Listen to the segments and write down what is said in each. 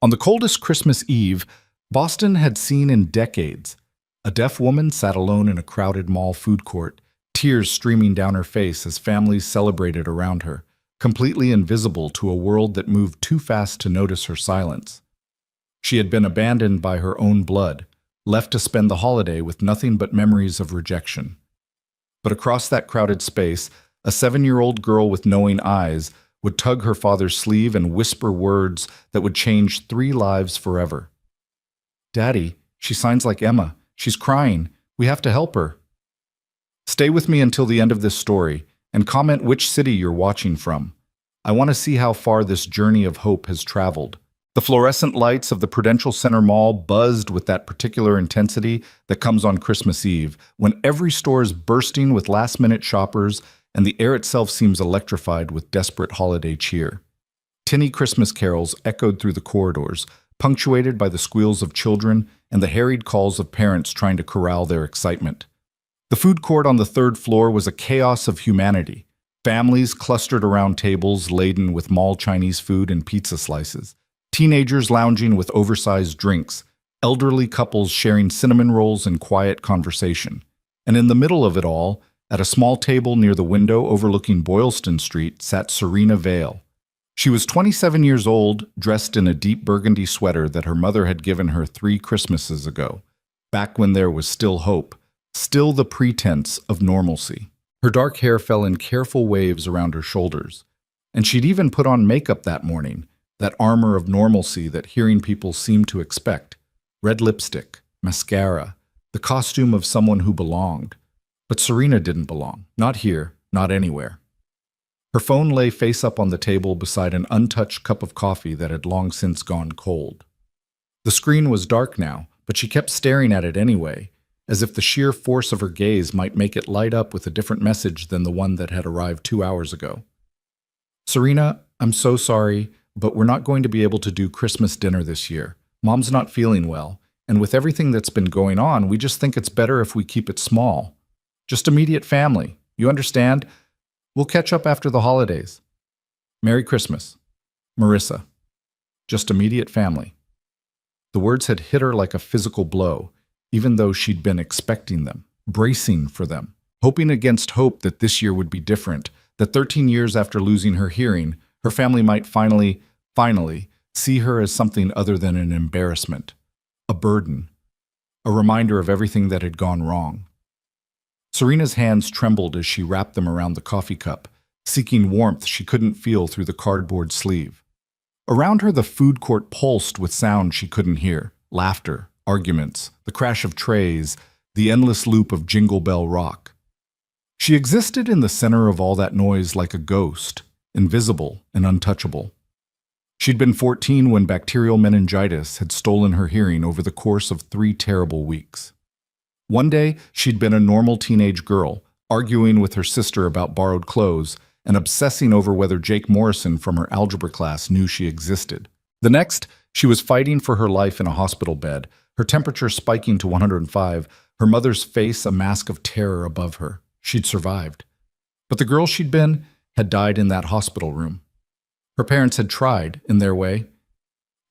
On the coldest Christmas Eve Boston had seen in decades, a deaf woman sat alone in a crowded mall food court, tears streaming down her face as families celebrated around her, completely invisible to a world that moved too fast to notice her silence. She had been abandoned by her own blood, left to spend the holiday with nothing but memories of rejection. But across that crowded space, a 7-year-old girl with knowing eyes would tug her father's sleeve and whisper words that would change 3 lives forever. "Daddy, she signs like Emma. She's crying. We have to help her." Stay with me until the end of this story and comment which city you're watching from. I want to see how far this journey of hope has traveled. The fluorescent lights of the Prudential Center Mall buzzed with that particular intensity that comes on Christmas Eve, when every store is bursting with last-minute shoppers and the air itself seems electrified with desperate holiday cheer. Tinny Christmas carols echoed through the corridors, punctuated by the squeals of children and the harried calls of parents trying to corral their excitement. The food court on the 3rd floor was a chaos of humanity. Families clustered around tables laden with mall Chinese food and pizza slices. Teenagers lounging with oversized drinks, elderly couples sharing cinnamon rolls and quiet conversation. And in the middle of it all, at a small table near the window overlooking Boylston Street, sat Serena Vale. She was 27 years old, dressed in a deep burgundy sweater that her mother had given her 3 Christmases ago, back when there was still hope, still the pretense of normalcy. Her dark hair fell in careful waves around her shoulders, and she'd even put on makeup that morning, that armor of normalcy that hearing people seemed to expect. Red lipstick, mascara, the costume of someone who belonged. But Serena didn't belong. Not here, not anywhere. Her phone lay face up on the table beside an untouched cup of coffee that had long since gone cold. The screen was dark now, but she kept staring at it anyway, as if the sheer force of her gaze might make it light up with a different message than the one that had arrived 2 hours ago. "Serena, I'm so sorry, but we're not going to be able to do Christmas dinner this year. Mom's not feeling well, and with everything that's been going on, we just think it's better if we keep it small. Just immediate family. You understand? We'll catch up after the holidays. Merry Christmas. Marissa." Just immediate family. The words had hit her like a physical blow, even though she'd been expecting them, bracing for them, hoping against hope that this year would be different, that 13 years after losing her hearing, her family might finally see her as something other than an embarrassment, a burden, a reminder of everything that had gone wrong. Serena's hands trembled as she wrapped them around the coffee cup, seeking warmth she couldn't feel through the cardboard sleeve. Around her, the food court pulsed with sound she couldn't hear: laughter, arguments, the crash of trays, the endless loop of Jingle Bell Rock. She existed in the center of all that noise like a ghost, invisible and untouchable. She'd been 14 when bacterial meningitis had stolen her hearing over the course of 3 terrible weeks. One day, she'd been a normal teenage girl, arguing with her sister about borrowed clothes and obsessing over whether Jake Morrison from her algebra class knew she existed. The next, she was fighting for her life in a hospital bed, her temperature spiking to 105, her mother's face a mask of terror above her. She'd survived. But the girl she'd been had died in that hospital room. Her parents had tried, in their way.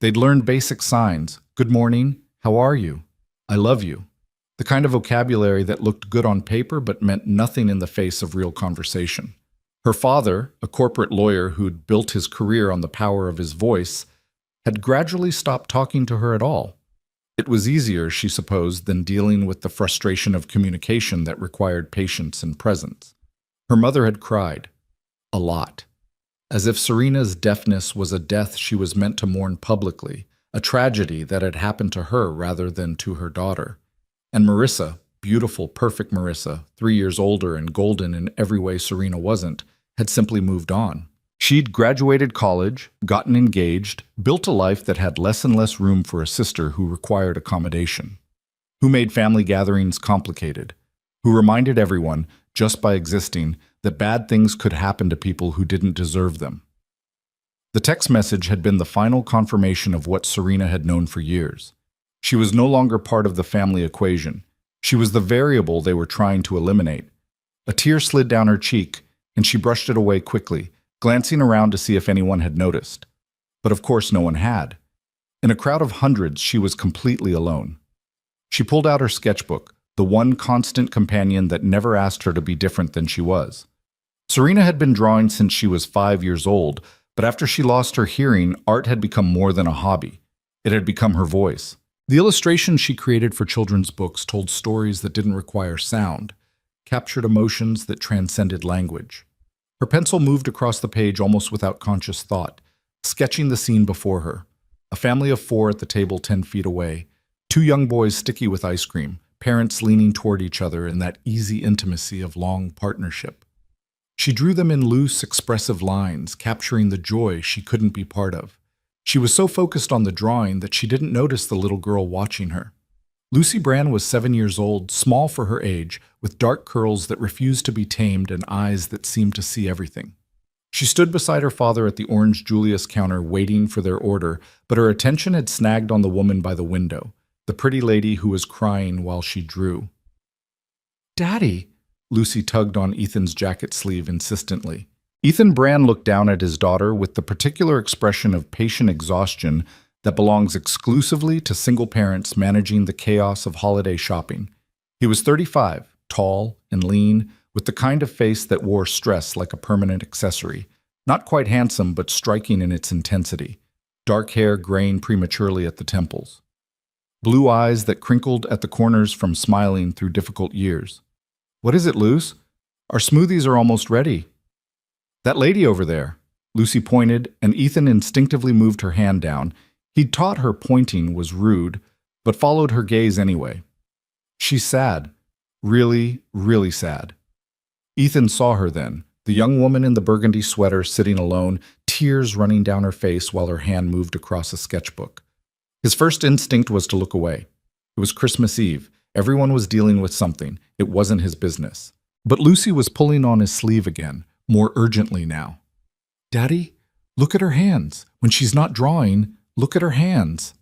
They'd learned basic signs: good morning, how are you, I love you. The kind of vocabulary that looked good on paper but meant nothing in the face of real conversation. Her father, a corporate lawyer who'd built his career on the power of his voice, had gradually stopped talking to her at all. It was easier, she supposed, than dealing with the frustration of communication that required patience and presence. Her mother had cried. A lot. As if Serena's deafness was a death she was meant to mourn publicly, a tragedy that had happened to her rather than to her daughter. And Marissa, beautiful, perfect Marissa, 3 years older and golden in every way Serena wasn't, had simply moved on. She'd graduated college, gotten engaged, built a life that had less and less room for a sister who required accommodation, who made family gatherings complicated, who reminded everyone, just by existing, that bad things could happen to people who didn't deserve them. The text message had been the final confirmation of what Serena had known for years. She was no longer part of the family equation. She was the variable they were trying to eliminate. A tear slid down her cheek, and she brushed it away quickly, glancing around to see if anyone had noticed. But of course no one had. In a crowd of hundreds, she was completely alone. She pulled out her sketchbook, the one constant companion that never asked her to be different than she was. Serena had been drawing since she was 5 years old, but after she lost her hearing, art had become more than a hobby. It had become her voice. The illustrations she created for children's books told stories that didn't require sound, captured emotions that transcended language. Her pencil moved across the page almost without conscious thought, sketching the scene before her. A family of 4 at the table 10 feet away, 2 young boys sticky with ice cream, parents leaning toward each other in that easy intimacy of long partnership. She drew them in loose, expressive lines, capturing the joy she couldn't be part of. She was so focused on the drawing that she didn't notice the little girl watching her. Lucy Brand was 7 years old, small for her age, with dark curls that refused to be tamed and eyes that seemed to see everything. She stood beside her father at the Orange Julius counter waiting for their order, but her attention had snagged on the woman by the window, the pretty lady who was crying while she drew. "Daddy!" Lucy tugged on Ethan's jacket sleeve insistently. Ethan Brand looked down at his daughter with the particular expression of patient exhaustion that belongs exclusively to single parents managing the chaos of holiday shopping. He was 35, tall and lean, with the kind of face that wore stress like a permanent accessory. Not quite handsome, but striking in its intensity. Dark hair graying prematurely at the temples. Blue eyes that crinkled at the corners from smiling through difficult years. "What is it, Luce? Our smoothies are almost ready." "That lady over there." Lucy pointed, and Ethan instinctively moved her hand down. He'd taught her pointing was rude, but followed her gaze anyway. "She's sad. Really, really sad." Ethan saw her then, the young woman in the burgundy sweater sitting alone, tears running down her face while her hand moved across a sketchbook. His first instinct was to look away. It was Christmas Eve. Everyone was dealing with something. It wasn't his business. But Lucy was pulling on his sleeve again, more urgently now. "Daddy, look at her hands. When she's not drawing, look at her hands."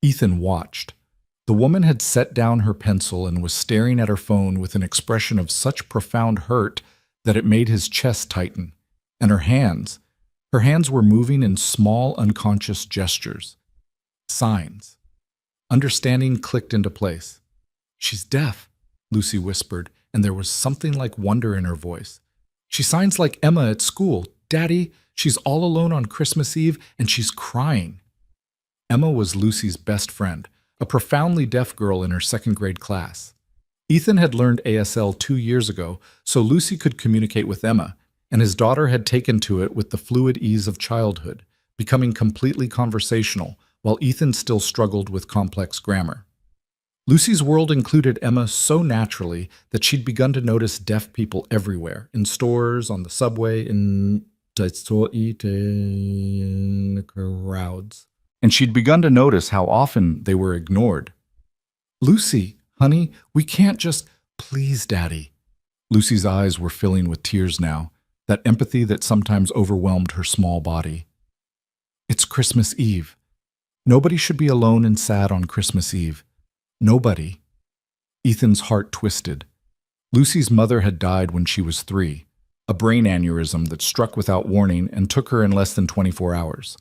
Ethan watched. The woman had set down her pencil and was staring at her phone with an expression of such profound hurt that it made his chest tighten. And her hands were moving in small, unconscious gestures. Signs. Understanding clicked into place. "She's deaf," Lucy whispered, and there was something like wonder in her voice. "She signs like Emma at school. Daddy, she's all alone on Christmas Eve, and she's crying." Emma was Lucy's best friend, a profoundly deaf girl in her second-grade class. Ethan had learned ASL 2 years ago, so Lucy could communicate with Emma, and his daughter had taken to it with the fluid ease of childhood, becoming completely conversational, while Ethan still struggled with complex grammar. Lucy's world included Emma so naturally that she'd begun to notice deaf people everywhere, in stores, on the subway, in crowds. And she'd begun to notice how often they were ignored. "Lucy, honey, we can't just—" "Please, Daddy." Lucy's eyes were filling with tears now, that empathy that sometimes overwhelmed her small body. "It's Christmas Eve. Nobody should be alone and sad on Christmas Eve. Nobody." Ethan's heart twisted. Lucy's mother had died when she was 3, a brain aneurysm that struck without warning and took her in less than 24 hours.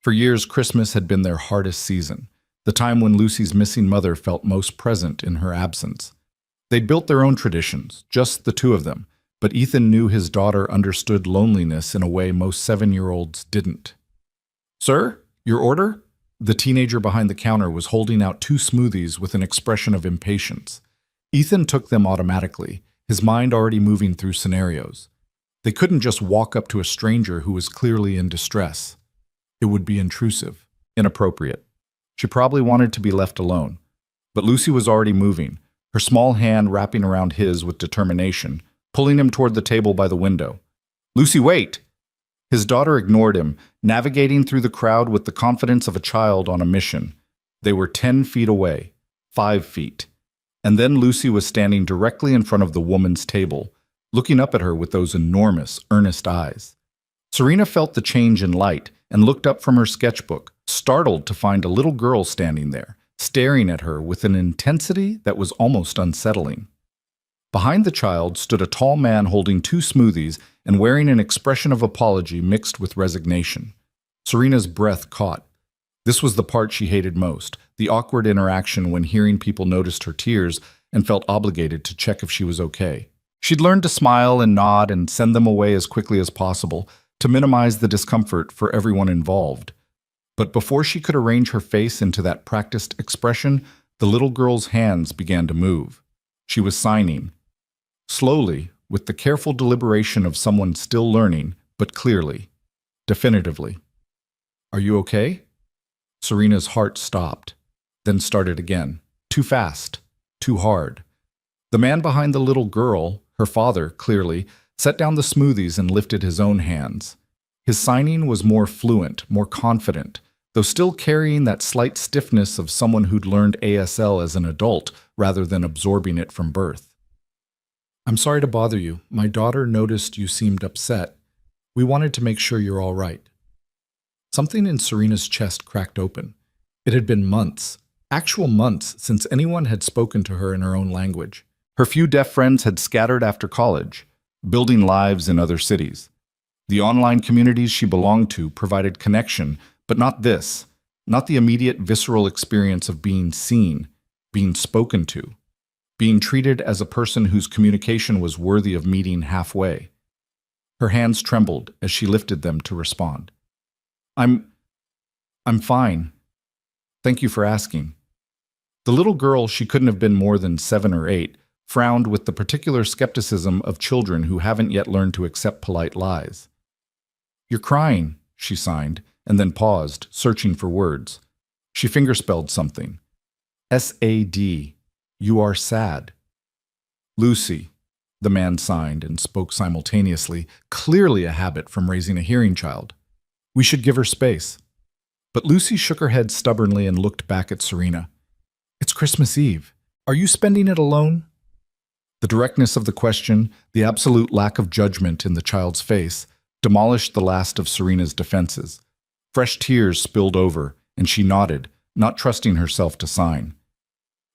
For years, Christmas had been their hardest season, the time when Lucy's missing mother felt most present in her absence. They'd built their own traditions, just the 2 of them, but Ethan knew his daughter understood loneliness in a way most 7-year-olds didn't. "Sir, your order?" The teenager behind the counter was holding out 2 smoothies with an expression of impatience. Ethan took them automatically, his mind already moving through scenarios. They couldn't just walk up to a stranger who was clearly in distress. It would be intrusive, inappropriate. She probably wanted to be left alone. But Lucy was already moving, her small hand wrapping around his with determination, pulling him toward the table by the window. "Lucy, wait!" His daughter ignored him, navigating through the crowd with the confidence of a child on a mission. They were 10 feet away, 5 feet. And then Lucy was standing directly in front of the woman's table, looking up at her with those enormous, earnest eyes. Serena felt the change in light and looked up from her sketchbook, startled to find a little girl standing there, staring at her with an intensity that was almost unsettling. Behind the child stood a tall man holding 2 smoothies and wearing an expression of apology mixed with resignation. Serena's breath caught. This was the part she hated most, the awkward interaction when hearing people noticed her tears and felt obligated to check if she was okay. She'd learned to smile and nod and send them away as quickly as possible to minimize the discomfort for everyone involved. But before she could arrange her face into that practiced expression, the little girl's hands began to move. She was signing. Slowly, with the careful deliberation of someone still learning, but clearly, definitively. "Are you okay?" Serena's heart stopped, then started again. Too fast, too hard. The man behind the little girl, her father, clearly, set down the smoothies and lifted his own hands. His signing was more fluent, more confident, though still carrying that slight stiffness of someone who'd learned ASL as an adult rather than absorbing it from birth. "I'm sorry to bother you. My daughter noticed you seemed upset. We wanted to make sure you're all right." Something in Serena's chest cracked open. It had been months, actual months, since anyone had spoken to her in her own language. Her few deaf friends had scattered after college, building lives in other cities. The online communities she belonged to provided connection, but not this, not the immediate visceral experience of being seen, being spoken to, being treated as a person whose communication was worthy of meeting halfway. Her hands trembled as she lifted them to respond. I'm fine. Thank you for asking." The little girl, she couldn't have been more than 7 or 8, frowned with the particular skepticism of children who haven't yet learned to accept polite lies. "You're crying," she signed, and then paused, searching for words. She fingerspelled something. "SAD. You are sad." "Lucy," the man signed and spoke simultaneously, clearly a habit from raising a hearing child. "We should give her space." But Lucy shook her head stubbornly and looked back at Serena. "It's Christmas Eve. Are you spending it alone?" The directness of the question, the absolute lack of judgment in the child's face, demolished the last of Serena's defenses. Fresh tears spilled over, and she nodded, not trusting herself to sign.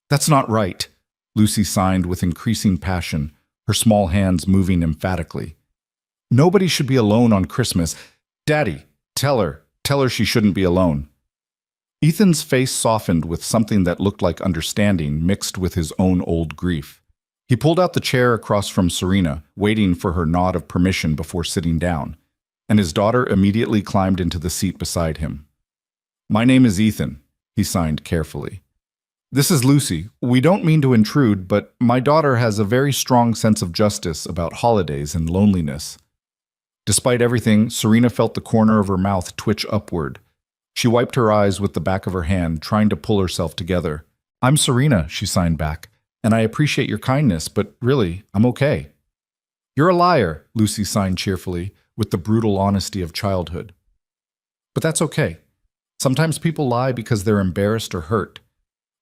"That's not right," Lucy signed with increasing passion, her small hands moving emphatically. "Nobody should be alone on Christmas. Daddy, tell her she shouldn't be alone." Ethan's face softened with something that looked like understanding mixed with his own old grief. He pulled out the chair across from Serena, waiting for her nod of permission before sitting down, and his daughter immediately climbed into the seat beside him. "My name is Ethan," he signed carefully. "This is Lucy. We don't mean to intrude, but my daughter has a very strong sense of justice about holidays and loneliness." Despite everything, Serena felt the corner of her mouth twitch upward. She wiped her eyes with the back of her hand, trying to pull herself together. "I'm Serena," she signed back, "and I appreciate your kindness, but really, I'm okay." "You're a liar," Lucy signed cheerfully, with the brutal honesty of childhood. "But that's okay. Sometimes people lie because they're embarrassed or hurt.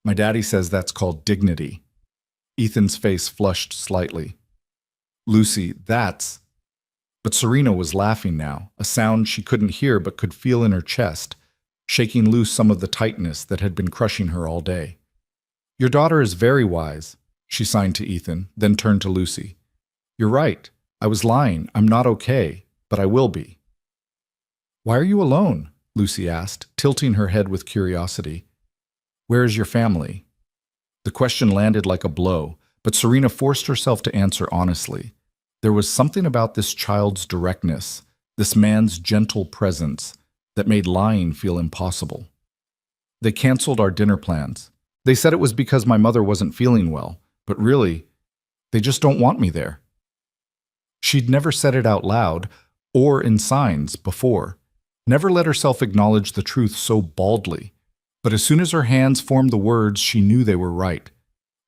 My daddy says that's called dignity." Ethan's face flushed slightly. "Lucy, that's—" But Serena was laughing now, a sound she couldn't hear but could feel in her chest, shaking loose some of the tightness that had been crushing her all day. "Your daughter is very wise," she signed to Ethan, then turned to Lucy. "You're right. I was lying. I'm not okay, but I will be." "Why are you alone?" Lucy asked, tilting her head with curiosity. "Where is your family?" The question landed like a blow, but Serena forced herself to answer honestly. There was something about this child's directness, this man's gentle presence, that made lying feel impossible. "They canceled our dinner plans. They said it was because my mother wasn't feeling well, but really, they just don't want me there." She'd never said it out loud, or in signs, before. Never let herself acknowledge the truth so baldly. But as soon as her hands formed the words, she knew they were right.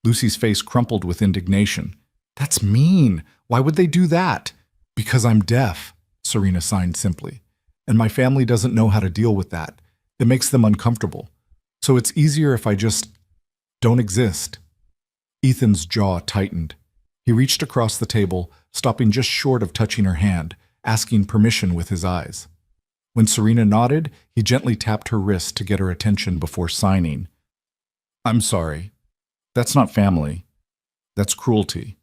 Lucy's face crumpled with indignation. "That's mean. Why would they do that?" "Because I'm deaf," Serena signed simply. "And my family doesn't know how to deal with that. It makes them uncomfortable. So it's easier if I just don't exist." Ethan's jaw tightened. He reached across the table, stopping just short of touching her hand, asking permission with his eyes. When Serena nodded, he gently tapped her wrist to get her attention before signing. "I'm sorry. That's not family. That's cruelty."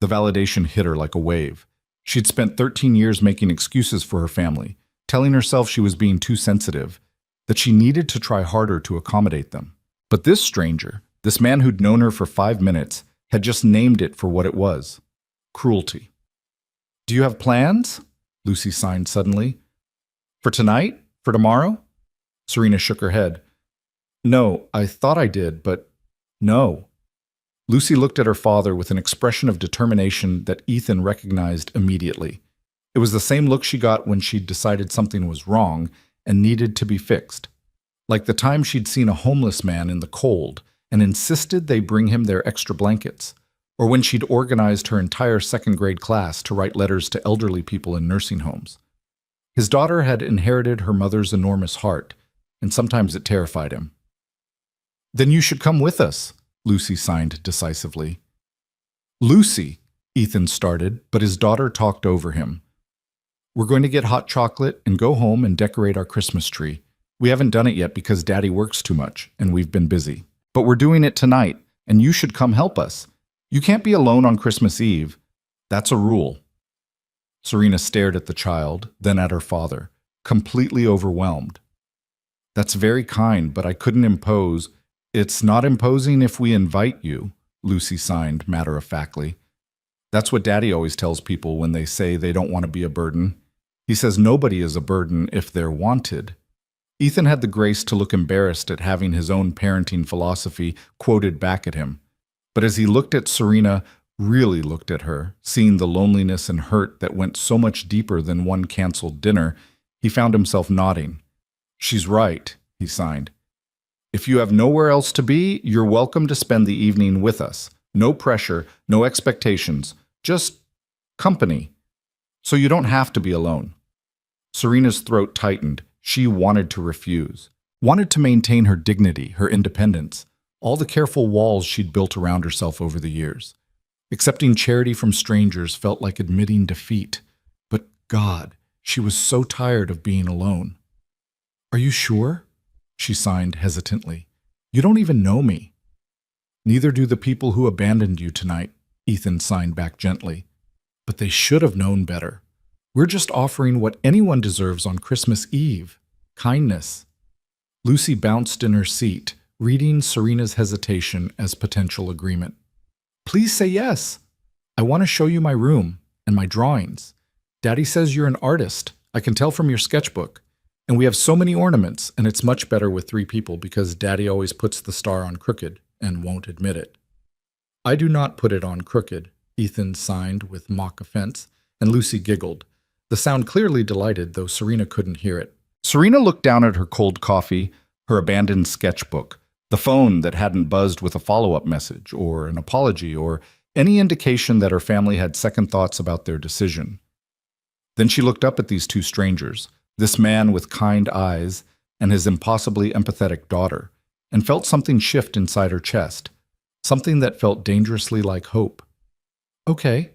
The validation hit her like a wave. She'd spent 13 years making excuses for her family, telling herself she was being too sensitive. that she needed to try harder to accommodate them. But this stranger, this man who'd known her for 5 minutes, had just named it for what it was: cruelty. "Do you have plans?" Lucy signed suddenly. "For tonight? For tomorrow?" Serena shook her head. "No, I thought I did, but no." Lucy looked at her father with an expression of determination that Ethan recognized immediately. It was the same look she got when she'd decided something was wrong and needed to be fixed. Like the time she'd seen a homeless man in the cold and insisted they bring him their extra blankets, or when she'd organized her entire second-grade class to write letters to elderly people in nursing homes. His daughter had inherited her mother's enormous heart, and sometimes it terrified him. "Then you should come with us," Lucy signed decisively. "Lucy," Ethan started, but his daughter talked over him. "We're going to get hot chocolate and go home and decorate our Christmas tree. We haven't done it yet because Daddy works too much, and we've been busy. But we're doing it tonight, and you should come help us. You can't be alone on Christmas Eve. That's a rule." Serena stared at the child, then at her father, completely overwhelmed. "That's very kind, but I couldn't impose." "It's not imposing if we invite you," Lucy signed matter-of-factly. "That's what Daddy always tells people when they say they don't want to be a burden. He says nobody is a burden if they're wanted." Ethan had the grace to look embarrassed at having his own parenting philosophy quoted back at him. But as he looked at Serena, really looked at her, seeing the loneliness and hurt that went so much deeper than one canceled dinner, he found himself nodding. "She's right," he signed. "If you have nowhere else to be, you're welcome to spend the evening with us. No pressure, no expectations, just company. So you don't have to be alone." Serena's throat tightened. She wanted to refuse, wanted to maintain her dignity, her independence, all the careful walls she'd built around herself over the years. Accepting charity from strangers felt like admitting defeat. But God, she was so tired of being alone. "Are you sure?" she signed hesitantly. "You don't even know me." "Neither do the people who abandoned you tonight," Ethan signed back gently. "But they should have known better. We're just offering what anyone deserves on Christmas Eve: kindness." Lucy bounced in her seat, reading Serena's hesitation as potential agreement. "Please say yes. I want to show you my room and my drawings. Daddy says you're an artist. I can tell from your sketchbook. And we have so many ornaments, and it's much better with 3 people because Daddy always puts the star on crooked and won't admit it." "I do not put it on crooked," Ethan signed with mock offense, and Lucy giggled. The sound clearly delighted, though Serena couldn't hear it. Serena looked down at her cold coffee, her abandoned sketchbook, the phone that hadn't buzzed with a follow-up message or an apology or any indication that her family had second thoughts about their decision. Then she looked up at these 2 strangers, this man with kind eyes and his impossibly empathetic daughter, and felt something shift inside her chest, something that felt dangerously like hope. "Okay,"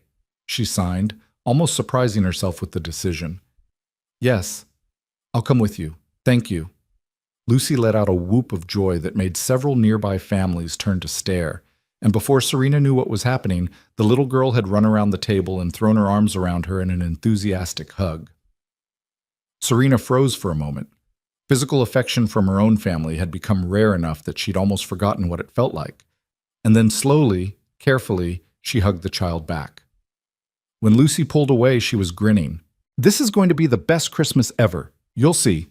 she signed, almost surprising herself with the decision. "Yes, I'll come with you. Thank you." Lucy let out a whoop of joy that made several nearby families turn to stare, and before Serena knew what was happening, the little girl had run around the table and thrown her arms around her in an enthusiastic hug. Serena froze for a moment. Physical affection from her own family had become rare enough that she'd almost forgotten what it felt like. And then slowly, carefully, she hugged the child back. When Lucy pulled away, she was grinning. "This is going to be the best Christmas ever. You'll see."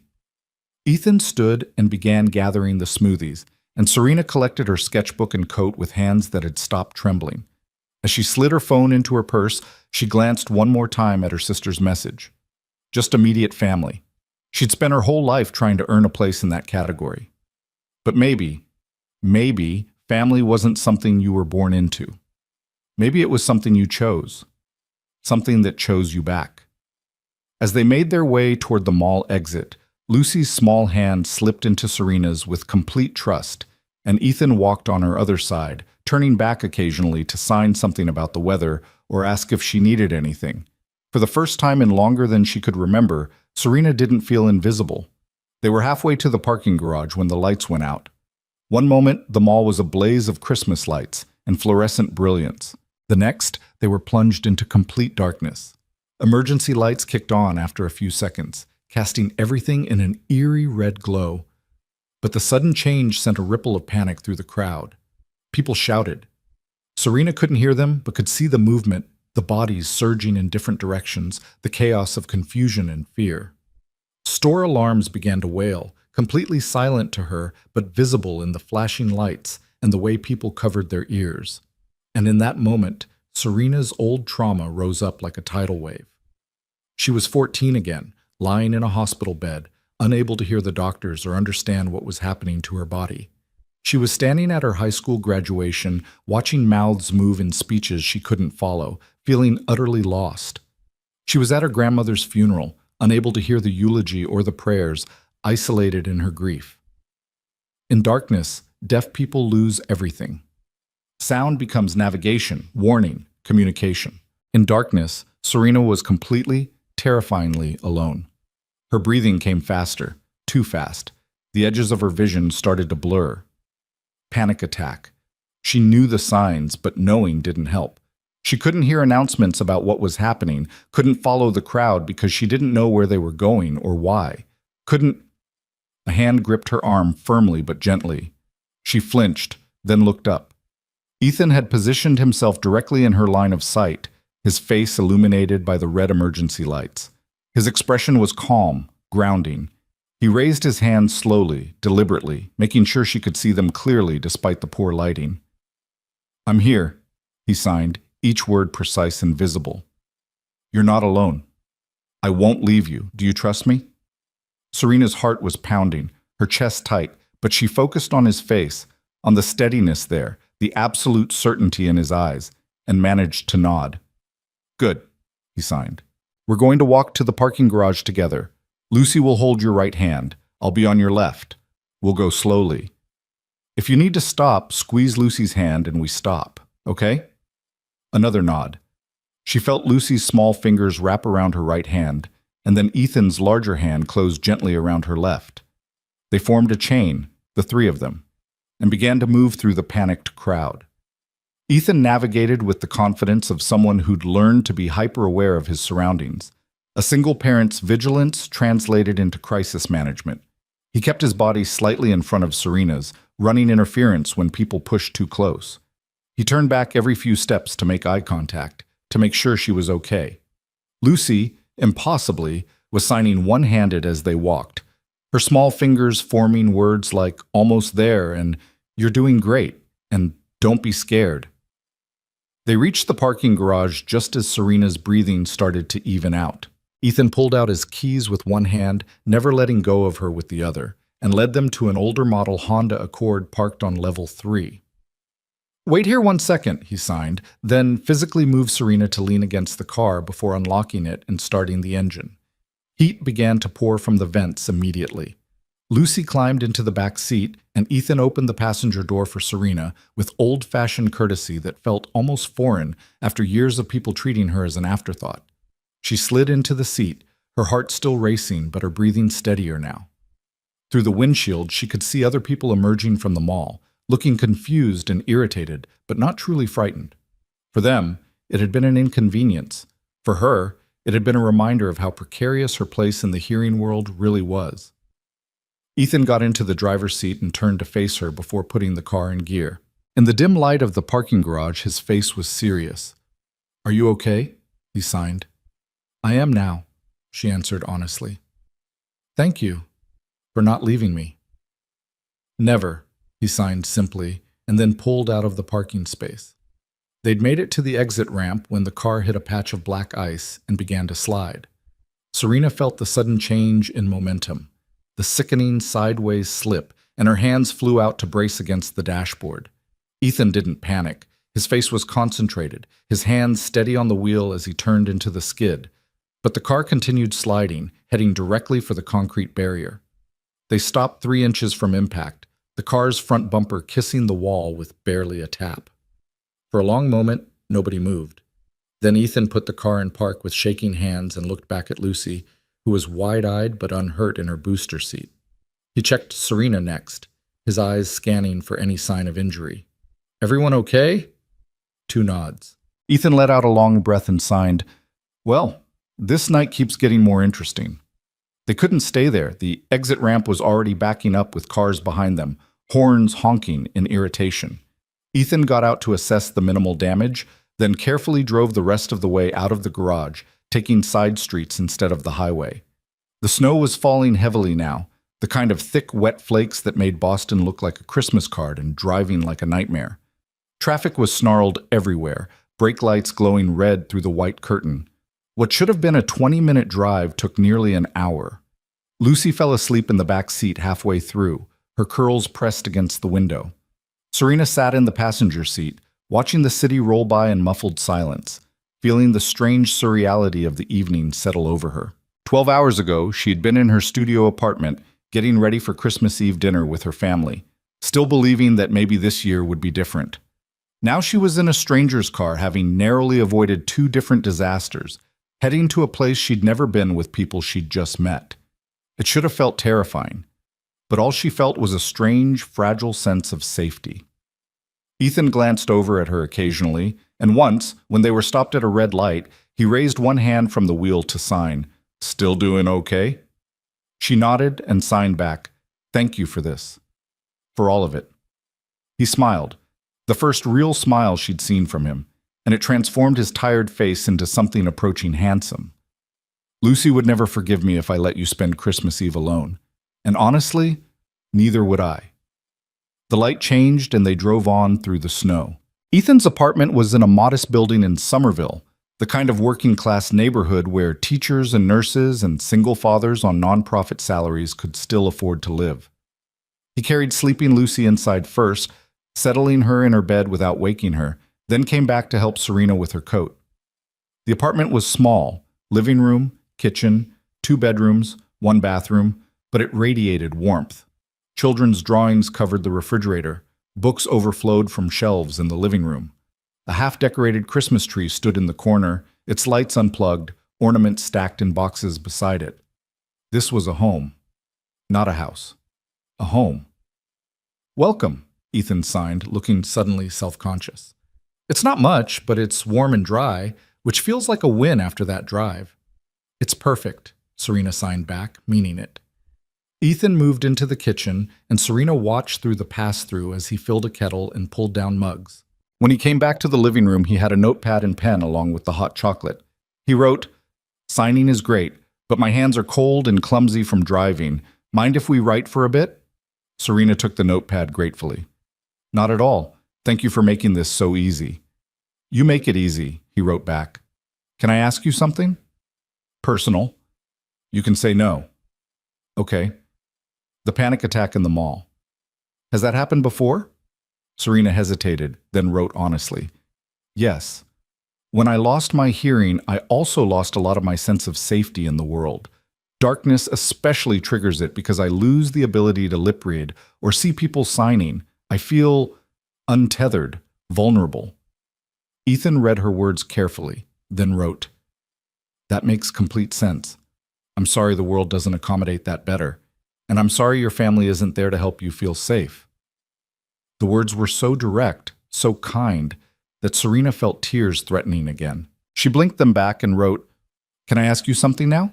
Ethan stood and began gathering the smoothies, and Serena collected her sketchbook and coat with hands that had stopped trembling. As she slid her phone into her purse, she glanced one more time at her sister's message. Just immediate family. She'd spent her whole life trying to earn a place in that category. But maybe family wasn't something you were born into. Maybe it was something you chose. Something that chose you back. As they made their way toward the mall exit, Lucy's small hand slipped into Serena's with complete trust, and Ethan walked on her other side, turning back occasionally to sign something about the weather or ask if she needed anything. For the first time in longer than she could remember, Serena didn't feel invisible. They were halfway to the parking garage when the lights went out. One moment, the mall was a blaze of Christmas lights and fluorescent brilliance. The next, they were plunged into complete darkness. Emergency lights kicked on after a few seconds, casting everything in an eerie red glow. But the sudden change sent a ripple of panic through the crowd. People shouted. Serena couldn't hear them, but could see the movement, the bodies surging in different directions, the chaos of confusion and fear. Store alarms began to wail, completely silent to her, but visible in the flashing lights and the way people covered their ears. And in that moment, Serena's old trauma rose up like a tidal wave. She was 14 again, lying in a hospital bed, unable to hear the doctors or understand what was happening to her body. She was standing at her high school graduation, watching mouths move in speeches she couldn't follow, feeling utterly lost. She was at her grandmother's funeral, unable to hear the eulogy or the prayers, isolated in her grief. In darkness, deaf people lose everything. Sound becomes navigation, warning, communication. In darkness, Serena was completely, terrifyingly alone. Her breathing came faster, too fast. The edges of her vision started to blur. Panic attack. She knew the signs, but knowing didn't help. She couldn't hear announcements about what was happening, couldn't follow the crowd because she didn't know where they were going or why. A hand gripped her arm firmly but gently. She flinched, then looked up. Ethan had positioned himself directly in her line of sight, his face illuminated by the red emergency lights. His expression was calm, grounding. He raised his hands slowly, deliberately, making sure she could see them clearly despite the poor lighting. "I'm here," he signed, each word precise and visible. "You're not alone. I won't leave you. Do you trust me?" Serena's heart was pounding, her chest tight, but she focused on his face, on the steadiness there, the absolute certainty in his eyes, and managed to nod. "Good," he signed. "We're going to walk to the parking garage together. Lucy will hold your right hand. I'll be on your left. We'll go slowly. If you need to stop, squeeze Lucy's hand and we stop, okay?" Another nod. She felt Lucy's small fingers wrap around her right hand, and then Ethan's larger hand closed gently around her left. They formed a chain, the three of them, and began to move through the panicked crowd. Ethan navigated with the confidence of someone who'd learned to be hyper-aware of his surroundings. A single parent's vigilance translated into crisis management. He kept his body slightly in front of Serena's, running interference when people pushed too close. He turned back every few steps to make eye contact, to make sure she was okay. Lucy, impossibly, was signing one-handed as they walked, her small fingers forming words like "almost there" and "you're doing great" and "don't be scared." They reached the parking garage just as Serena's breathing started to even out. Ethan pulled out his keys with one hand, never letting go of her with the other, and led them to an older model Honda Accord parked on level 3. "Wait here 1 second," he signed, then physically moved Serena to lean against the car before unlocking it and starting the engine. Heat began to pour from the vents immediately. Lucy climbed into the back seat, and Ethan opened the passenger door for Serena with old-fashioned courtesy that felt almost foreign after years of people treating her as an afterthought. She slid into the seat, her heart still racing but her breathing steadier now. Through the windshield, she could see other people emerging from the mall, looking confused and irritated, but not truly frightened. For them, it had been an inconvenience. For her, it had been a reminder of how precarious her place in the hearing world really was. Ethan got into the driver's seat and turned to face her before putting the car in gear. In the dim light of the parking garage, his face was serious. "Are you okay?" he signed. "I am now," she answered honestly. "Thank you for not leaving me." "Never," he signed simply, and then pulled out of the parking space. They'd made it to the exit ramp when the car hit a patch of black ice and began to slide. Serena felt the sudden change in momentum, the sickening sideways slip, and her hands flew out to brace against the dashboard. Ethan didn't panic. His face was concentrated, his hands steady on the wheel as he turned into the skid. But the car continued sliding, heading directly for the concrete barrier. They stopped 3 inches from impact, the car's front bumper kissing the wall with barely a tap. For a long moment, nobody moved. Then Ethan put the car in park with shaking hands and looked back at Lucy, who was wide-eyed but unhurt in her booster seat. He checked Serena next, his eyes scanning for any sign of injury. "Everyone okay?" 2 nods. Ethan let out a long breath and signed, "Well, this night keeps getting more interesting." They couldn't stay there. The exit ramp was already backing up with cars behind them, horns honking in irritation. Ethan got out to assess the minimal damage, then carefully drove the rest of the way out of the garage, taking side streets instead of the highway. The snow was falling heavily now, the kind of thick, wet flakes that made Boston look like a Christmas card and driving like a nightmare. Traffic was snarled everywhere, brake lights glowing red through the white curtain. What should have been a 20-minute drive took nearly an hour. Lucy fell asleep in the back seat halfway through, her curls pressed against the window. Serena sat in the passenger seat, watching the city roll by in muffled silence, feeling the strange surreality of the evening settle over her. 12 hours ago, she had been in her studio apartment, getting ready for Christmas Eve dinner with her family, still believing that maybe this year would be different. Now she was in a stranger's car, having narrowly avoided 2 different disasters, heading to a place she'd never been with people she'd just met. It should have felt terrifying, but all she felt was a strange, fragile sense of safety. Ethan glanced over at her occasionally, and once, when they were stopped at a red light, he raised one hand from the wheel to sign, "Still doing okay?" She nodded and signed back, "Thank you for this. For all of it." He smiled, the first real smile she'd seen from him, and it transformed his tired face into something approaching handsome. "Lucy would never forgive me if I let you spend Christmas Eve alone. And honestly, neither would I." The light changed and they drove on through the snow. Ethan's apartment was in a modest building in Somerville, the kind of working-class neighborhood where teachers and nurses and single fathers on nonprofit salaries could still afford to live. He carried sleeping Lucy inside first, settling her in her bed without waking her, then came back to help Serena with her coat. The apartment was small, living room, kitchen, 2 bedrooms, 1 bathroom, but it radiated warmth. Children's drawings covered the refrigerator. Books overflowed from shelves in the living room. A half-decorated Christmas tree stood in the corner, its lights unplugged, ornaments stacked in boxes beside it. This was a home, not a house. A home. "Welcome," Ethan signed, looking suddenly self-conscious. "It's not much, but it's warm and dry, which feels like a win after that drive." "It's perfect," Serena signed back, meaning it. Ethan moved into the kitchen, and Serena watched through the pass-through as he filled a kettle and pulled down mugs. When he came back to the living room, he had a notepad and pen along with the hot chocolate. He wrote, "Signing is great, but my hands are cold and clumsy from driving. Mind if we write for a bit?" Serena took the notepad gratefully. "Not at all. Thank you for making this so easy." "You make it easy," he wrote back. "Can I ask you something?" "Personal." "You can say no." "Okay." "The panic attack in the mall. Has that happened before?" Serena hesitated, then wrote honestly, "Yes. When I lost my hearing, I also lost a lot of my sense of safety in the world. Darkness especially triggers it because I lose the ability to lip read or see people signing. I feel untethered, vulnerable." Ethan read her words carefully, then wrote, "That makes complete sense. I'm sorry the world doesn't accommodate that better, and I'm sorry your family isn't there to help you feel safe." The words were so direct, so kind, that Serena felt tears threatening again. She blinked them back and wrote, "Can I ask you something now?"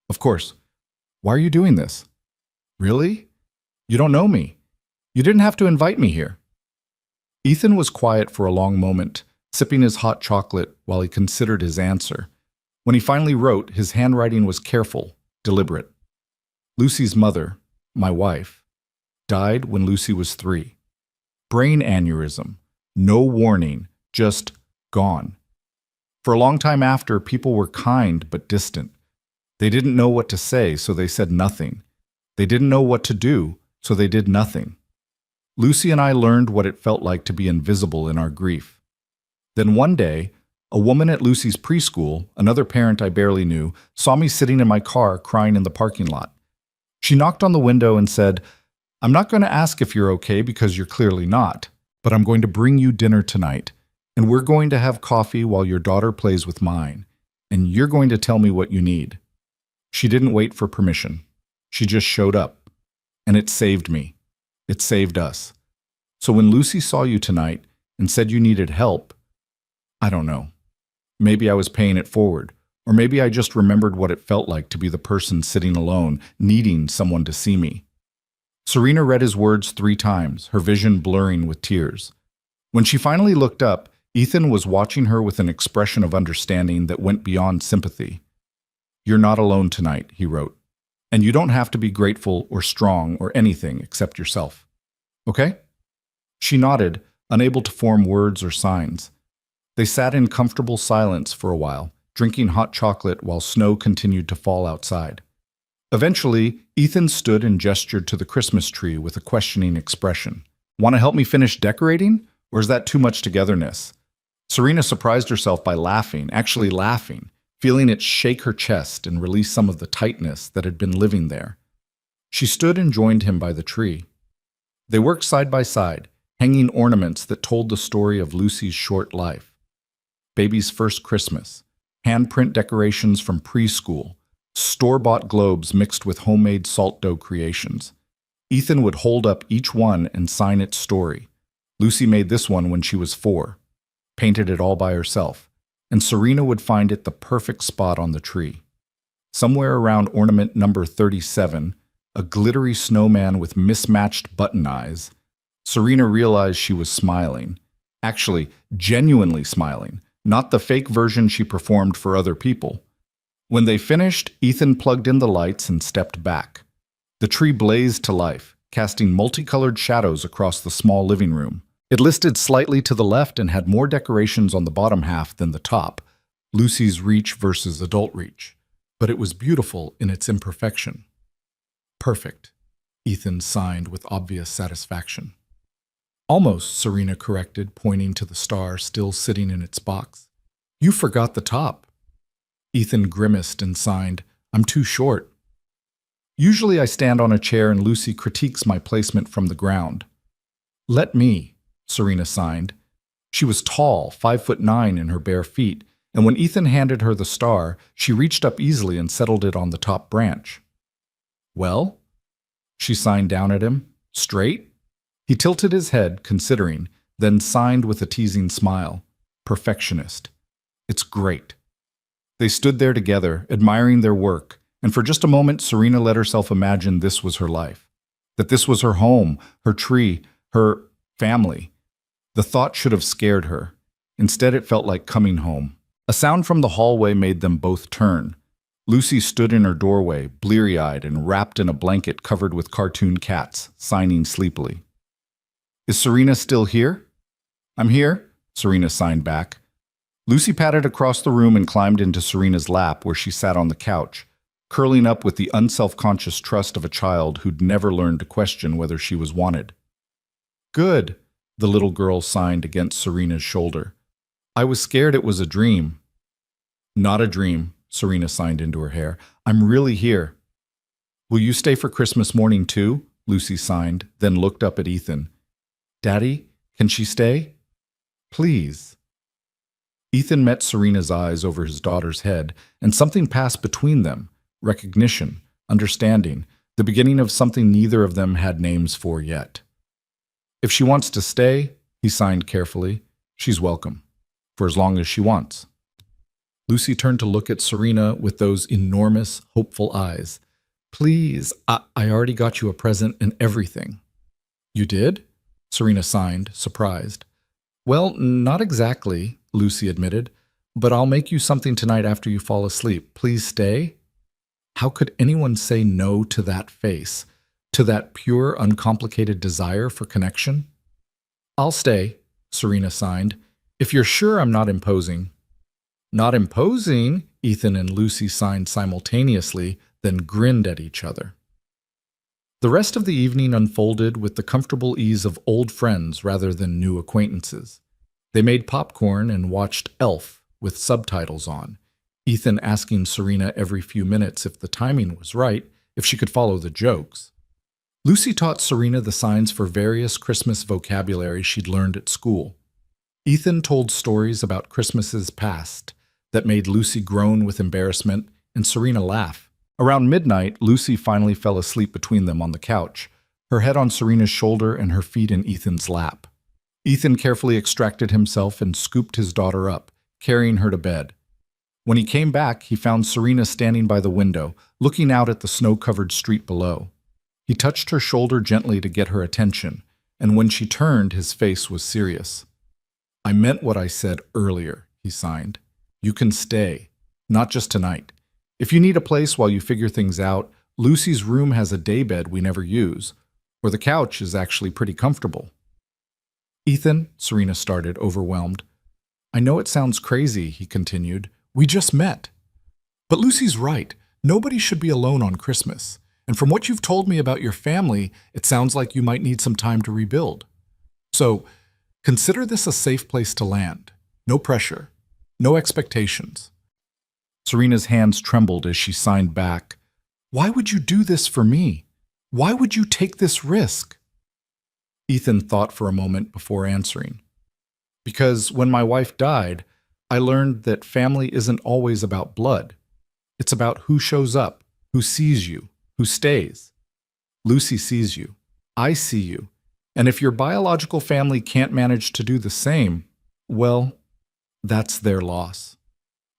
"Of course." "Why are you doing this?" "Really? You don't know me. You didn't have to invite me here." Ethan was quiet for a long moment, sipping his hot chocolate while he considered his answer. When he finally wrote, his handwriting was careful, deliberate. "Lucy's mother, my wife, died when Lucy was 3. Brain aneurysm. No warning, just gone. For a long time after, people were kind but distant. They didn't know what to say, so they said nothing. They didn't know what to do, so they did nothing. Lucy and I learned what it felt like to be invisible in our grief. Then one day, a woman at Lucy's preschool, another parent I barely knew, saw me sitting in my car crying in the parking lot. She knocked on the window and said, 'I'm not going to ask if you're okay because you're clearly not, but I'm going to bring you dinner tonight, and we're going to have coffee while your daughter plays with mine, and you're going to tell me what you need.' She didn't wait for permission. She just showed up, and it saved me. It saved us. So when Lucy saw you tonight and said you needed help, I don't know. Maybe I was paying it forward, Or maybe I just remembered what it felt like to be the person sitting alone, needing someone to see me. Serena read his words 3 times, her vision blurring with tears. When she finally looked up, Ethan was watching her with an expression of understanding that went beyond sympathy. "You're not alone tonight," he wrote. "And you don't have to be grateful or strong or anything except yourself. Okay?" She nodded, unable to form words or signs. They sat in comfortable silence for a while, drinking hot chocolate while snow continued to fall outside. Eventually, Ethan stood and gestured to the Christmas tree with a questioning expression. "Want to help me finish decorating? Or is that too much togetherness?" Serena surprised herself by laughing, actually laughing, feeling it shake her chest and release some of the tightness that had been living there. She stood and joined him by the tree. They worked side by side, hanging ornaments that told the story of Lucy's short life. Baby's first Christmas, handprint decorations from preschool, store-bought globes mixed with homemade salt dough creations. Ethan would hold up each one and sign its story. Lucy made this one when she was 4, painted it all by herself, and Serena would find it the perfect spot on the tree. Somewhere around ornament number 37, a glittery snowman with mismatched button eyes, Serena realized she was smiling. Actually, genuinely smiling, not the fake version she performed for other people. When they finished, Ethan plugged in the lights and stepped back. The tree blazed to life, casting multicolored shadows across the small living room. It listed slightly to the left and had more decorations on the bottom half than the top, Lucy's reach versus adult reach. But it was beautiful in its imperfection. "Perfect," Ethan signed with obvious satisfaction. "Almost," Serena corrected, pointing to the star still sitting in its box. "You forgot the top." Ethan grimaced and signed, "I'm too short." "Usually I stand on a chair and Lucy critiques my placement from the ground." "Let me," Serena signed. She was tall, 5'9" in her bare feet, and when Ethan handed her the star, she reached up easily and settled it on the top branch. "Well?" She signed down at him. "Straight?" He tilted his head, considering, then signed with a teasing smile. "Perfectionist." "It's great." They stood there together, admiring their work, and for just a moment Serena let herself imagine this was her life. That this was her home, her tree, her family. The thought should have scared her. Instead, it felt like coming home. A sound from the hallway made them both turn. Lucy stood in her doorway, bleary-eyed and wrapped in a blanket covered with cartoon cats, signing sleepily. "Is Serena still here?" "I'm here," Serena signed back. Lucy patted across the room and climbed into Serena's lap where she sat on the couch, curling up with the unself-conscious trust of a child who'd never learned to question whether she was wanted. "Good," the little girl signed against Serena's shoulder. "I was scared it was a dream." "Not a dream," Serena signed into her hair. "I'm really here." "Will you stay for Christmas morning too?" Lucy signed, then looked up at Ethan. "Daddy, can she stay?" "Please." Ethan met Serena's eyes over his daughter's head, and something passed between them. Recognition, understanding, the beginning of something neither of them had names for yet. "If she wants to stay," he signed carefully, "she's welcome. For as long as she wants." Lucy turned to look at Serena with those enormous, hopeful eyes. "Please, I already got you a present and everything." "You did?" Serena signed, surprised. "Well, not exactly," Lucy admitted, "but I'll make you something tonight after you fall asleep. Please stay." How could anyone say no to that face, to that pure, uncomplicated desire for connection? "I'll stay," Serena signed, "if you're sure I'm not imposing." "Not imposing?" Ethan and Lucy signed simultaneously, then grinned at each other. The rest of the evening unfolded with the comfortable ease of old friends rather than new acquaintances. They made popcorn and watched Elf with subtitles on, Ethan asking Serena every few minutes if the timing was right, if she could follow the jokes. Lucy taught Serena the signs for various Christmas vocabulary she'd learned at school. Ethan told stories about Christmases past that made Lucy groan with embarrassment and Serena laugh. Around midnight, Lucy finally fell asleep between them on the couch, her head on Serena's shoulder and her feet in Ethan's lap. Ethan carefully extracted himself and scooped his daughter up, carrying her to bed. When he came back, he found Serena standing by the window, looking out at the snow-covered street below. He touched her shoulder gently to get her attention, and when she turned, his face was serious. "I meant what I said earlier," he signed. "You can stay. Not just tonight. If you need a place while you figure things out, Lucy's room has a daybed we never use, or the couch is actually pretty comfortable." "Ethan," Serena started, overwhelmed. "I know it sounds crazy," he continued. "We just met. But Lucy's right. Nobody should be alone on Christmas. And from what you've told me about your family, it sounds like you might need some time to rebuild. So, consider this a safe place to land. No pressure. No expectations." Serena's hands trembled as she signed back. "Why would you do this for me? Why would you take this risk?" Ethan thought for a moment before answering. "Because when my wife died, I learned that family isn't always about blood. It's about who shows up, who sees you, who stays. Lucy sees you. I see you. And if your biological family can't manage to do the same, well, that's their loss."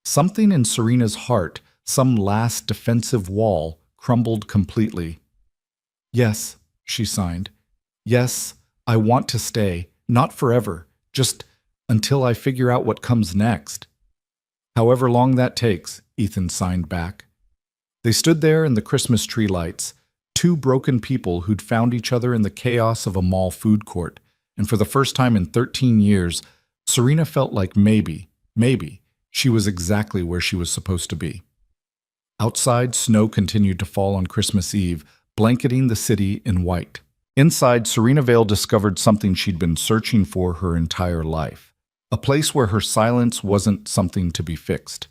Something in Serena's heart, some last defensive wall, crumbled completely. "Yes," she signed. "Yes, I want to stay. Not forever. Just until I figure out what comes next." "However long that takes," Ethan signed back. They stood there in the Christmas tree lights, two broken people who'd found each other in the chaos of a mall food court, and for the first time in 13 years, Serena felt like maybe, she was exactly where she was supposed to be. Outside, snow continued to fall on Christmas Eve, blanketing the city in white. Inside, Serena Vale discovered something she'd been searching for her entire life. A place where her silence wasn't something to be fixed.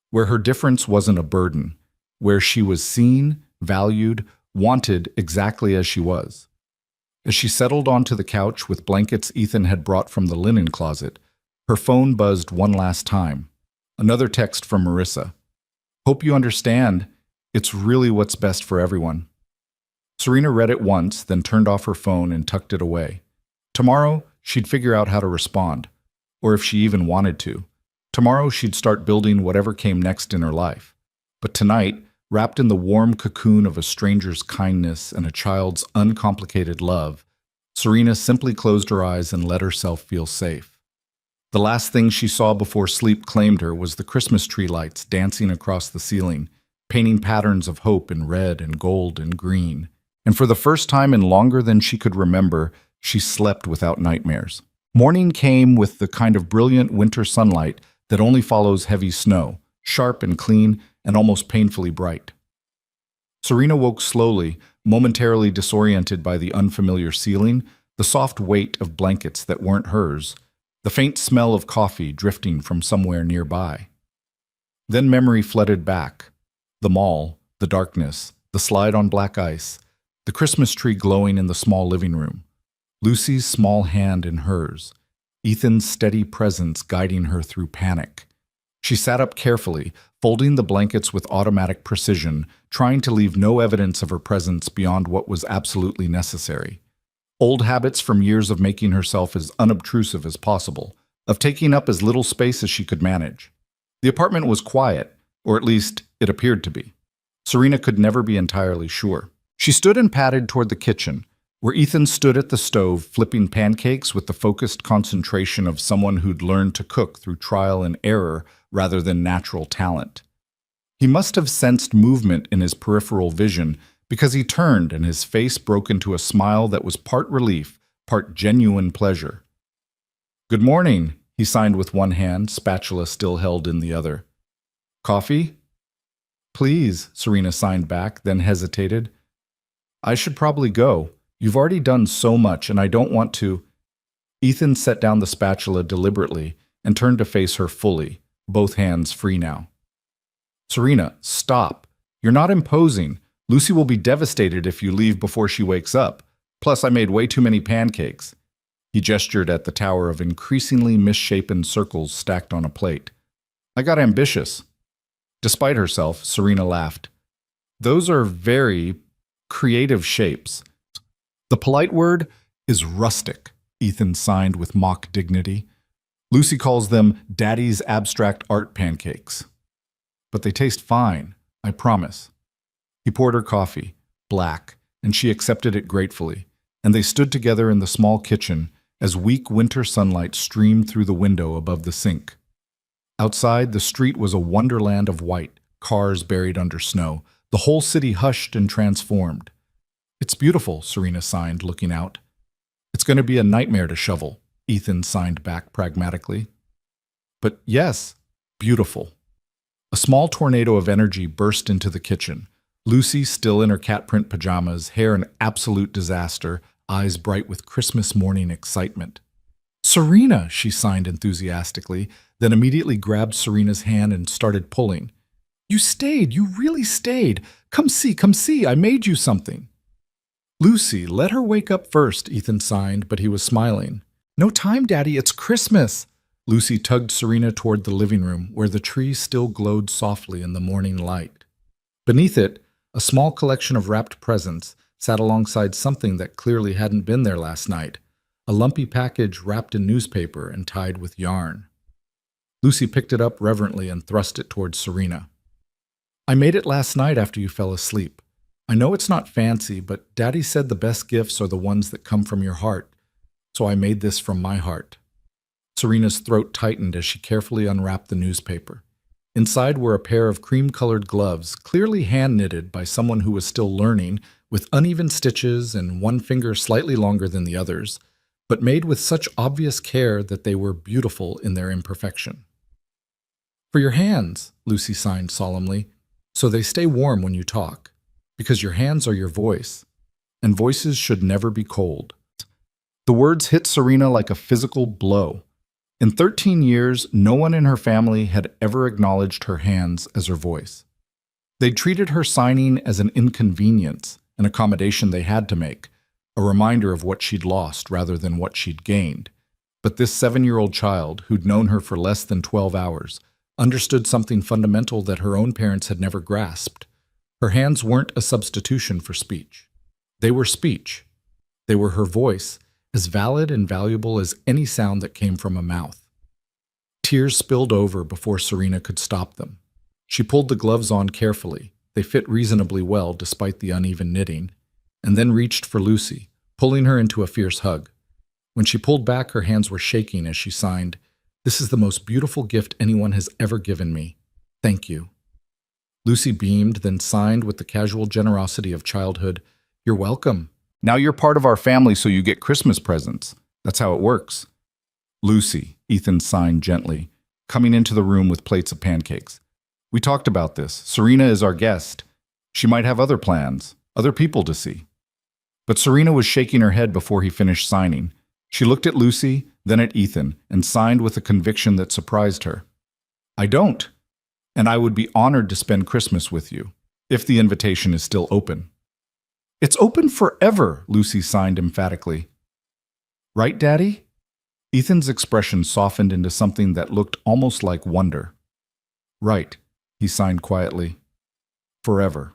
Where her difference wasn't a burden. Where she was seen, valued, wanted exactly as she was. As she settled onto the couch with blankets Ethan had brought from the linen closet, her phone buzzed one last time. Another text from Marissa. "Hope you understand. It's really what's best for everyone." Serena read it once, then turned off her phone and tucked it away. Tomorrow, she'd figure out how to respond, or if she even wanted to. Tomorrow, she'd start building whatever came next in her life. But tonight, wrapped in the warm cocoon of a stranger's kindness and a child's uncomplicated love, Serena simply closed her eyes and let herself feel safe. The last thing she saw before sleep claimed her was the Christmas tree lights dancing across the ceiling, painting patterns of hope in red and gold and green. And for the first time in longer than she could remember, she slept without nightmares. Morning came with the kind of brilliant winter sunlight that only follows heavy snow, sharp and clean and almost painfully bright. Serena woke slowly, momentarily disoriented by the unfamiliar ceiling, the soft weight of blankets that weren't hers, the faint smell of coffee drifting from somewhere nearby. Then memory flooded back. The mall, the darkness, the slide on black ice, the Christmas tree glowing in the small living room, Lucy's small hand in hers, Ethan's steady presence guiding her through panic. She sat up carefully, folding the blankets with automatic precision, trying to leave no evidence of her presence beyond what was absolutely necessary. Old habits from years of making herself as unobtrusive as possible, of taking up as little space as she could manage. The apartment was quiet, or at least it appeared to be. Serena could never be entirely sure. She stood and padded toward the kitchen, where Ethan stood at the stove flipping pancakes with the focused concentration of someone who'd learned to cook through trial and error rather than natural talent. He must have sensed movement in his peripheral vision, because he turned and his face broke into a smile that was part relief, part genuine pleasure. "Good morning," he signed with one hand, spatula still held in the other. "Coffee?" "Please," Serena signed back, then hesitated. "I should probably go. You've already done so much, and I don't want to." Ethan set down the spatula deliberately and turned to face her fully, both hands free now. "Serena, stop. You're not imposing. Lucy will be devastated if you leave before she wakes up. Plus, I made way too many pancakes." He gestured at the tower of increasingly misshapen circles stacked on a plate. "I got ambitious." Despite herself, Serena laughed. "Those are very creative shapes." "The polite word is rustic," Ethan signed with mock dignity. "Lucy calls them Daddy's abstract art pancakes." but they taste fine, I promise. He poured her coffee, black, and she accepted it gratefully, and they stood together in the small kitchen as weak winter sunlight streamed through the window above the sink. Outside, the street was a wonderland of white, cars buried under snow, the whole city hushed and transformed. It's beautiful, Serena signed, looking out. It's going to be a nightmare to shovel, Ethan signed back pragmatically. But yes, beautiful. A small tornado of energy burst into the kitchen. Lucy, still in her cat print pajamas, hair an absolute disaster, eyes bright with Christmas morning excitement. Serena, she signed enthusiastically, then immediately grabbed Serena's hand and started pulling. You stayed, you really stayed. Come see, I made you something. Lucy, let her wake up first, Ethan signed, but he was smiling. No time, Daddy, it's Christmas. Lucy tugged Serena toward the living room, where the tree still glowed softly in the morning light. Beneath it, a small collection of wrapped presents sat alongside something that clearly hadn't been there last night, a lumpy package wrapped in newspaper and tied with yarn. Lucy picked it up reverently and thrust it toward Serena. I made it last night after you fell asleep. I know it's not fancy, but Daddy said the best gifts are the ones that come from your heart, so I made this from my heart. Serena's throat tightened as she carefully unwrapped the newspaper. Inside were a pair of cream-colored gloves, clearly hand-knitted by someone who was still learning, with uneven stitches and one finger slightly longer than the others, but made with such obvious care that they were beautiful in their imperfection. For your hands, Lucy signed solemnly, so they stay warm when you talk, because your hands are your voice, and voices should never be cold. The words hit Serena like a physical blow. In 13 years, no one in her family had ever acknowledged her hands as her voice. They'd treated her signing as an inconvenience, an accommodation they had to make, a reminder of what she'd lost rather than what she'd gained. But this 7-year-old child, who'd known her for less than 12 hours, understood something fundamental that her own parents had never grasped. Her hands weren't a substitution for speech. They were speech. They were her voice, as valid and valuable as any sound that came from a mouth. Tears spilled over before Serena could stop them. She pulled the gloves on carefully. They fit reasonably well despite the uneven knitting, and then reached for Lucy, pulling her into a fierce hug. When she pulled back, her hands were shaking as she signed, "This is the most beautiful gift anyone has ever given me. Thank you." Lucy beamed, then signed with the casual generosity of childhood, "You're welcome. Now you're part of our family, so you get Christmas presents. That's how it works." Lucy, Ethan signed gently, coming into the room with plates of pancakes. "We talked about this. Serena is our guest. She might have other plans, other people to see." But Serena was shaking her head before he finished signing. She looked at Lucy, then at Ethan, and signed with a conviction that surprised her. "I don't. And I would be honored to spend Christmas with you, if the invitation is still open." "It's open forever," Lucy signed emphatically. "Right, Daddy?" Ethan's expression softened into something that looked almost like wonder. "Right," he signed quietly. "Forever."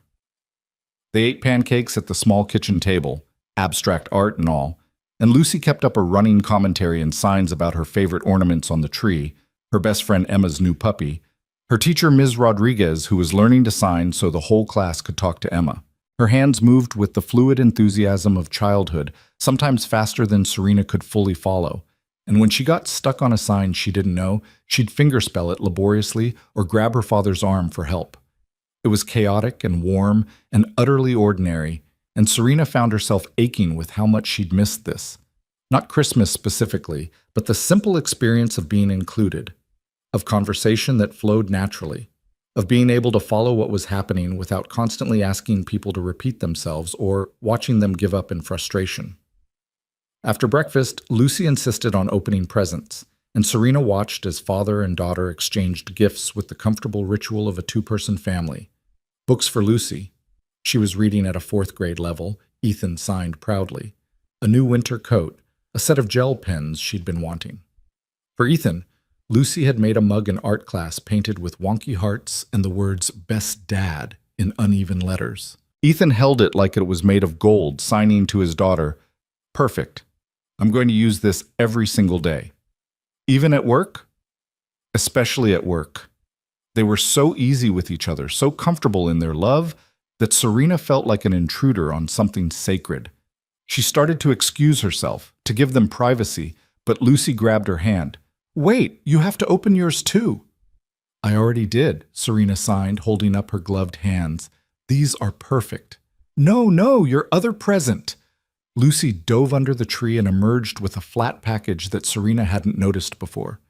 They ate pancakes at the small kitchen table, abstract art and all, and Lucy kept up a running commentary and signs about her favorite ornaments on the tree, her best friend Emma's new puppy, her teacher Ms. Rodriguez, who was learning to sign so the whole class could talk to Emma. Her hands moved with the fluid enthusiasm of childhood, sometimes faster than Serena could fully follow. And when she got stuck on a sign she didn't know, she'd fingerspell it laboriously or grab her father's arm for help. It was chaotic and warm and utterly ordinary, and Serena found herself aching with how much she'd missed this. Not Christmas specifically, but the simple experience of being included, of conversation that flowed naturally, of being able to follow what was happening without constantly asking people to repeat themselves or watching them give up in frustration. After breakfast, Lucy insisted on opening presents, and Serena watched as father and daughter exchanged gifts with the comfortable ritual of a two-person family. Books for Lucy. She was reading at a 4th grade level, Ethan signed proudly. A new winter coat, a set of gel pens she'd been wanting. For Ethan, Lucy had made a mug in art class painted with wonky hearts and the words "Best Dad" in uneven letters. Ethan held it like it was made of gold, signing to his daughter, "Perfect. I'm going to use this every single day." "Even at work?" "Especially at work." They were so easy with each other, so comfortable in their love, that Serena felt like an intruder on something sacred. She started to excuse herself, to give them privacy, but Lucy grabbed her hand. "Wait, you have to open yours too." "I already did," Serena signed, holding up her gloved hands. "These are perfect." "No, no, your other present." Lucy dove under the tree and emerged with a flat package that Serena hadn't noticed before.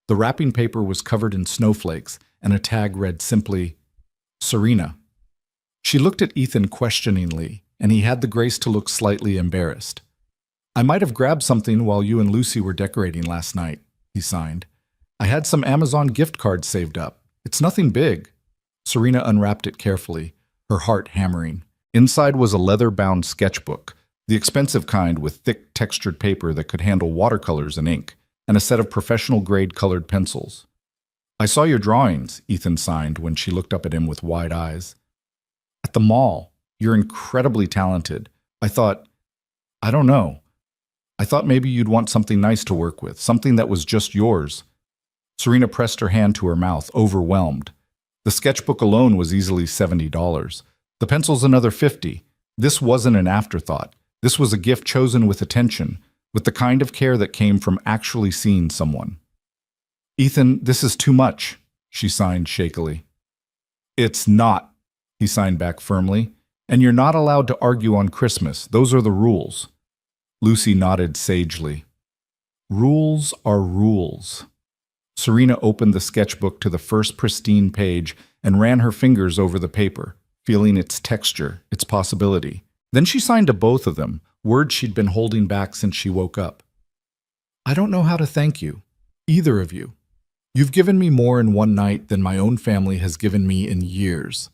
The wrapping paper was covered in snowflakes, and a tag read simply, "Serena." She looked at Ethan questioningly, and he had the grace to look slightly embarrassed. "I might have grabbed something while you and Lucy were decorating last night," he signed. "I had some Amazon gift cards saved up. It's nothing big." Serena unwrapped it carefully, her heart hammering. Inside was a leather-bound sketchbook, the expensive kind with thick, textured paper that could handle watercolors and ink, and a set of professional-grade colored pencils. "I saw your drawings," Ethan signed when she looked up at him with wide eyes. "At the mall. You're incredibly talented. I don't know. I thought maybe you'd want something nice to work with, something that was just yours." Serena pressed her hand to her mouth, overwhelmed. The sketchbook alone was easily $70. The pencils another $50. This wasn't an afterthought. This was a gift chosen with attention, with the kind of care that came from actually seeing someone. "Ethan, this is too much," she signed shakily. "It's not," he signed back firmly. "And you're not allowed to argue on Christmas. Those are the rules." Lucy nodded sagely. "Rules are rules." Serena opened the sketchbook to the first pristine page and ran her fingers over the paper, feeling its texture, its possibility. Then she signed to both of them, words she'd been holding back since she woke up. "I don't know how to thank you, either of you. You've given me more in one night than my own family has given me in years."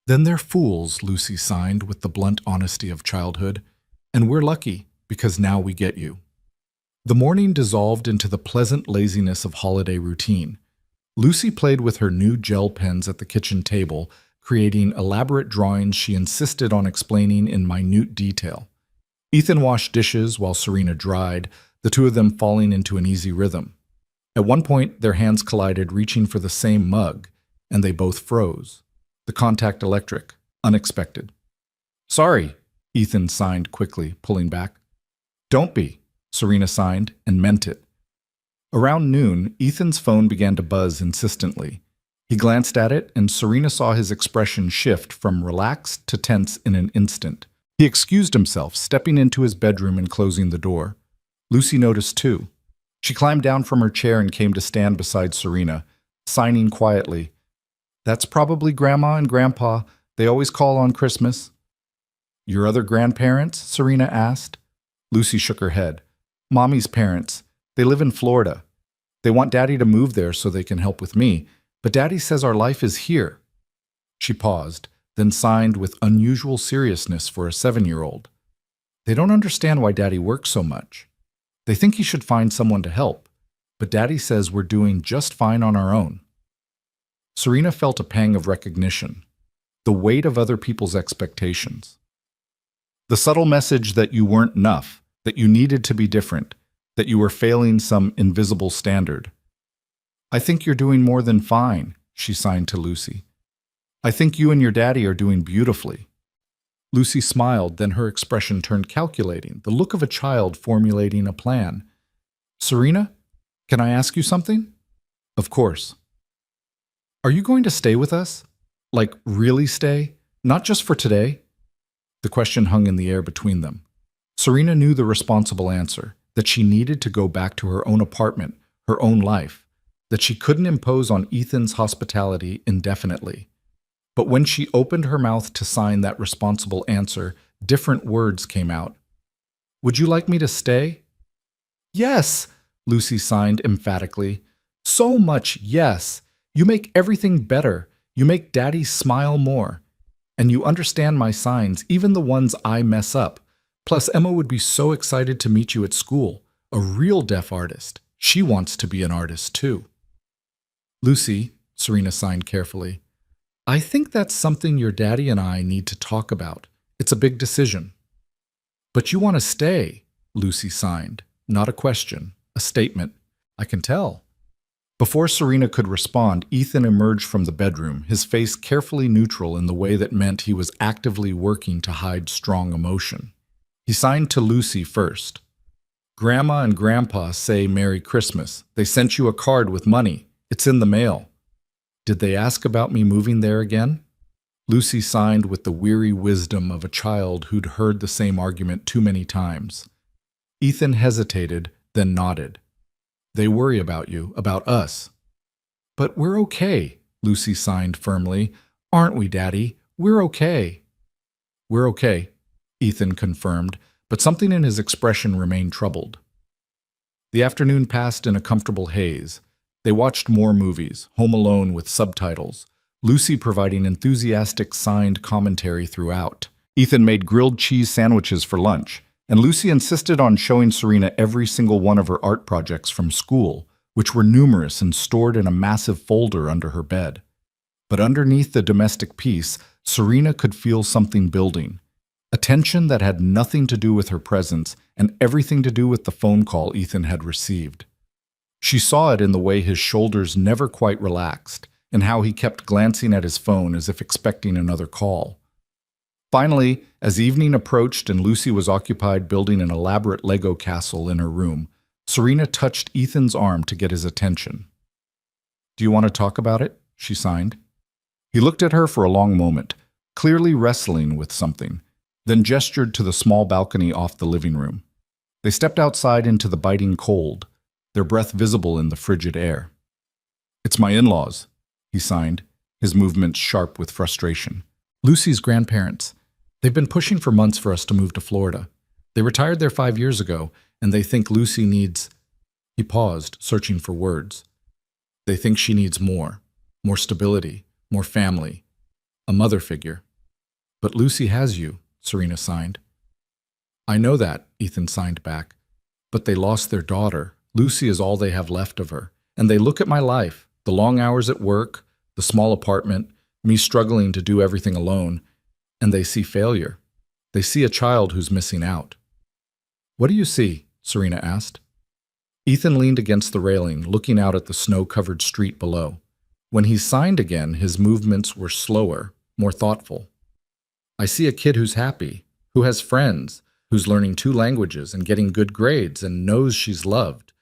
"Then they're fools," Lucy signed with the blunt honesty of childhood. "And we're lucky, because now we get you." The morning dissolved into the pleasant laziness of holiday routine. Lucy played with her new gel pens at the kitchen table, creating elaborate drawings she insisted on explaining in minute detail. Ethan washed dishes while Serena dried, the two of them falling into an easy rhythm. At one point, their hands collided, reaching for the same mug, and they both froze. The contact electric, unexpected. "Sorry," Ethan signed quickly, pulling back. "Don't be," Serena signed, and meant it. Around noon, Ethan's phone began to buzz insistently. He glanced at it, and Serena saw his expression shift from relaxed to tense in an instant. He excused himself, stepping into his bedroom and closing the door. Lucy noticed too. She climbed down from her chair and came to stand beside Serena, signing quietly. "That's probably Grandma and Grandpa. They always call on Christmas." "Your other grandparents?" Serena asked. Lucy shook her head. "Mommy's parents. They live in Florida. They want Daddy to move there so they can help with me, but Daddy says our life is here." She paused, then signed with unusual seriousness for a 7-year-old. "They don't understand why Daddy works so much. They think he should find someone to help, but Daddy says we're doing just fine on our own." Serena felt a pang of recognition, the weight of other people's expectations. The subtle message that you weren't enough, that you needed to be different, that you were failing some invisible standard. "I think you're doing more than fine," she signed to Lucy. "I think you and your daddy are doing beautifully." Lucy smiled, then her expression turned calculating, the look of a child formulating a plan. "Serena, can I ask you something?" "Of course." "Are you going to stay with us? Like, really stay? Not just for today?" The question hung in the air between them. Serena knew the responsible answer, that she needed to go back to her own apartment, her own life, that she couldn't impose on Ethan's hospitality indefinitely. But when she opened her mouth to sign that responsible answer, different words came out. "Would you like me to stay?" "Yes," Lucy signed emphatically. "So much yes. You make everything better. You make Daddy smile more. And you understand my signs, even the ones I mess up. Plus, Emma would be so excited to meet you at school. A real deaf artist. She wants to be an artist, too." "Lucy," Serena signed carefully, "I think that's something your daddy and I need to talk about. It's a big decision." "But you want to stay," Lucy signed. Not a question, a statement. "I can tell." Before Serena could respond, Ethan emerged from the bedroom, his face carefully neutral in the way that meant he was actively working to hide strong emotion. He signed to Lucy first. "Grandma and Grandpa say Merry Christmas. They sent you a card with money. It's in the mail." "Did they ask about me moving there again?" Lucy signed with the weary wisdom of a child who'd heard the same argument too many times. Ethan hesitated, then nodded. "They worry about you, about us." "But we're okay," Lucy signed firmly. "Aren't we, Daddy? We're okay." "We're okay," Ethan confirmed, but something in his expression remained troubled. The afternoon passed in a comfortable haze. They watched more movies, Home Alone with subtitles, Lucy providing enthusiastic signed commentary throughout. Ethan made grilled cheese sandwiches for lunch, and Lucy insisted on showing Serena every single one of her art projects from school, which were numerous and stored in a massive folder under her bed. But underneath the domestic peace, Serena could feel something building. A tension that had nothing to do with her presence and everything to do with the phone call Ethan had received. She saw it in the way his shoulders never quite relaxed, and how he kept glancing at his phone as if expecting another call. Finally, as evening approached and Lucy was occupied building an elaborate Lego castle in her room, Serena touched Ethan's arm to get his attention. "Do you want to talk about it?" she signed. He looked at her for a long moment, clearly wrestling with something, then gestured to the small balcony off the living room. They stepped outside into the biting cold, their breath visible in the frigid air. "It's my in-laws," he signed, his movements sharp with frustration. "Lucy's grandparents. They've been pushing for months for us to move to Florida. They retired there 5 years ago, and they think Lucy needs—" He paused, searching for words. "They think she needs more stability, more family, a mother figure. But Lucy has you," Serena signed. "I know that," Ethan signed back. "But they lost their daughter. Lucy is all they have left of her. And they look at my life, the long hours at work, the small apartment, me struggling to do everything alone, and they see failure. They see a child who's missing out." "What do you see?" Serena asked. Ethan leaned against the railing, looking out at the snow-covered street below. When he signed again, his movements were slower, more thoughtful. "I see a kid who's happy, who has friends, who's learning 2 languages and getting good grades and knows she's loved.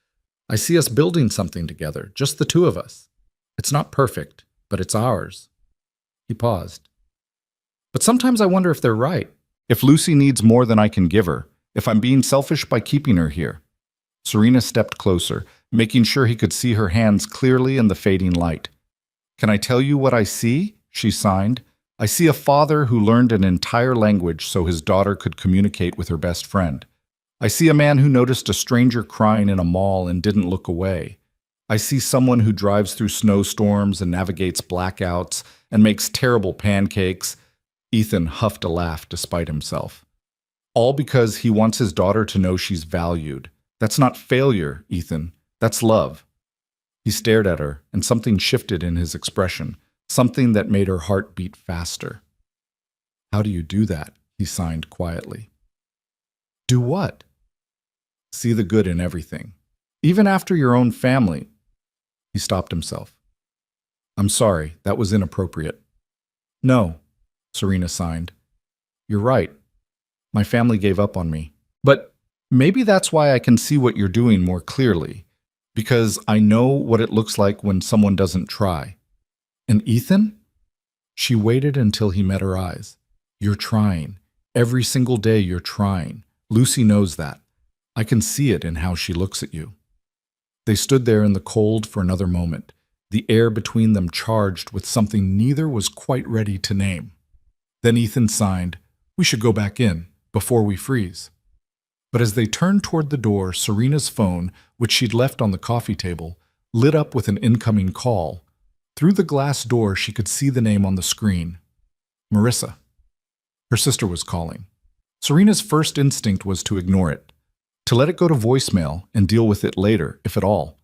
I see us building something together, just the 2 of us. It's not perfect, but it's ours." He paused. "But sometimes I wonder if they're right. If Lucy needs more than I can give her, if I'm being selfish by keeping her here." Serena stepped closer, making sure he could see her hands clearly in the fading light. "Can I tell you what I see?" she signed. "I see a father who learned an entire language so his daughter could communicate with her best friend. I see a man who noticed a stranger crying in a mall and didn't look away. I see someone who drives through snowstorms and navigates blackouts and makes terrible pancakes." Ethan huffed a laugh despite himself. "All because he wants his daughter to know she's valued. That's not failure, Ethan. That's love." He stared at her, and something shifted in his expression, something that made her heart beat faster. "How do you do that?" he signed quietly. "Do what?" "See the good in everything. Even after your own family." He stopped himself. "I'm sorry, that was inappropriate." "No," Serena signed. "You're right. My family gave up on me. But maybe that's why I can see what you're doing more clearly. Because I know what it looks like when someone doesn't try." "And Ethan?" She waited until he met her eyes. "You're trying. Every single day you're trying. Lucy knows that. I can see it in how she looks at you." They stood there in the cold for another moment, the air between them charged with something neither was quite ready to name. Then Ethan signed, "We should go back in, before we freeze." But as they turned toward the door, Serena's phone, which she'd left on the coffee table, lit up with an incoming call. Through the glass door, she could see the name on the screen. Marissa. Her sister was calling. Serena's first instinct was to ignore it, to let it go to voicemail and deal with it later, if at all.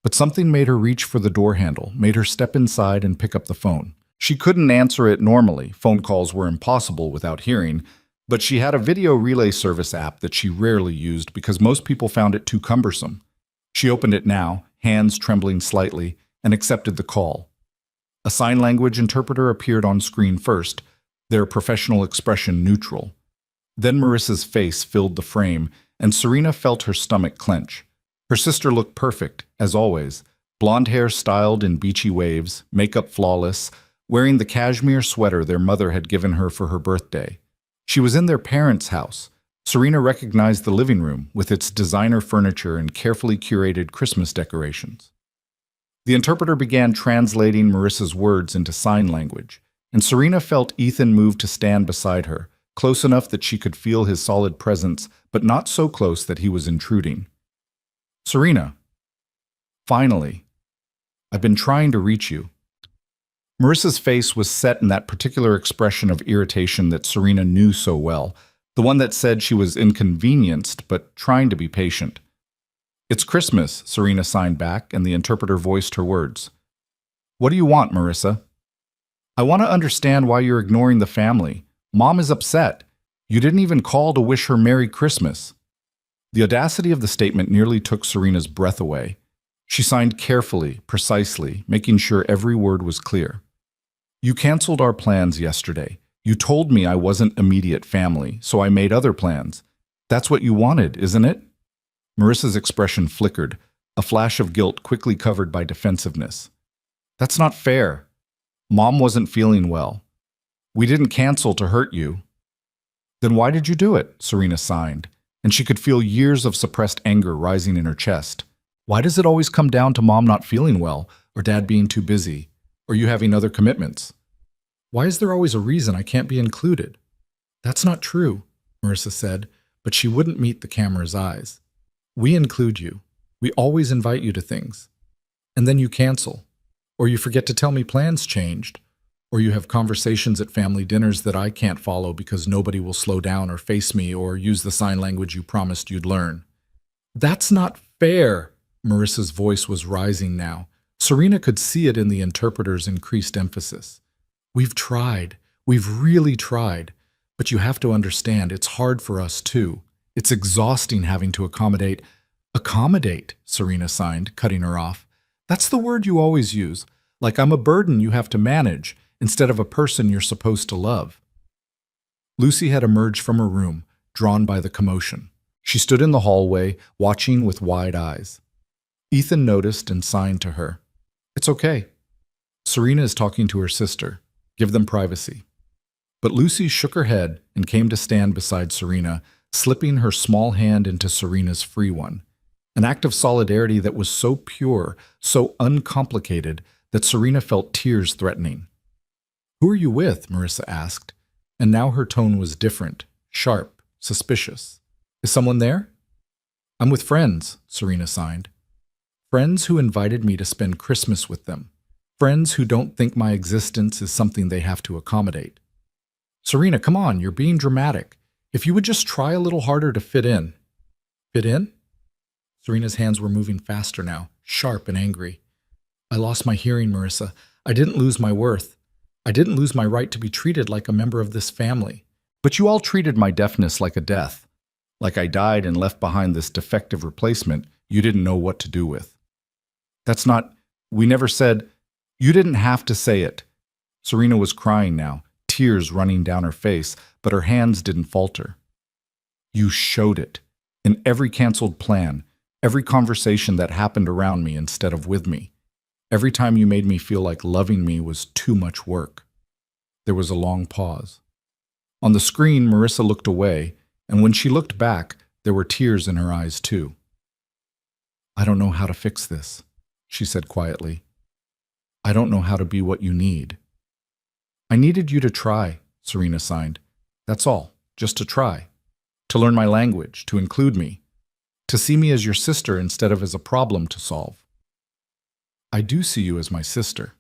But something made her reach for the door handle, made her step inside and pick up the phone. She couldn't answer it normally. Phone calls were impossible without hearing, but she had a video relay service app that she rarely used because most people found it too cumbersome. She opened it now, hands trembling slightly, and accepted the call. A sign language interpreter appeared on screen first, their professional expression neutral. Then Marissa's face filled the frame, and Serena felt her stomach clench. Her sister looked perfect, as always, blonde hair styled in beachy waves, makeup flawless, wearing the cashmere sweater their mother had given her for her birthday. She was in their parents' house. Serena recognized the living room, with its designer furniture and carefully curated Christmas decorations. The interpreter began translating Marissa's words into sign language, and Serena felt Ethan move to stand beside her, close enough that she could feel his solid presence, but not so close that he was intruding. "Serena, finally. I've been trying to reach you." Marissa's face was set in that particular expression of irritation that Serena knew so well, the one that said she was inconvenienced but trying to be patient. "It's Christmas," Serena signed back, and the interpreter voiced her words. "What do you want, Marissa?" "I want to understand why you're ignoring the family. Mom is upset. You didn't even call to wish her Merry Christmas." The audacity of the statement nearly took Serena's breath away. She signed carefully, precisely, making sure every word was clear. "You canceled our plans yesterday. You told me I wasn't immediate family, so I made other plans. That's what you wanted, isn't it?" Marissa's expression flickered, a flash of guilt quickly covered by defensiveness. "That's not fair. Mom wasn't feeling well. We didn't cancel to hurt you." "Then why did you do it?" Serena signed, and she could feel years of suppressed anger rising in her chest. "Why does it always come down to Mom not feeling well, or Dad being too busy, or you having other commitments? Why is there always a reason I can't be included?" "That's not true," Marissa said, but she wouldn't meet the camera's eyes. "We include you. We always invite you to things. And then you cancel. Or you forget to tell me plans changed. Or you have conversations at family dinners that I can't follow because nobody will slow down or face me or use the sign language you promised you'd learn." "That's not fair." Marissa's voice was rising now. Serena could see it in the interpreter's increased emphasis. "We've tried. We've really tried. But you have to understand, it's hard for us too. It's exhausting having to accommodate." "Accommodate," Serena signed, cutting her off. "That's the word you always use. Like I'm a burden you have to manage, instead of a person you're supposed to love." Lucy had emerged from her room, drawn by the commotion. She stood in the hallway, watching with wide eyes. Ethan noticed and signed to her. "It's okay. Serena is talking to her sister. Give them privacy." But Lucy shook her head and came to stand beside Serena, slipping her small hand into Serena's free one. An act of solidarity that was so pure, so uncomplicated, that Serena felt tears threatening. "Who are you with?" Marissa asked, and now her tone was different, sharp, suspicious. "Is someone there?" "I'm with friends," Serena signed. "Friends who invited me to spend Christmas with them. Friends who don't think my existence is something they have to accommodate." "Serena, come on, you're being dramatic. If you would just try a little harder to fit in." "Fit in?" Serena's hands were moving faster now, sharp and angry. "I lost my hearing, Marissa. I didn't lose my worth. I didn't lose my right to be treated like a member of this family. But you all treated my deafness like a death. Like I died and left behind this defective replacement you didn't know what to do with." "That's not... We never said..." "You didn't have to say it." Serena was crying now, tears running down her face, but her hands didn't falter. "You showed it. In every canceled plan, every conversation that happened around me instead of with me. Every time you made me feel like loving me was too much work." There was a long pause. On the screen, Marissa looked away, and when she looked back, there were tears in her eyes too. "I don't know how to fix this," she said quietly. "I don't know how to be what you need." "I needed you to try," Serena signed. "That's all, just to try. To learn my language, to include me. To see me as your sister instead of as a problem to solve." "I do see you as my sister."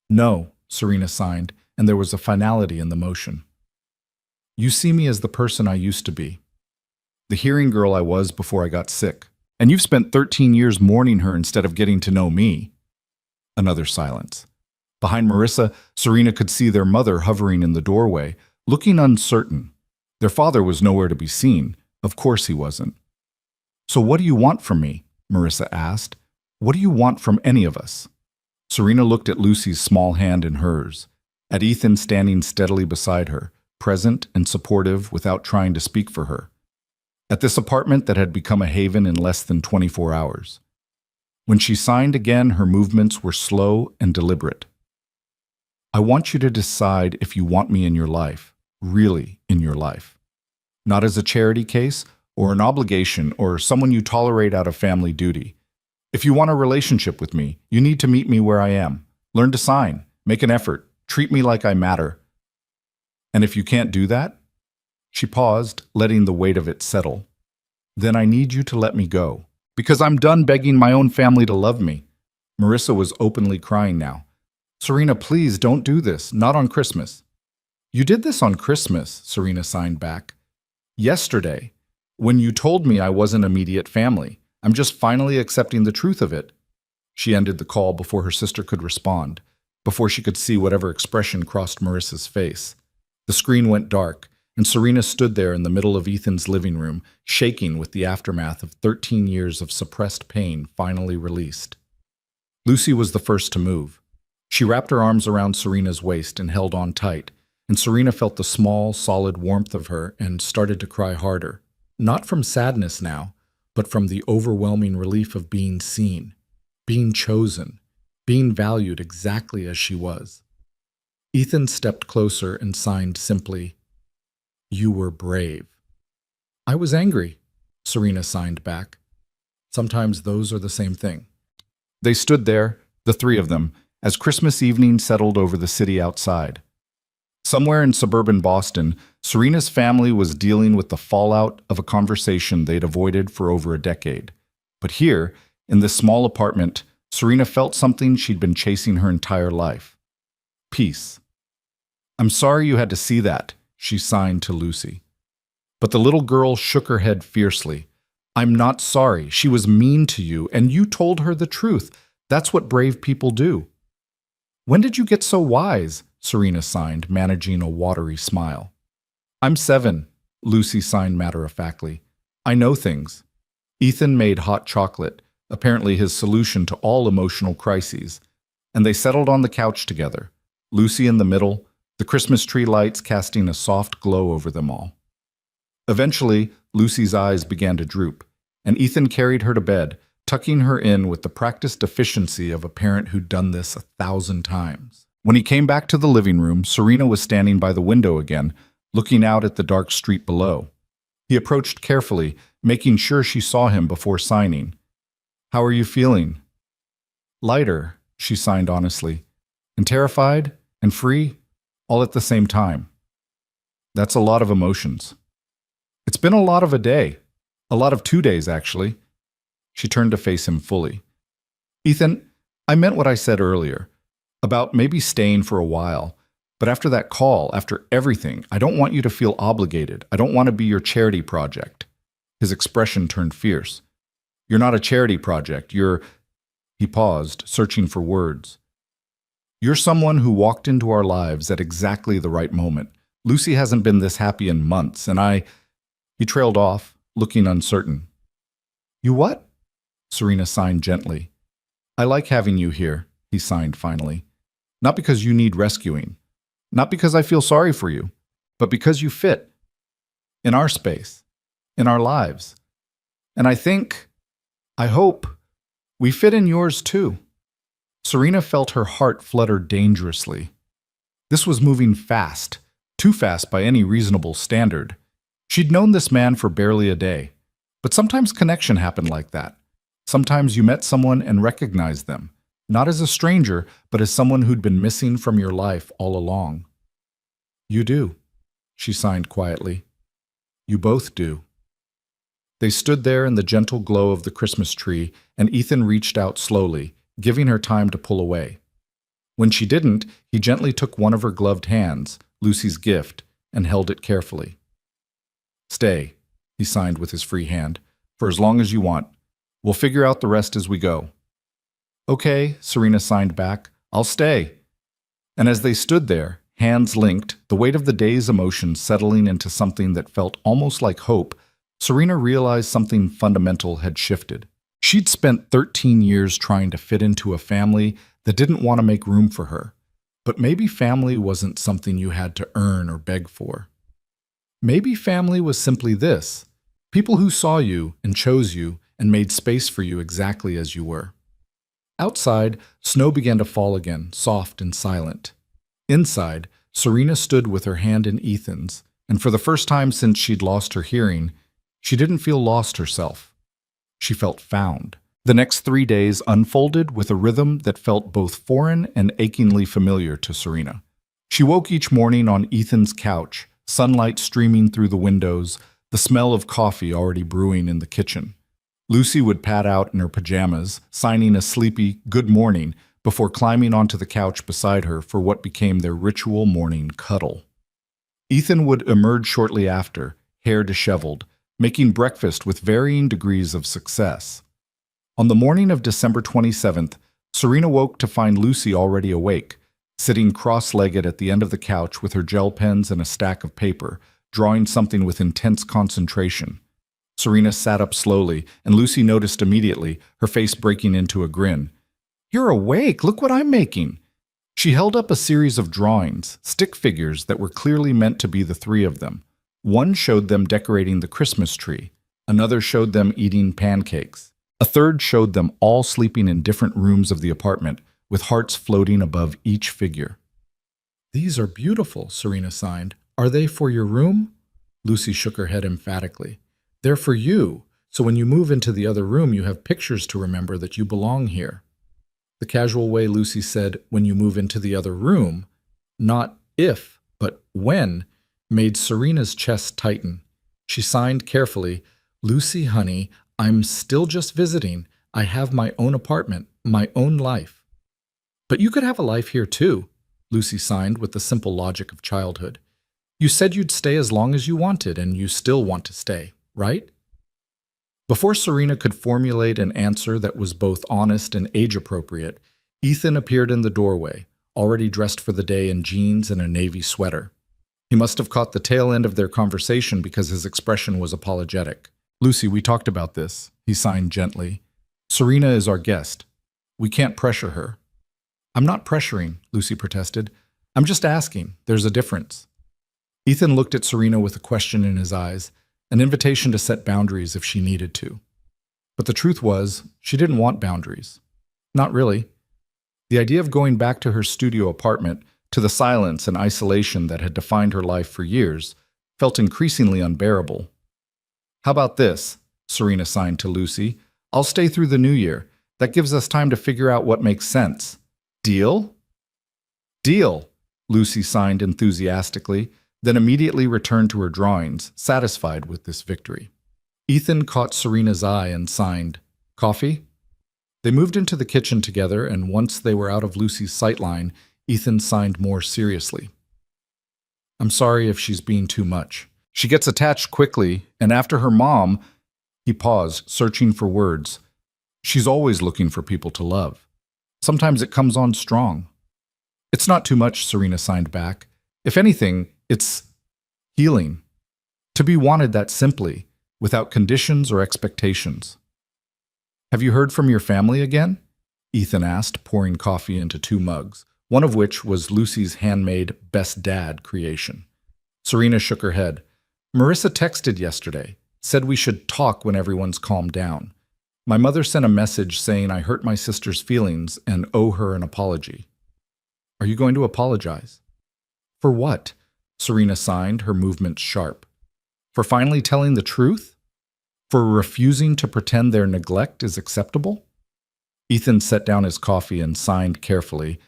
"No," Serena signed, and there was a finality in the motion. "You see me as the person I used to be. The hearing girl I was before I got sick. And you've spent 13 years mourning her instead of getting to know me." Another silence. Behind Marissa, Serena could see their mother hovering in the doorway, looking uncertain. Their father was nowhere to be seen. Of course he wasn't. "So what do you want from me?" Marissa asked. "What do you want from any of us?" Serena looked at Lucy's small hand in hers, at Ethan standing steadily beside her, present and supportive without trying to speak for her, at this apartment that had become a haven in less than 24 hours. When she signed again, her movements were slow and deliberate. I want you to decide if you want me in your life, really in your life. Not as a charity case or an obligation or someone you tolerate out of family duty. If you want a relationship with me, you need to meet me where I am. Learn to sign, make an effort, treat me like I matter. And if you can't do that, she paused, letting the weight of it settle. Then I need you to let me go, because I'm done begging my own family to love me. Marissa was openly crying now. Serena, please don't do this, not on Christmas. You did this on Christmas, Serena signed back. Yesterday, when you told me I wasn't immediate family. I'm just finally accepting the truth of it. She ended the call before her sister could respond, before she could see whatever expression crossed Marissa's face. The screen went dark, and Serena stood there in the middle of Ethan's living room, shaking with the aftermath of 13 years of suppressed pain finally released. Lucy was the first to move. She wrapped her arms around Serena's waist and held on tight, and Serena felt the small, solid warmth of her and started to cry harder. Not from sadness now, but from the overwhelming relief of being seen, being chosen, being valued exactly as she was. Ethan stepped closer and signed simply, "You were brave." "I was angry," Serena signed back. "Sometimes those are the same thing." They stood there, the three of them, as Christmas evening settled over the city outside. Somewhere in suburban Boston, Serena's family was dealing with the fallout of a conversation they'd avoided for over a decade. But here, in this small apartment, Serena felt something she'd been chasing her entire life. Peace. "I'm sorry you had to see that," she signed to Lucy. But the little girl shook her head fiercely. "I'm not sorry. She was mean to you, and you told her the truth. That's what brave people do." "When did you get so wise?" Serena signed, managing a watery smile. "I'm 7, Lucy signed matter-of-factly. "I know things." Ethan made hot chocolate, apparently his solution to all emotional crises, and they settled on the couch together, Lucy in the middle, the Christmas tree lights casting a soft glow over them all. Eventually, Lucy's eyes began to droop, and Ethan carried her to bed, tucking her in with the practiced efficiency of a parent who'd done this 1,000 times. When he came back to the living room, Serena was standing by the window again, looking out at the dark street below. He approached carefully, making sure she saw him before signing. "How are you feeling?" "Lighter," she signed honestly, "and terrified and free, all at the same time." "That's a lot of emotions." "It's been a lot of a day. A lot of 2 days, actually." She turned to face him fully. "Ethan, I meant what I said earlier, about maybe staying for a while. But after that call, after everything, I don't want you to feel obligated. I don't want to be your charity project." His expression turned fierce. "You're not a charity project. You're—" He paused, searching for words. "You're someone who walked into our lives at exactly the right moment. Lucy hasn't been this happy in months, and I—" He trailed off, looking uncertain. "You what?" Serena signed gently. "I like having you here," he signed finally. "Not because you need rescuing. Not because I feel sorry for you, but because you fit. In our space. In our lives. And I hope, we fit in yours too." Serena felt her heart flutter dangerously. This was moving fast, too fast by any reasonable standard. She'd known this man for barely a day, but sometimes connection happened like that. Sometimes you met someone and recognized them, not as a stranger, but as someone who'd been missing from your life all along. "You do," she signed quietly. "You both do." They stood there in the gentle glow of the Christmas tree, and Ethan reached out slowly, giving her time to pull away. When she didn't, he gently took one of her gloved hands, Lucy's gift, and held it carefully. "Stay," he signed with his free hand, "for as long as you want. We'll figure out the rest as we go." "Okay," Serena signed back. "I'll stay." And as they stood there, hands linked, the weight of the day's emotions settling into something that felt almost like hope, Serena realized something fundamental had shifted. She'd spent 13 years trying to fit into a family that didn't want to make room for her. But maybe family wasn't something you had to earn or beg for. Maybe family was simply this: people who saw you and chose you and made space for you exactly as you were. Outside, snow began to fall again, soft and silent. Inside, Serena stood with her hand in Ethan's, and for the first time since she'd lost her hearing, she didn't feel lost herself. She felt found. The next 3 days unfolded with a rhythm that felt both foreign and achingly familiar to Serena. She woke each morning on Ethan's couch, sunlight streaming through the windows, the smell of coffee already brewing in the kitchen. Lucy would pad out in her pajamas, signing a sleepy "good morning" before climbing onto the couch beside her for what became their ritual morning cuddle. Ethan would emerge shortly after, hair disheveled, making breakfast with varying degrees of success. On the morning of December 27th, Serena woke to find Lucy already awake, sitting cross-legged at the end of the couch with her gel pens and a stack of paper, drawing something with intense concentration. Serena sat up slowly, and Lucy noticed immediately, her face breaking into a grin. "You're awake! Look what I'm making!" She held up a series of drawings, stick figures that were clearly meant to be the three of them. One showed them decorating the Christmas tree. Another showed them eating pancakes. A third showed them all sleeping in different rooms of the apartment, with hearts floating above each figure. "These are beautiful," Serena signed. "Are they for your room?" Lucy shook her head emphatically. "They're for you, so when you move into the other room you have pictures to remember that you belong here." The casual way Lucy said, "when you move into the other room," not if, but when, made Serena's chest tighten. She signed carefully, "Lucy, honey, I'm still just visiting. I have my own apartment, my own life." "But you could have a life here too," Lucy signed with the simple logic of childhood. "You said you'd stay as long as you wanted, and you still want to stay, right?" Before Serena could formulate an answer that was both honest and age-appropriate, Ethan appeared in the doorway, already dressed for the day in jeans and a navy sweater. He must have caught the tail end of their conversation because his expression was apologetic. "Lucy, we talked about this," he signed gently. "Serena is our guest. We can't pressure her." "I'm not pressuring," Lucy protested. "I'm just asking. There's a difference." Ethan looked at Serena with a question in his eyes, an invitation to set boundaries if she needed to. But the truth was, she didn't want boundaries. Not really. The idea of going back to her studio apartment, to the silence and isolation that had defined her life for years, felt increasingly unbearable. "How about this?" Serena signed to Lucy. "I'll stay through the new year. That gives us time to figure out what makes sense. Deal?" "Deal," Lucy signed enthusiastically, then immediately returned to her drawings, satisfied with this victory. Ethan caught Serena's eye and signed, "Coffee?" They moved into the kitchen together, and once they were out of Lucy's sightline, Ethan signed more seriously. "I'm sorry if she's being too much. She gets attached quickly, and after her mom—" He paused, searching for words. "She's always looking for people to love. Sometimes it comes on strong." "It's not too much," Serena signed back. "If anything, it's healing. To be wanted that simply, without conditions or expectations." "Have you heard from your family again?" Ethan asked, pouring coffee into 2 mugs, one of which was Lucy's handmade Best Dad creation. Serena shook her head. "Marissa texted yesterday, said we should talk when everyone's calmed down. My mother sent a message saying I hurt my sister's feelings and owe her an apology." "Are you going to apologize?" "For what?" Serena signed, her movements sharp. "For finally telling the truth? For refusing to pretend their neglect is acceptable?" Ethan set down his coffee and signed carefully,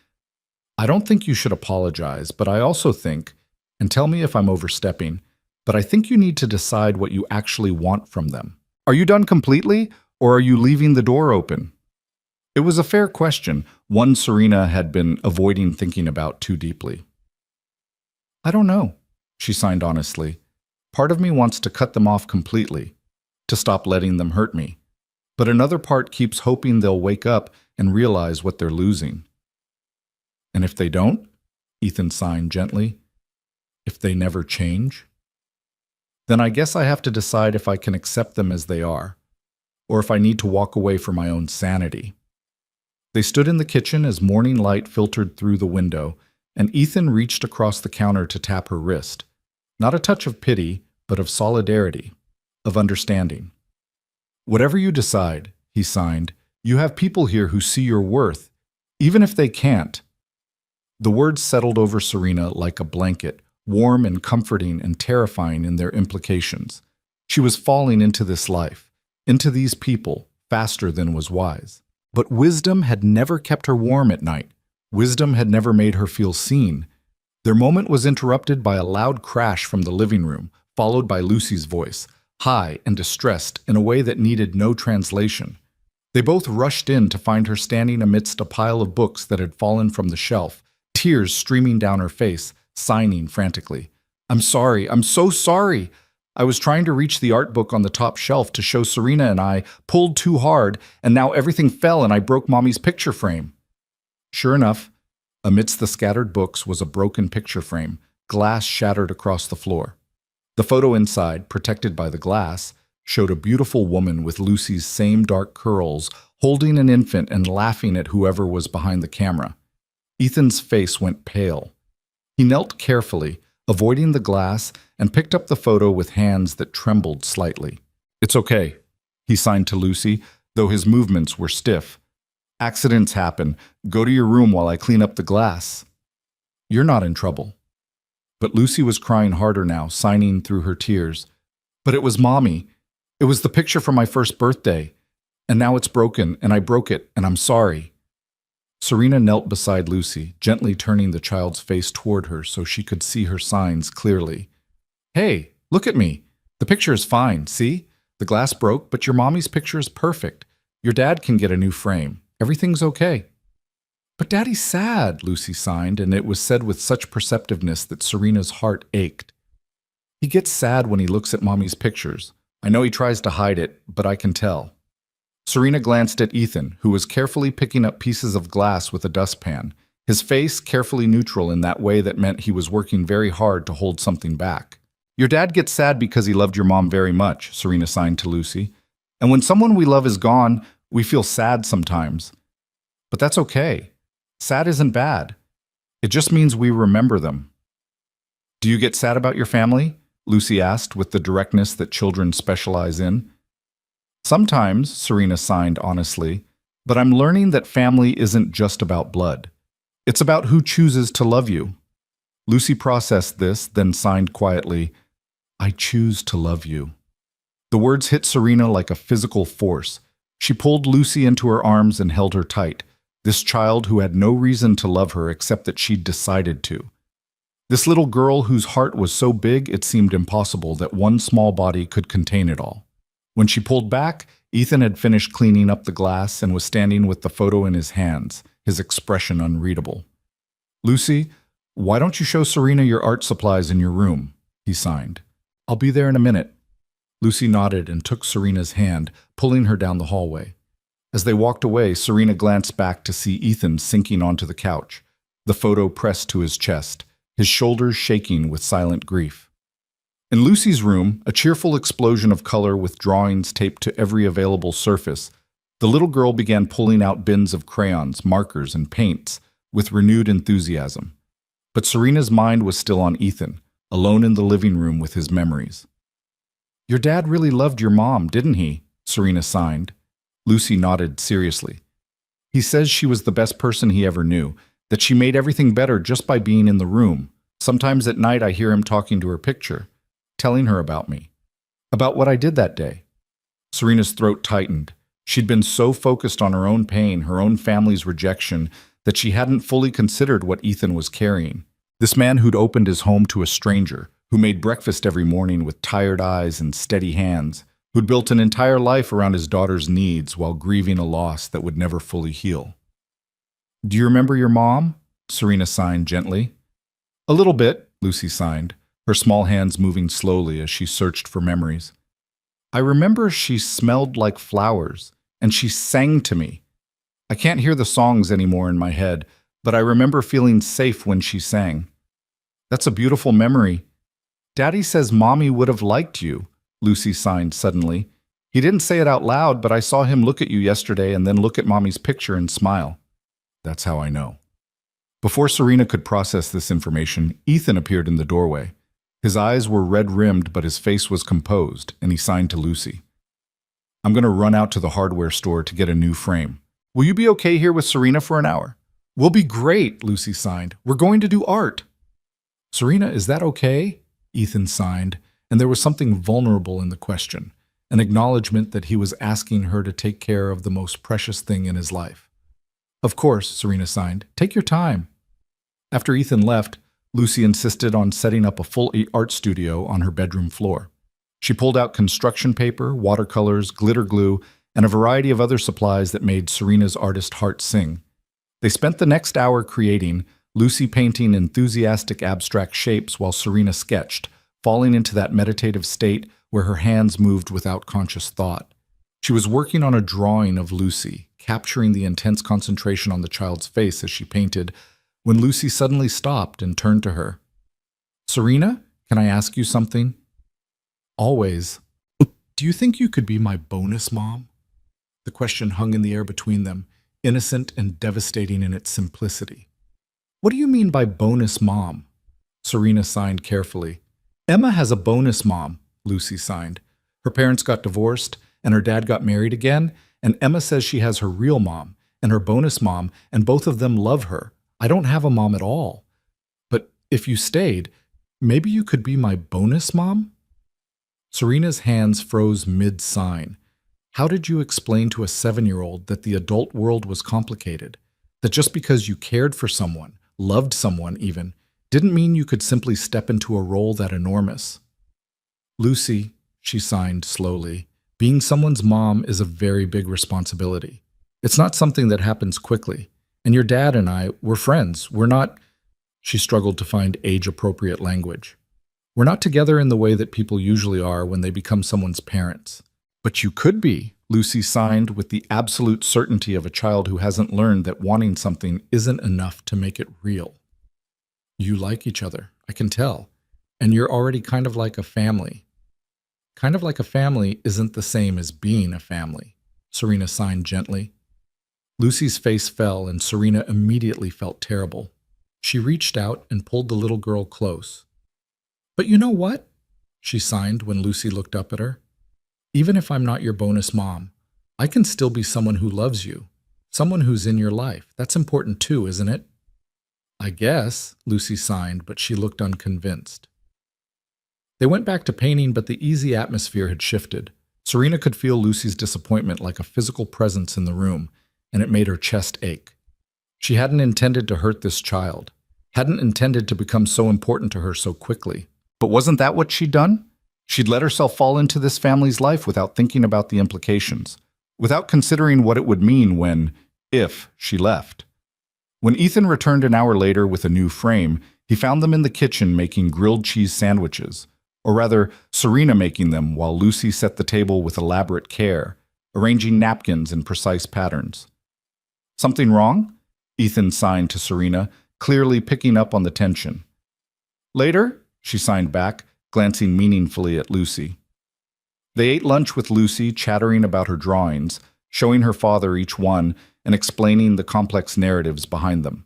"I don't think you should apologize, but I also think, and tell me if I'm overstepping, but I think you need to decide what you actually want from them. Are you done completely, or are you leaving the door open?" It was a fair question, one Serena had been avoiding thinking about too deeply. "I don't know," she signed honestly. "Part of me wants to cut them off completely, to stop letting them hurt me. But another part keeps hoping they'll wake up and realize what they're losing." "And if they don't?" Ethan signed gently. "If they never change?" "Then I guess I have to decide if I can accept them as they are. or if I need to walk away for my own sanity. They stood in the kitchen as morning light filtered through the window, and Ethan reached across the counter to tap her wrist. Not a touch of pity, but of solidarity, of understanding. "Whatever you decide," he signed, "you have people here who see your worth, even if they can't." The words settled over Serena like a blanket, warm and comforting and terrifying in their implications. She was falling into this life, into these people, faster than was wise. But wisdom had never kept her warm at night. Wisdom had never made her feel seen. Their moment was interrupted by a loud crash from the living room, followed by Lucy's voice, high and distressed in a way that needed no translation. They both rushed in to find her standing amidst a pile of books that had fallen from the shelf, tears streaming down her face, signing frantically. "I'm sorry, I'm so sorry. I was trying to reach the art book on the top shelf to show Serena and I, pulled too hard, and now everything fell and I broke Mommy's picture frame." Sure enough, amidst the scattered books was a broken picture frame, glass shattered across the floor. The photo inside, protected by the glass, showed a beautiful woman with Lucy's same dark curls, holding an infant and laughing at whoever was behind the camera. Ethan's face went pale. He knelt carefully, avoiding the glass, and picked up the photo with hands that trembled slightly. "It's okay," he signed to Lucy, though his movements were stiff. "Accidents happen. Go to your room while I clean up the glass." "You're not in trouble." But Lucy was crying harder now, signing through her tears. "But it was Mommy. It was the picture from my first birthday. And now it's broken, and I broke it, and I'm sorry." Serena knelt beside Lucy, gently turning the child's face toward her so she could see her signs clearly. "Hey, look at me. The picture is fine, see? The glass broke, but your mommy's picture is perfect. Your dad can get a new frame. Everything's okay." "But Daddy's sad," Lucy signed, and it was said with such perceptiveness that Serena's heart ached. "He gets sad when he looks at Mommy's pictures. I know he tries to hide it, but I can tell." Serena glanced at Ethan, who was carefully picking up pieces of glass with a dustpan, his face carefully neutral in that way that meant he was working very hard to hold something back. "Your dad gets sad because he loved your mom very much," Serena signed to Lucy. "And when someone we love is gone, we feel sad sometimes. But that's okay. Sad isn't bad. It just means we remember them." "Do you get sad about your family?" Lucy asked with the directness that children specialize in. "Sometimes," Serena signed honestly, "but I'm learning that family isn't just about blood. It's about who chooses to love you." Lucy processed this, then signed quietly, "I choose to love you." The words hit Serena like a physical force. She pulled Lucy into her arms and held her tight, this child who had no reason to love her except that she'd decided to. This little girl whose heart was so big it seemed impossible that one small body could contain it all. When she pulled back, Ethan had finished cleaning up the glass and was standing with the photo in his hands, his expression unreadable. "Lucy, why don't you show Serena your art supplies in your room?" he signed. "I'll be there in a minute." Lucy nodded and took Serena's hand, pulling her down the hallway. As they walked away, Serena glanced back to see Ethan sinking onto the couch, the photo pressed to his chest, his shoulders shaking with silent grief. In Lucy's room, a cheerful explosion of color with drawings taped to every available surface, the little girl began pulling out bins of crayons, markers, and paints with renewed enthusiasm. But Serena's mind was still on Ethan, alone in the living room with his memories. "Your dad really loved your mom, didn't he?" Serena signed. Lucy nodded seriously. "He says she was the best person he ever knew, that she made everything better just by being in the room. Sometimes at night I hear him talking to her picture, telling her about me, about what I did that day." Serena's throat tightened. She'd been so focused on her own pain, her own family's rejection, that she hadn't fully considered what Ethan was carrying. This man who'd opened his home to a stranger, who made breakfast every morning with tired eyes and steady hands, who'd built an entire life around his daughter's needs while grieving a loss that would never fully heal. "Do you remember your mom?" Serena signed gently. "A little bit," Lucy signed, her small hands moving slowly as she searched for memories. "I remember she smelled like flowers, and she sang to me. I can't hear the songs anymore in my head, but I remember feeling safe when she sang. That's a beautiful memory. Daddy says Mommy would have liked you," Lucy signed suddenly. He didn't say it out loud, but I saw him look at you yesterday and then look at Mommy's picture and smile. That's how I know. Before Serena could process this information, Ethan appeared in the doorway. His eyes were red-rimmed, but his face was composed, and he signed to Lucy. I'm going to run out to the hardware store to get a new frame. Will you be okay here with Serena for an hour? We'll be great, Lucy signed. We're going to do art. Serena, is that okay? Ethan signed, and there was something vulnerable in the question, an acknowledgement that he was asking her to take care of the most precious thing in his life. Of course, Serena signed. Take your time. After Ethan left, Lucy insisted on setting up a full art studio on her bedroom floor. She pulled out construction paper, watercolors, glitter glue, and a variety of other supplies that made Serena's artist heart sing. They spent the next hour creating, Lucy painting enthusiastic abstract shapes while Serena sketched, falling into that meditative state where her hands moved without conscious thought. She was working on a drawing of Lucy, capturing the intense concentration on the child's face as she painted, when Lucy suddenly stopped and turned to her. Serena, can I ask you something? Always. Do you think you could be my bonus mom? The question hung in the air between them, innocent and devastating in its simplicity. What do you mean by bonus mom? Serena signed carefully. Emma has a bonus mom, Lucy signed. Her parents got divorced, and her dad got married again, and Emma says she has her real mom and her bonus mom, and both of them love her. I don't have a mom at all. But if you stayed, maybe you could be my bonus mom? Serena's hands froze mid-sign. How did you explain to a 7-year-old that the adult world was complicated? That just because you cared for someone, loved someone even, didn't mean you could simply step into a role that enormous? Lucy, she signed slowly, being someone's mom is a very big responsibility. It's not something that happens quickly. And your dad and I, we're friends. We're not... She struggled to find age-appropriate language. We're not together in the way that people usually are when they become someone's parents. But you could be, Lucy signed with the absolute certainty of a child who hasn't learned that wanting something isn't enough to make it real. You like each other, I can tell. And you're already kind of like a family. Kind of like a family isn't the same as being a family, Serena signed gently. Lucy's face fell, and Serena immediately felt terrible. She reached out and pulled the little girl close. But you know what? She signed when Lucy looked up at her. Even if I'm not your bonus mom, I can still be someone who loves you, someone who's in your life. That's important too, isn't it? I guess, Lucy signed, but she looked unconvinced. They went back to painting, but the easy atmosphere had shifted. Serena could feel Lucy's disappointment like a physical presence in the room, and it made her chest ache. She hadn't intended to hurt this child, hadn't intended to become so important to her so quickly. But wasn't that what she'd done? She'd let herself fall into this family's life without thinking about the implications, without considering what it would mean when, if, she left. When Ethan returned an hour later with a new frame, he found them in the kitchen making grilled cheese sandwiches, or rather, Serena making them while Lucy set the table with elaborate care, arranging napkins in precise patterns. Something wrong? Ethan signed to Serena, clearly picking up on the tension. Later, she signed back, glancing meaningfully at Lucy. They ate lunch with Lucy, chattering about her drawings, showing her father each one, and explaining the complex narratives behind them.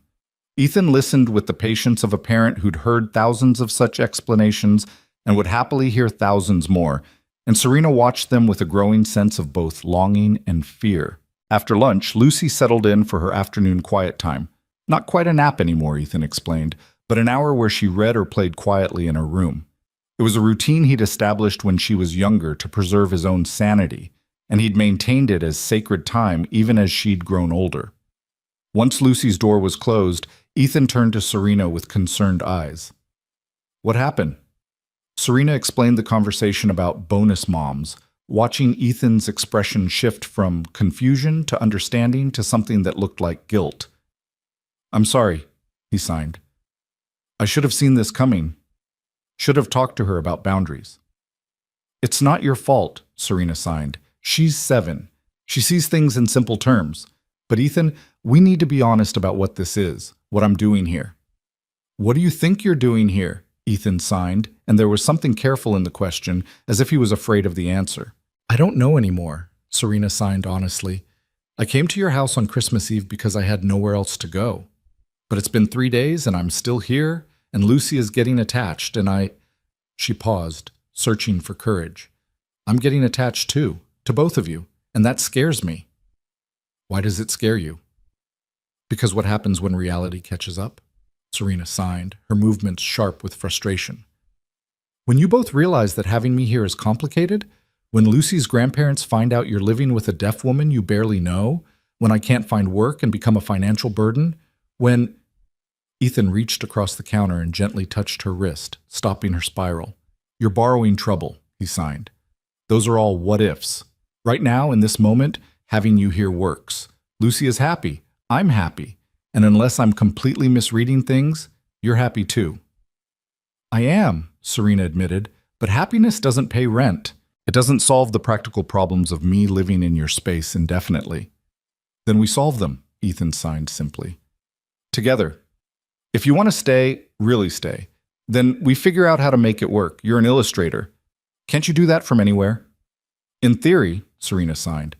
Ethan listened with the patience of a parent who'd heard thousands of such explanations and would happily hear thousands more, and Serena watched them with a growing sense of both longing and fear. After lunch, Lucy settled in for her afternoon quiet time. Not quite a nap anymore, Ethan explained, but an hour where she read or played quietly in her room. It was a routine he'd established when she was younger to preserve his own sanity, and he'd maintained it as sacred time even as she'd grown older. Once Lucy's door was closed, Ethan turned to Serena with concerned eyes. What happened? Serena explained the conversation about bonus moms, watching Ethan's expression shift from confusion to understanding to something that looked like guilt. I'm sorry, he signed. I should have seen this coming. Should have talked to her about boundaries. It's not your fault, Serena signed. She's 7. She sees things in simple terms. But Ethan, we need to be honest about what this is, what I'm doing here. What do you think you're doing here? Ethan signed, and there was something careful in the question, as if he was afraid of the answer. I don't know anymore, Serena signed honestly. I came to your house on Christmas Eve because I had nowhere else to go. But it's been 3 days and I'm still here, and Lucy is getting attached, and I. She paused, searching for courage. I'm getting attached too, to both of you, and that scares me. Why does it scare you? Because what happens when reality catches up? Serena signed, her movements sharp with frustration. When you both realize that having me here is complicated, when Lucy's grandparents find out you're living with a deaf woman you barely know, when I can't find work and become a financial burden, when. Ethan reached across the counter and gently touched her wrist, stopping her spiral. You're borrowing trouble, he signed. Those are all what-ifs. Right now, in this moment, having you here works. Lucy is happy. I'm happy. And unless I'm completely misreading things, you're happy too. I am, Serena admitted, but happiness doesn't pay rent. It doesn't solve the practical problems of me living in your space indefinitely. Then we solve them, Ethan signed simply. Together. If you want to stay, really stay, then we figure out how to make it work. You're an illustrator. Can't you do that from anywhere? In theory, Serena signed,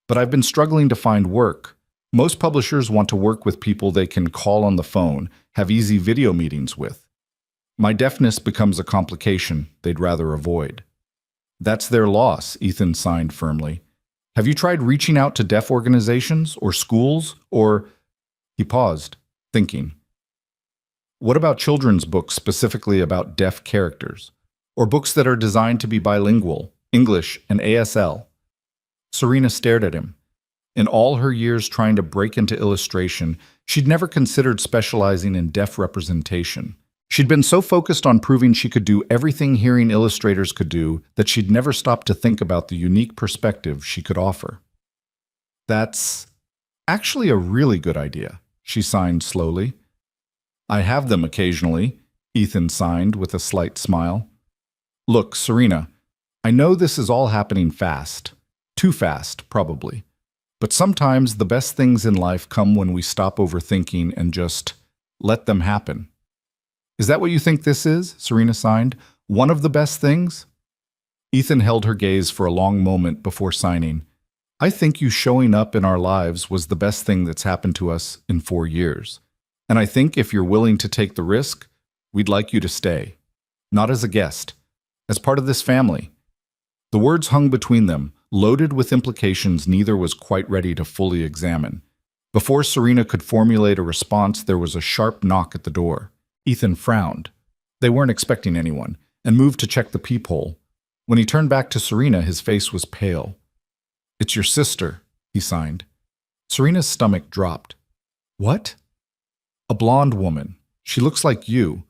but I've been struggling to find work. Most publishers want to work with people they can call on the phone, have easy video meetings with. My deafness becomes a complication they'd rather avoid. That's their loss, Ethan signed firmly. Have you tried reaching out to deaf organizations or schools or. He paused, thinking. What about children's books specifically about deaf characters? Or books that are designed to be bilingual, English and ASL? Serena stared at him. In all her years trying to break into illustration, she'd never considered specializing in deaf representation. She'd been so focused on proving she could do everything hearing illustrators could do that she'd never stopped to think about the unique perspective she could offer. That's actually a really good idea, she signed slowly. I have them occasionally, Ethan signed with a slight smile. Look, Serena, I know this is all happening fast. Too fast, probably. But sometimes the best things in life come when we stop overthinking and just let them happen. Is that what you think this is? Serena signed. One of the best things? Ethan held her gaze for a long moment before signing. I think you showing up in our lives was the best thing that's happened to us in 4 years. And I think if you're willing to take the risk, we'd like you to stay. Not as a guest, as part of this family. The words hung between them, loaded with implications neither was quite ready to fully examine. Before Serena could formulate a response, there was a sharp knock at the door. Ethan frowned. They weren't expecting anyone, and moved to check the peephole. When he turned back to Serena, his face was pale. It's your sister, he signed. Serena's stomach dropped. What? A blonde woman. She looks like you.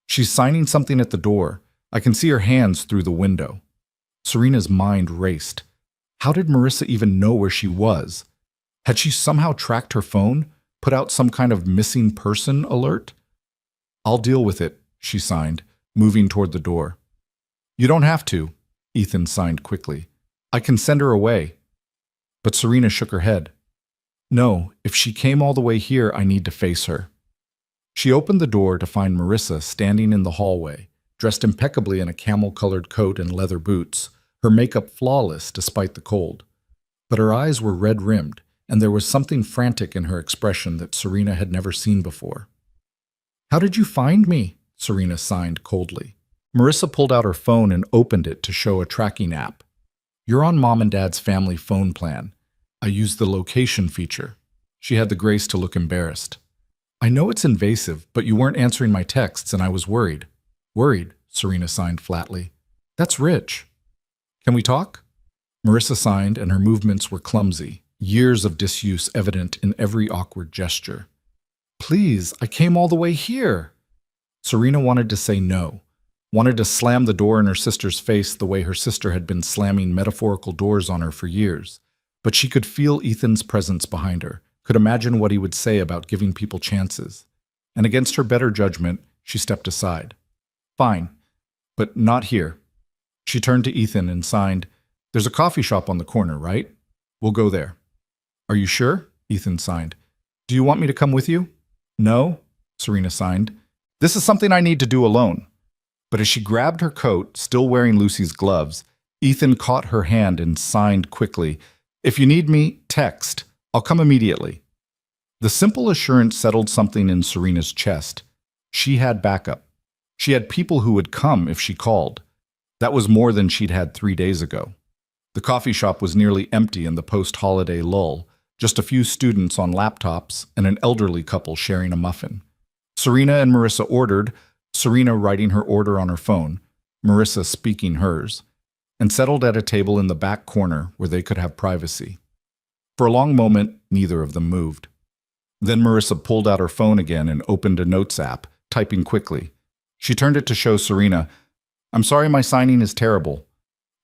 She's signing something at the door. I can see her hands through the window. Serena's mind raced. How did Marissa even know where she was? Had she somehow tracked her phone, put out some kind of missing person alert? I'll deal with it, she signed, moving toward the door. You don't have to, Ethan signed quickly. I can send her away. But Serena shook her head. No, if she came all the way here, I need to face her. She opened the door to find Marissa standing in the hallway, dressed impeccably in a camel-colored coat and leather boots, her makeup flawless despite the cold. But her eyes were red-rimmed, and there was something frantic in her expression that Serena had never seen before. How did you find me? Serena signed coldly. Marissa pulled out her phone and opened it to show a tracking app. You're on Mom and Dad's family phone plan. I used the location feature. She had the grace to look embarrassed. I know it's invasive, but you weren't answering my texts and I was worried. Worried, Serena signed flatly. That's rich. Can we talk? Marissa signed and her movements were clumsy, years of disuse evident in every awkward gesture. Please, I came all the way here. Serena wanted to say no, wanted to slam the door in her sister's face the way her sister had been slamming metaphorical doors on her for years. But she could feel Ethan's presence behind her, could imagine what he would say about giving people chances. And against her better judgment, she stepped aside. Fine, but not here. She turned to Ethan and signed, There's a coffee shop on the corner, right? We'll go there. Are you sure? Ethan signed. Do you want me to come with you? No, Serena signed. This is something I need to do alone. But as she grabbed her coat, still wearing Lucy's gloves, Ethan caught her hand and signed quickly, "If you need me, text. I'll come immediately." The simple assurance settled something in Serena's chest. She had backup. She had people who would come if she called. That was more than she'd had 3 days ago. The coffee shop was nearly empty in the post-holiday lull, just a few students on laptops and an elderly couple sharing a muffin. Serena and Marissa ordered, Serena writing her order on her phone, Marissa speaking hers, and settled at a table in the back corner where they could have privacy. For a long moment, neither of them moved. Then Marissa pulled out her phone again and opened a notes app, typing quickly. She turned it to show Serena, "I'm sorry my signing is terrible.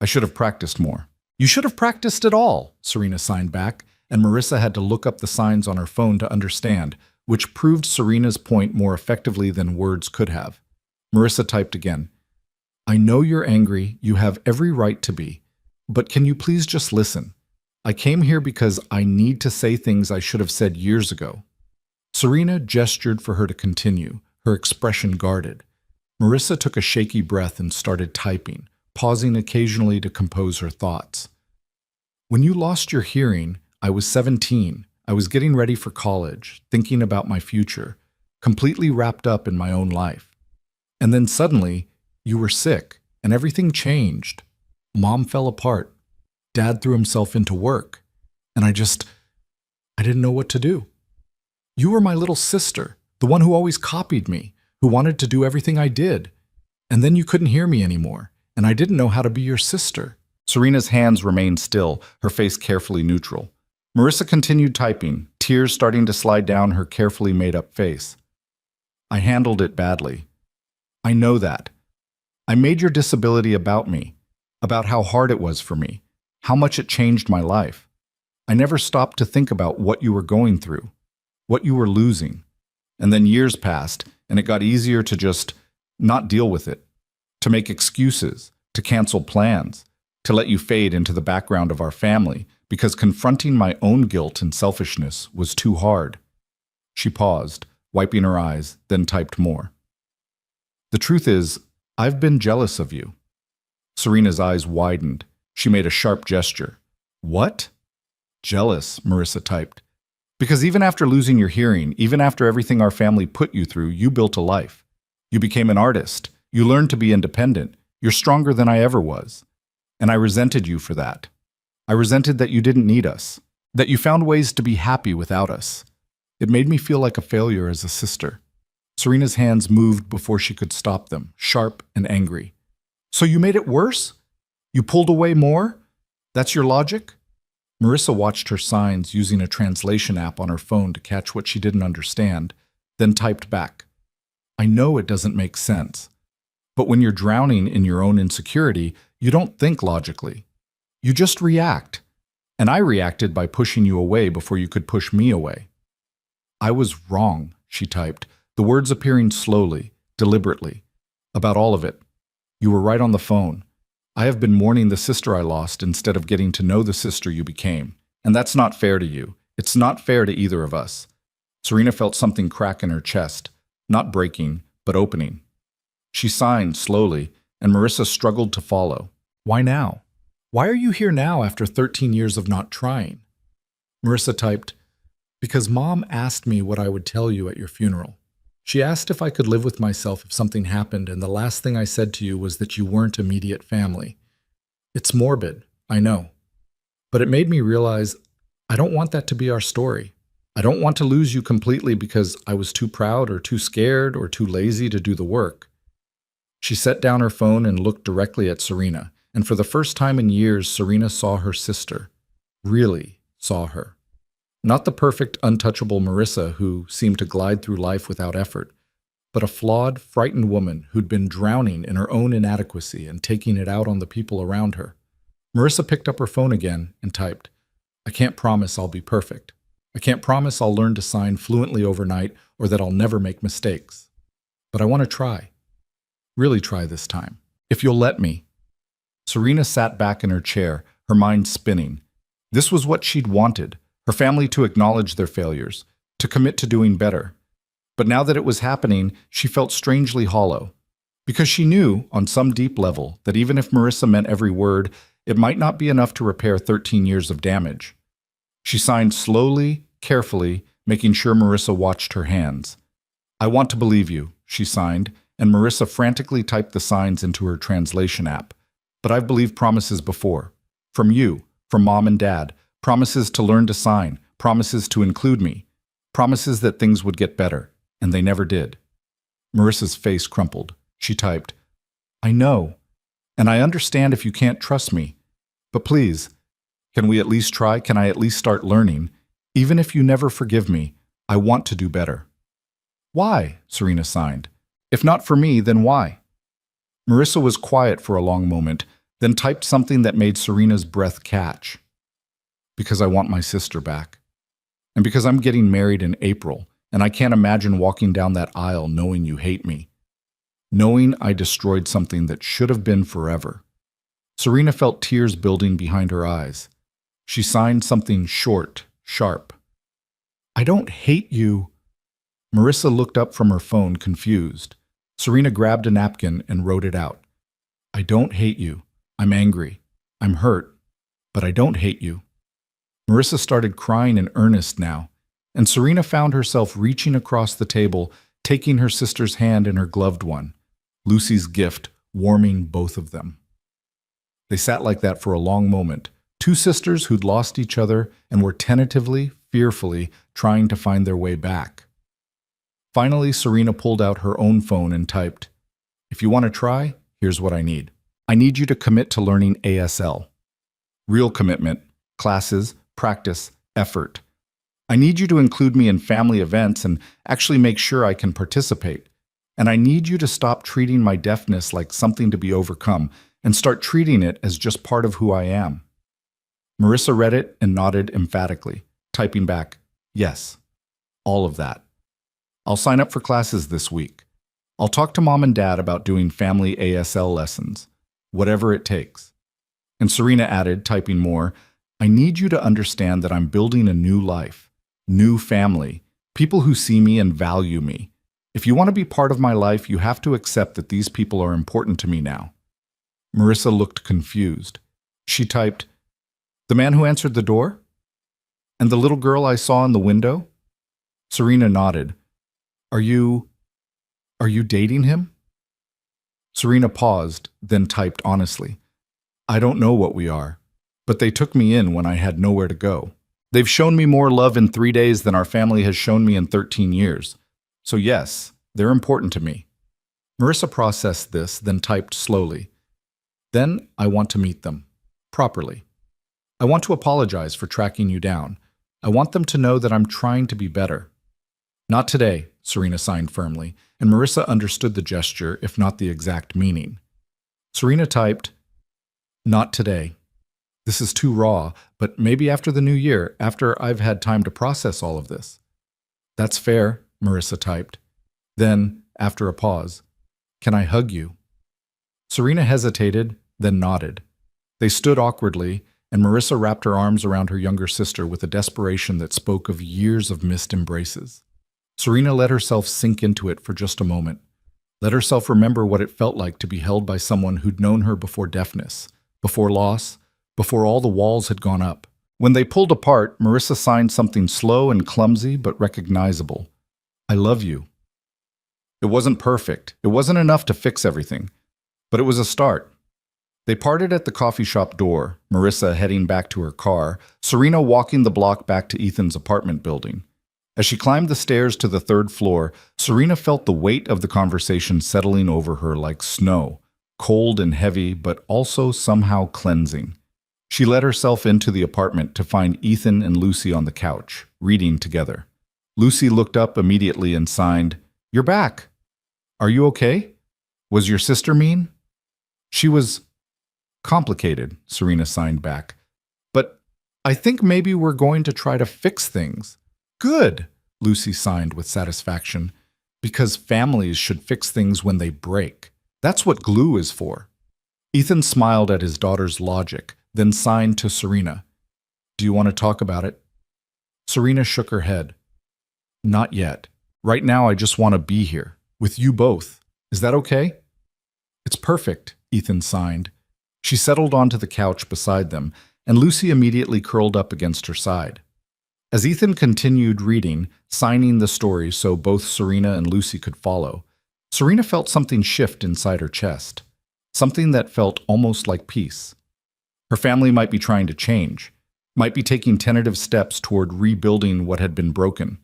I should have practiced more." "You should have practiced it all," Serena signed back, and Marissa had to look up the signs on her phone to understand, which proved Serena's point more effectively than words could have. Marissa typed again. "I know you're angry, you have every right to be, but can you please just listen? I came here because I need to say things I should have said years ago." Serena gestured for her to continue, her expression guarded. Marissa took a shaky breath and started typing, pausing occasionally to compose her thoughts. "When you lost your hearing, I was 17. I was getting ready for college, thinking about my future, completely wrapped up in my own life. And then suddenly, you were sick, and everything changed. Mom fell apart. Dad threw himself into work. And I didn't know what to do. You were my little sister, the one who always copied me, who wanted to do everything I did. And then you couldn't hear me anymore, and I didn't know how to be your sister." Serena's hands remained still, her face carefully neutral. Marissa continued typing, tears starting to slide down her carefully made-up face. "I handled it badly. I know that. I made your disability about me, about how hard it was for me, how much it changed my life. I never stopped to think about what you were going through, what you were losing. And then years passed, and it got easier to just not deal with it, to make excuses, to cancel plans, to let you fade into the background of our family, because confronting my own guilt and selfishness was too hard." She paused, wiping her eyes, then typed more. "The truth is, I've been jealous of you." Serena's eyes widened. She made a sharp gesture. "What?" "Jealous," Marissa typed. "Because even after losing your hearing, even after everything our family put you through, you built a life. You became an artist. You learned to be independent. You're stronger than I ever was. And I resented you for that. I resented that you didn't need us, that you found ways to be happy without us. It made me feel like a failure as a sister." Serena's hands moved before she could stop them, sharp and angry. "So you made it worse? You pulled away more? That's your logic?" Marissa watched her signs using a translation app on her phone to catch what she didn't understand, then typed back. "I know it doesn't make sense. But when you're drowning in your own insecurity, you don't think logically. You just react. And I reacted by pushing you away before you could push me away." "I was wrong," she typed, the words appearing slowly, deliberately. "About all of it. You were right on the phone. I have been mourning the sister I lost instead of getting to know the sister you became. And that's not fair to you. It's not fair to either of us." Serena felt something crack in her chest, not breaking, but opening. She signed slowly, and Marissa struggled to follow. "Why now? Why are you here now after 13 years of not trying?" Marissa typed, "Because Mom asked me what I would tell you at your funeral. She asked if I could live with myself if something happened, and the last thing I said to you was that you weren't immediate family. It's morbid, I know. But it made me realize I don't want that to be our story. I don't want to lose you completely because I was too proud or too scared or too lazy to do the work." She set down her phone and looked directly at Serena, and for the first time in years, Serena saw her sister. Really saw her. Not the perfect, untouchable Marissa who seemed to glide through life without effort, but a flawed, frightened woman who'd been drowning in her own inadequacy and taking it out on the people around her. Marissa picked up her phone again and typed, "I can't promise I'll be perfect. I can't promise I'll learn to sign fluently overnight or that I'll never make mistakes. But I want to try. Really try this time. If you'll let me." Serena sat back in her chair, her mind spinning. This was what she'd wanted. Her family to acknowledge their failures, to commit to doing better. But now that it was happening, she felt strangely hollow. Because she knew, on some deep level, that even if Marissa meant every word, it might not be enough to repair 13 years of damage. She signed slowly, carefully, making sure Marissa watched her hands. "I want to believe you," she signed, and Marissa frantically typed the signs into her translation app. "But I've believed promises before. From you, from Mom and Dad, promises to learn to sign, promises to include me, promises that things would get better, and they never did." Marissa's face crumpled. She typed, "I know, and I understand if you can't trust me. But please, can we at least try? Can I at least start learning? Even if you never forgive me, I want to do better." "Why?" Serena signed. "If not for me, then why?" Marissa was quiet for a long moment, then typed something that made Serena's breath catch. "Because I want my sister back. And because I'm getting married in April, and I can't imagine walking down that aisle knowing you hate me. Knowing I destroyed something that should have been forever." Serena felt tears building behind her eyes. She signed something short, sharp. "I don't hate you." Marissa looked up from her phone, confused. Serena grabbed a napkin and wrote it out. "I don't hate you. I'm angry. I'm hurt. But I don't hate you." Marissa started crying in earnest now, and Serena found herself reaching across the table, taking her sister's hand in her gloved one, Lucy's gift warming both of them. They sat like that for a long moment, two sisters who'd lost each other and were tentatively, fearfully trying to find their way back. Finally, Serena pulled out her own phone and typed, "If you want to try, here's what I need. I need you to commit to learning ASL. Real commitment, classes, practice, effort. I need you to include me in family events and actually make sure I can participate. And I need you to stop treating my deafness like something to be overcome and start treating it as just part of who I am." Marissa read it and nodded emphatically, typing back, "Yes, all of that. I'll sign up for classes this week. I'll talk to Mom and Dad about doing family ASL lessons, whatever it takes." And Serena added, typing more, "I need you to understand that I'm building a new life, new family, people who see me and value me. If you want to be part of my life, you have to accept that these people are important to me now." Marissa looked confused. She typed, "The man who answered the door? And the little girl I saw in the window?" Serena nodded. Are you dating him?" Serena paused, then typed honestly, "I don't know what we are, but they took me in when I had nowhere to go. They've shown me more love in 3 days than our family has shown me in 13 years. So yes, they're important to me." Marissa processed this, then typed slowly, "Then I want to meet them, properly. I want to apologize for tracking you down. I want them to know that I'm trying to be better." "Not today," Serena signed firmly, and Marissa understood the gesture, if not the exact meaning. Serena typed, "Not today. This is too raw, but maybe after the new year, after I've had time to process all of this." "That's fair," Marissa typed. Then, after a pause, "Can I hug you?" Serena hesitated, then nodded. They stood awkwardly, and Marissa wrapped her arms around her younger sister with a desperation that spoke of years of missed embraces. Serena let herself sink into it for just a moment. Let herself remember what it felt like to be held by someone who'd known her before deafness, before loss, before all the walls had gone up. When they pulled apart, Marissa signed something slow and clumsy but recognizable. "I love you." It wasn't perfect. It wasn't enough to fix everything. But it was a start. They parted at the coffee shop door, Marissa heading back to her car, Serena walking the block back to Ethan's apartment building. As she climbed the stairs to the 3rd floor, Serena felt the weight of the conversation settling over her like snow, cold and heavy, but also somehow cleansing. She let herself into the apartment to find Ethan and Lucy on the couch, reading together. Lucy looked up immediately and signed, "You're back. Are you okay? Was your sister mean?" "She was complicated," Serena signed back. "But I think maybe we're going to try to fix things." "Good," Lucy signed with satisfaction, "because families should fix things when they break. That's what glue is for." Ethan smiled at his daughter's logic, then signed to Serena. "Do you want to talk about it?" Serena shook her head. "Not yet. Right now I just want to be here, with you both. Is that okay?" It's perfect, Ethan signed. She settled onto the couch beside them, and Lucy immediately curled up against her side. As Ethan continued reading, signing the story so both Serena and Lucy could follow, Serena felt something shift inside her chest, something that felt almost like peace. Her family might be trying to change, might be taking tentative steps toward rebuilding what had been broken.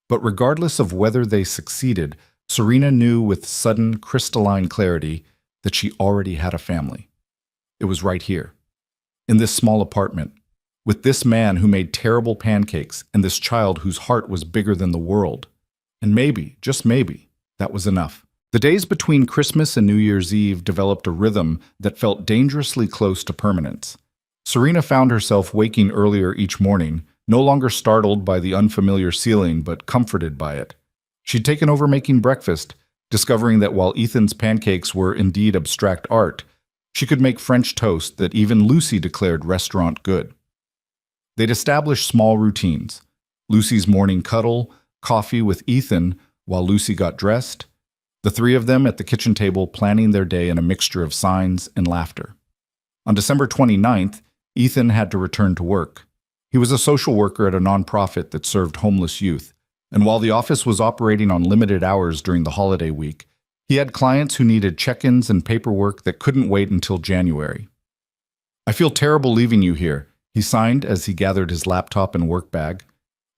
But regardless of whether they succeeded, Serena knew with sudden, crystalline clarity that she already had a family. It was right here, in this small apartment, with this man who made terrible pancakes and this child whose heart was bigger than the world. And maybe, just maybe, that was enough. The days between Christmas and New Year's Eve developed a rhythm that felt dangerously close to permanence. Serena found herself waking earlier each morning, no longer startled by the unfamiliar ceiling, but comforted by it. She'd taken over making breakfast, discovering that while Ethan's pancakes were indeed abstract art, she could make French toast that even Lucy declared restaurant good. They'd established small routines. Lucy's morning cuddle, coffee with Ethan while Lucy got dressed, the three of them at the kitchen table planning their day in a mixture of signs and laughter. On December 29th, Ethan had to return to work. He was a social worker at a nonprofit that served homeless youth, and while the office was operating on limited hours during the holiday week, he had clients who needed check-ins and paperwork that couldn't wait until January. "I feel terrible leaving you here," he signed as he gathered his laptop and work bag.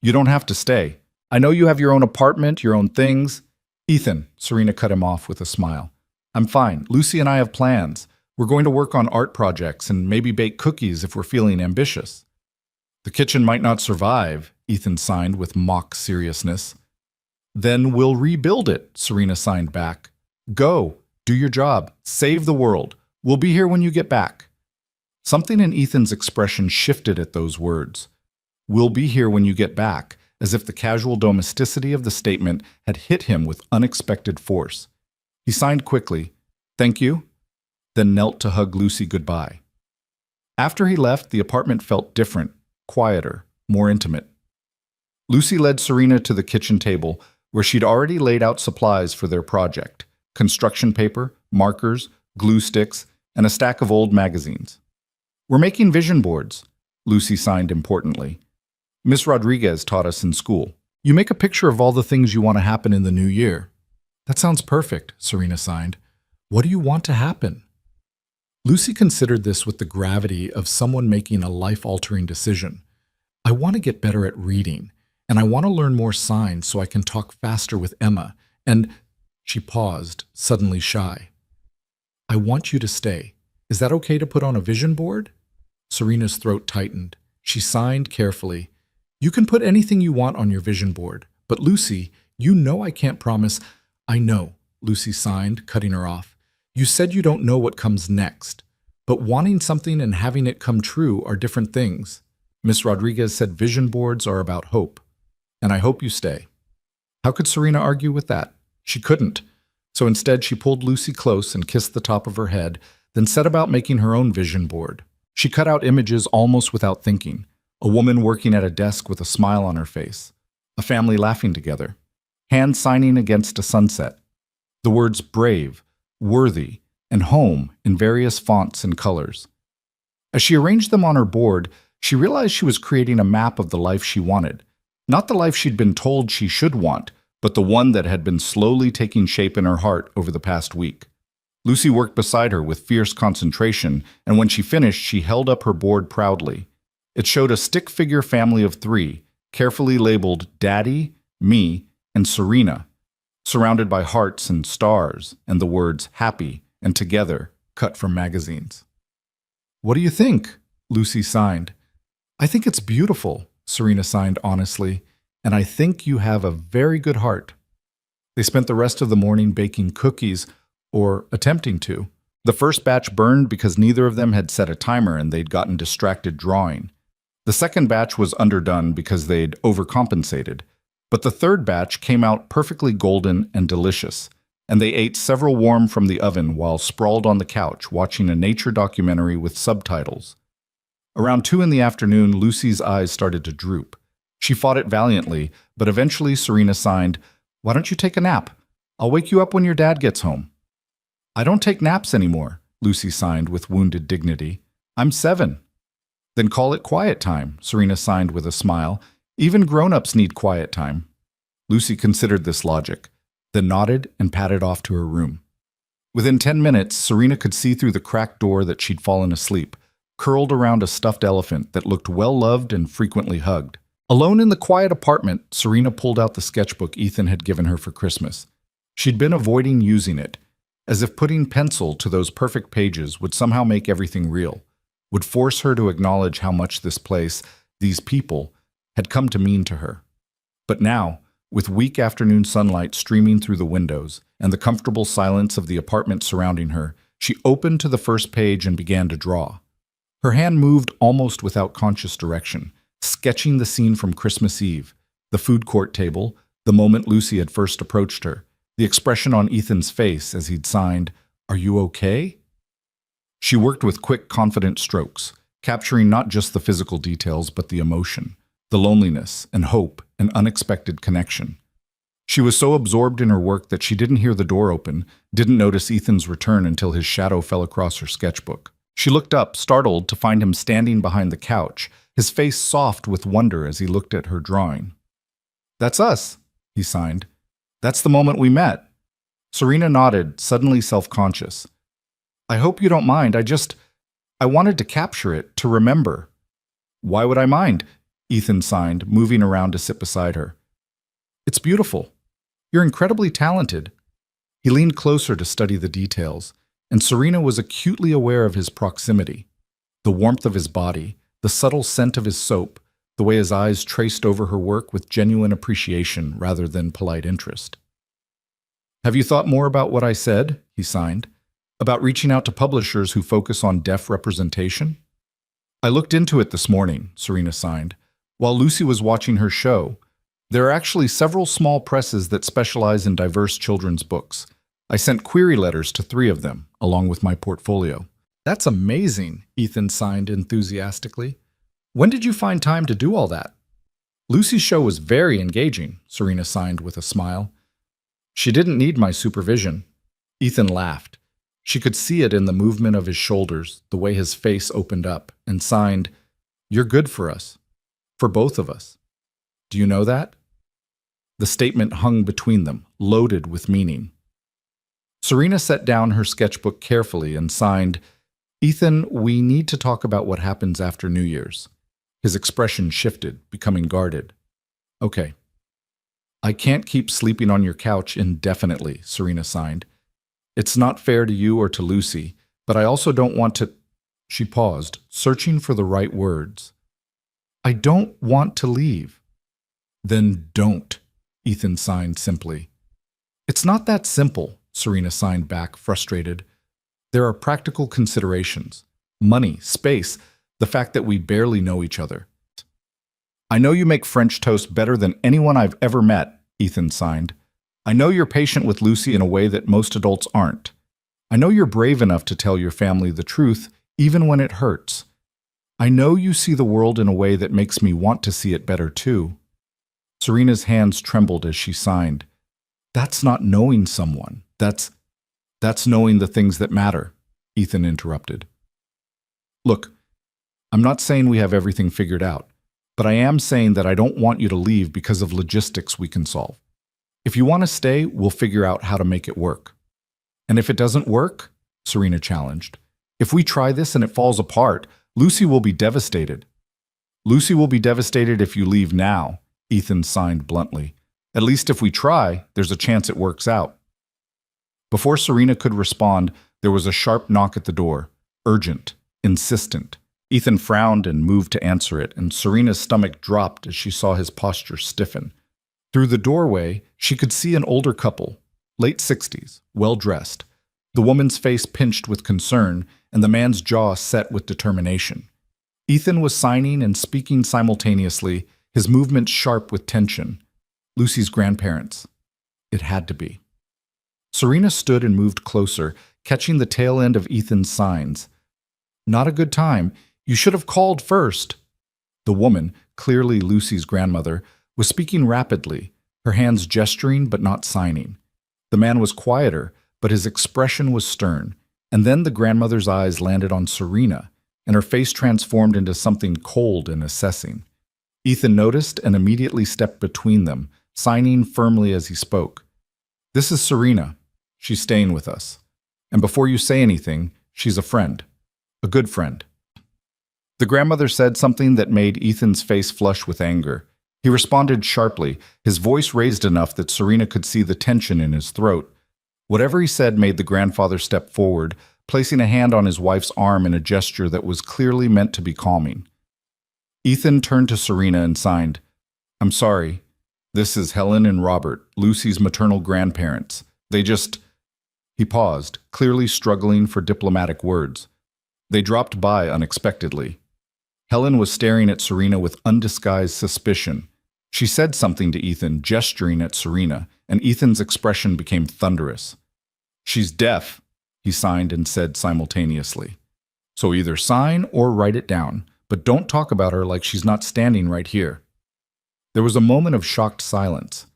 "You don't have to stay. I know you have your own apartment, your own things." "Ethan," Serena cut him off with a smile. "I'm fine. Lucy and I have plans. We're going to work on art projects and maybe bake cookies if we're feeling ambitious." "The kitchen might not survive," Ethan signed with mock seriousness. "Then we'll rebuild it," Serena signed back. "Go, do your job, save the world. We'll be here when you get back." Something in Ethan's expression shifted at those words. "We'll be here when you get back," as if the casual domesticity of the statement had hit him with unexpected force. He signed quickly, "Thank you," then knelt to hug Lucy goodbye. After he left, the apartment felt different, quieter, more intimate. Lucy led Serena to the kitchen table, where she'd already laid out supplies for their project: construction paper, markers, glue sticks, and a stack of old magazines. "We're making vision boards," Lucy signed importantly. "Miss Rodriguez taught us in school. You make a picture of all the things you want to happen in the new year." "That sounds perfect," Serena signed. "What do you want to happen?" Lucy considered this with the gravity of someone making a life-altering decision. "I want to get better at reading, and I want to learn more signs so I can talk faster with Emma, and—" She paused, suddenly shy. "I want you to stay. Is that okay to put on a vision board?" Serena's throat tightened. She signed carefully. "You can put anything you want on your vision board, but Lucy, you know I can't promise—" "I know," Lucy signed, cutting her off. "You said you don't know what comes next, but wanting something and having it come true are different things. Miss Rodriguez said vision boards are about hope, and I hope you stay." How could Serena argue with that? She couldn't. So instead, she pulled Lucy close and kissed the top of her head, then set about making her own vision board. She cut out images almost without thinking. A woman working at a desk with a smile on her face. A family laughing together. Hands signing against a sunset. The words brave, worthy, and home in various fonts and colors. As she arranged them on her board, she realized she was creating a map of the life she wanted. Not the life she'd been told she should want, but the one that had been slowly taking shape in her heart over the past week. Lucy worked beside her with fierce concentration, and when she finished, she held up her board proudly. It showed a stick-figure family of three, carefully labeled Daddy, Me, and Serena, surrounded by hearts and stars and the words happy and together cut from magazines. "What do you think?" Lucy signed. "I think it's beautiful," Serena signed honestly, "and I think you have a very good heart." They spent the rest of the morning baking cookies, or attempting to. The first batch burned because neither of them had set a timer and they'd gotten distracted drawing. The second batch was underdone because they'd overcompensated. But the third batch came out perfectly golden and delicious, and they ate several warm from the oven while sprawled on the couch watching a nature documentary with subtitles. Around 2 in the afternoon, Lucy's eyes started to droop. She fought it valiantly, but eventually Serena signed, "Why don't you take a nap? I'll wake you up when your dad gets home." I don't take naps anymore, Lucy signed with wounded dignity. I'm 7. Then call it quiet time, Serena signed with a smile. Even grown-ups need quiet time. Lucy considered this logic, then nodded and padded off to her room. Within 10 minutes, Serena could see through the cracked door that she'd fallen asleep, curled around a stuffed elephant that looked well-loved and frequently hugged. Alone in the quiet apartment, Serena pulled out the sketchbook Ethan had given her for Christmas. She'd been avoiding using it, as if putting pencil to those perfect pages would somehow make everything real, would force her to acknowledge how much this place, these people, had come to mean to her. But now, with weak afternoon sunlight streaming through the windows and the comfortable silence of the apartment surrounding her, she opened to the first page and began to draw. Her hand moved almost without conscious direction, sketching the scene from Christmas Eve, the food court table, the moment Lucy had first approached her, the expression on Ethan's face as he'd signed, "Are you okay?" She worked with quick, confident strokes, capturing not just the physical details but the emotion, the loneliness and hope and unexpected connection. She was so absorbed in her work that she didn't hear the door open, didn't notice Ethan's return until his shadow fell across her sketchbook. She looked up, startled to find him standing behind the couch, his face soft with wonder as he looked at her drawing. "That's us," he signed. "That's the moment we met." Serena nodded, suddenly self-conscious. "I hope you don't mind. I wanted to capture it, to remember." "Why would I mind?" Ethan signed, moving around to sit beside her. "It's beautiful. You're incredibly talented." He leaned closer to study the details, and Serena was acutely aware of his proximity, the warmth of his body, the subtle scent of his soap, the way his eyes traced over her work with genuine appreciation rather than polite interest. "Have you thought more about what I said?" he signed. "About reaching out to publishers who focus on deaf representation?" "I looked into it this morning," Serena signed. "While Lucy was watching her show, there are actually several small presses that specialize in diverse children's books. I sent query letters to 3 of them, along with my portfolio." "That's amazing," Ethan signed enthusiastically. "When did you find time to do all that?" "Lucy's show was very engaging," Serena signed with a smile. "She didn't need my supervision." Ethan laughed. She could see it in the movement of his shoulders, the way his face opened up, and signed, "You're good for us. For both of us. Do you know that?" The statement hung between them, loaded with meaning. Serena set down her sketchbook carefully and signed, "Ethan, we need to talk about what happens after New Year's." His expression shifted, becoming guarded. "Okay." "I can't keep sleeping on your couch indefinitely," Serena signed. "It's not fair to you or to Lucy, but I also don't want to—" She paused, searching for the right words. "I don't want to leave." "Then don't," Ethan signed simply. "It's not that simple," Serena signed back, frustrated. "There are practical considerations. Money, space, the fact that we barely know each other." "I know you make French toast better than anyone I've ever met," Ethan signed. "I know you're patient with Lucy in a way that most adults aren't. I know you're brave enough to tell your family the truth, even when it hurts. I know you see the world in a way that makes me want to see it better too." Serena's hands trembled as she signed. "That's not knowing someone. That's knowing the things that matter," Ethan interrupted. "Look, I'm not saying we have everything figured out, but I am saying that I don't want you to leave because of logistics we can solve. If you want to stay, we'll figure out how to make it work." "And if it doesn't work?" Serena challenged. "If we try this and it falls apart, Lucy will be devastated." "Lucy will be devastated if you leave now," Ethan signed bluntly. "At least if we try, there's a chance it works out." Before Serena could respond, there was a sharp knock at the door, urgent, insistent. Ethan frowned and moved to answer it, and Serena's stomach dropped as she saw his posture stiffen. Through the doorway, she could see an older couple, late 60s, well-dressed, the woman's face pinched with concern and the man's jaw set with determination. Ethan was signing and speaking simultaneously, his movements sharp with tension. Lucy's grandparents. It had to be. Serena stood and moved closer, catching the tail end of Ethan's signs. "Not a good time. You should have called first." The woman, clearly Lucy's grandmother, was speaking rapidly, her hands gesturing but not signing. The man was quieter, but his expression was stern. And then the grandmother's eyes landed on Serena, and her face transformed into something cold and assessing. Ethan noticed and immediately stepped between them, signing firmly as he spoke. "This is Serena. She's staying with us. And before you say anything, she's a friend. A good friend." The grandmother said something that made Ethan's face flush with anger. He responded sharply, his voice raised enough that Serena could see the tension in his throat. Whatever he said made the grandfather step forward, placing a hand on his wife's arm in a gesture that was clearly meant to be calming. Ethan turned to Serena and signed, "I'm sorry. This is Helen and Robert, Lucy's maternal grandparents. They just—" He paused, clearly struggling for diplomatic words. They dropped by unexpectedly. Helen was staring at Serena with undisguised suspicion. She said something to Ethan, gesturing at Serena, and Ethan's expression became thunderous. "She's deaf," he signed and said simultaneously. "So either sign or write it down, but don't talk about her like she's not standing right here." There was a moment of shocked silence.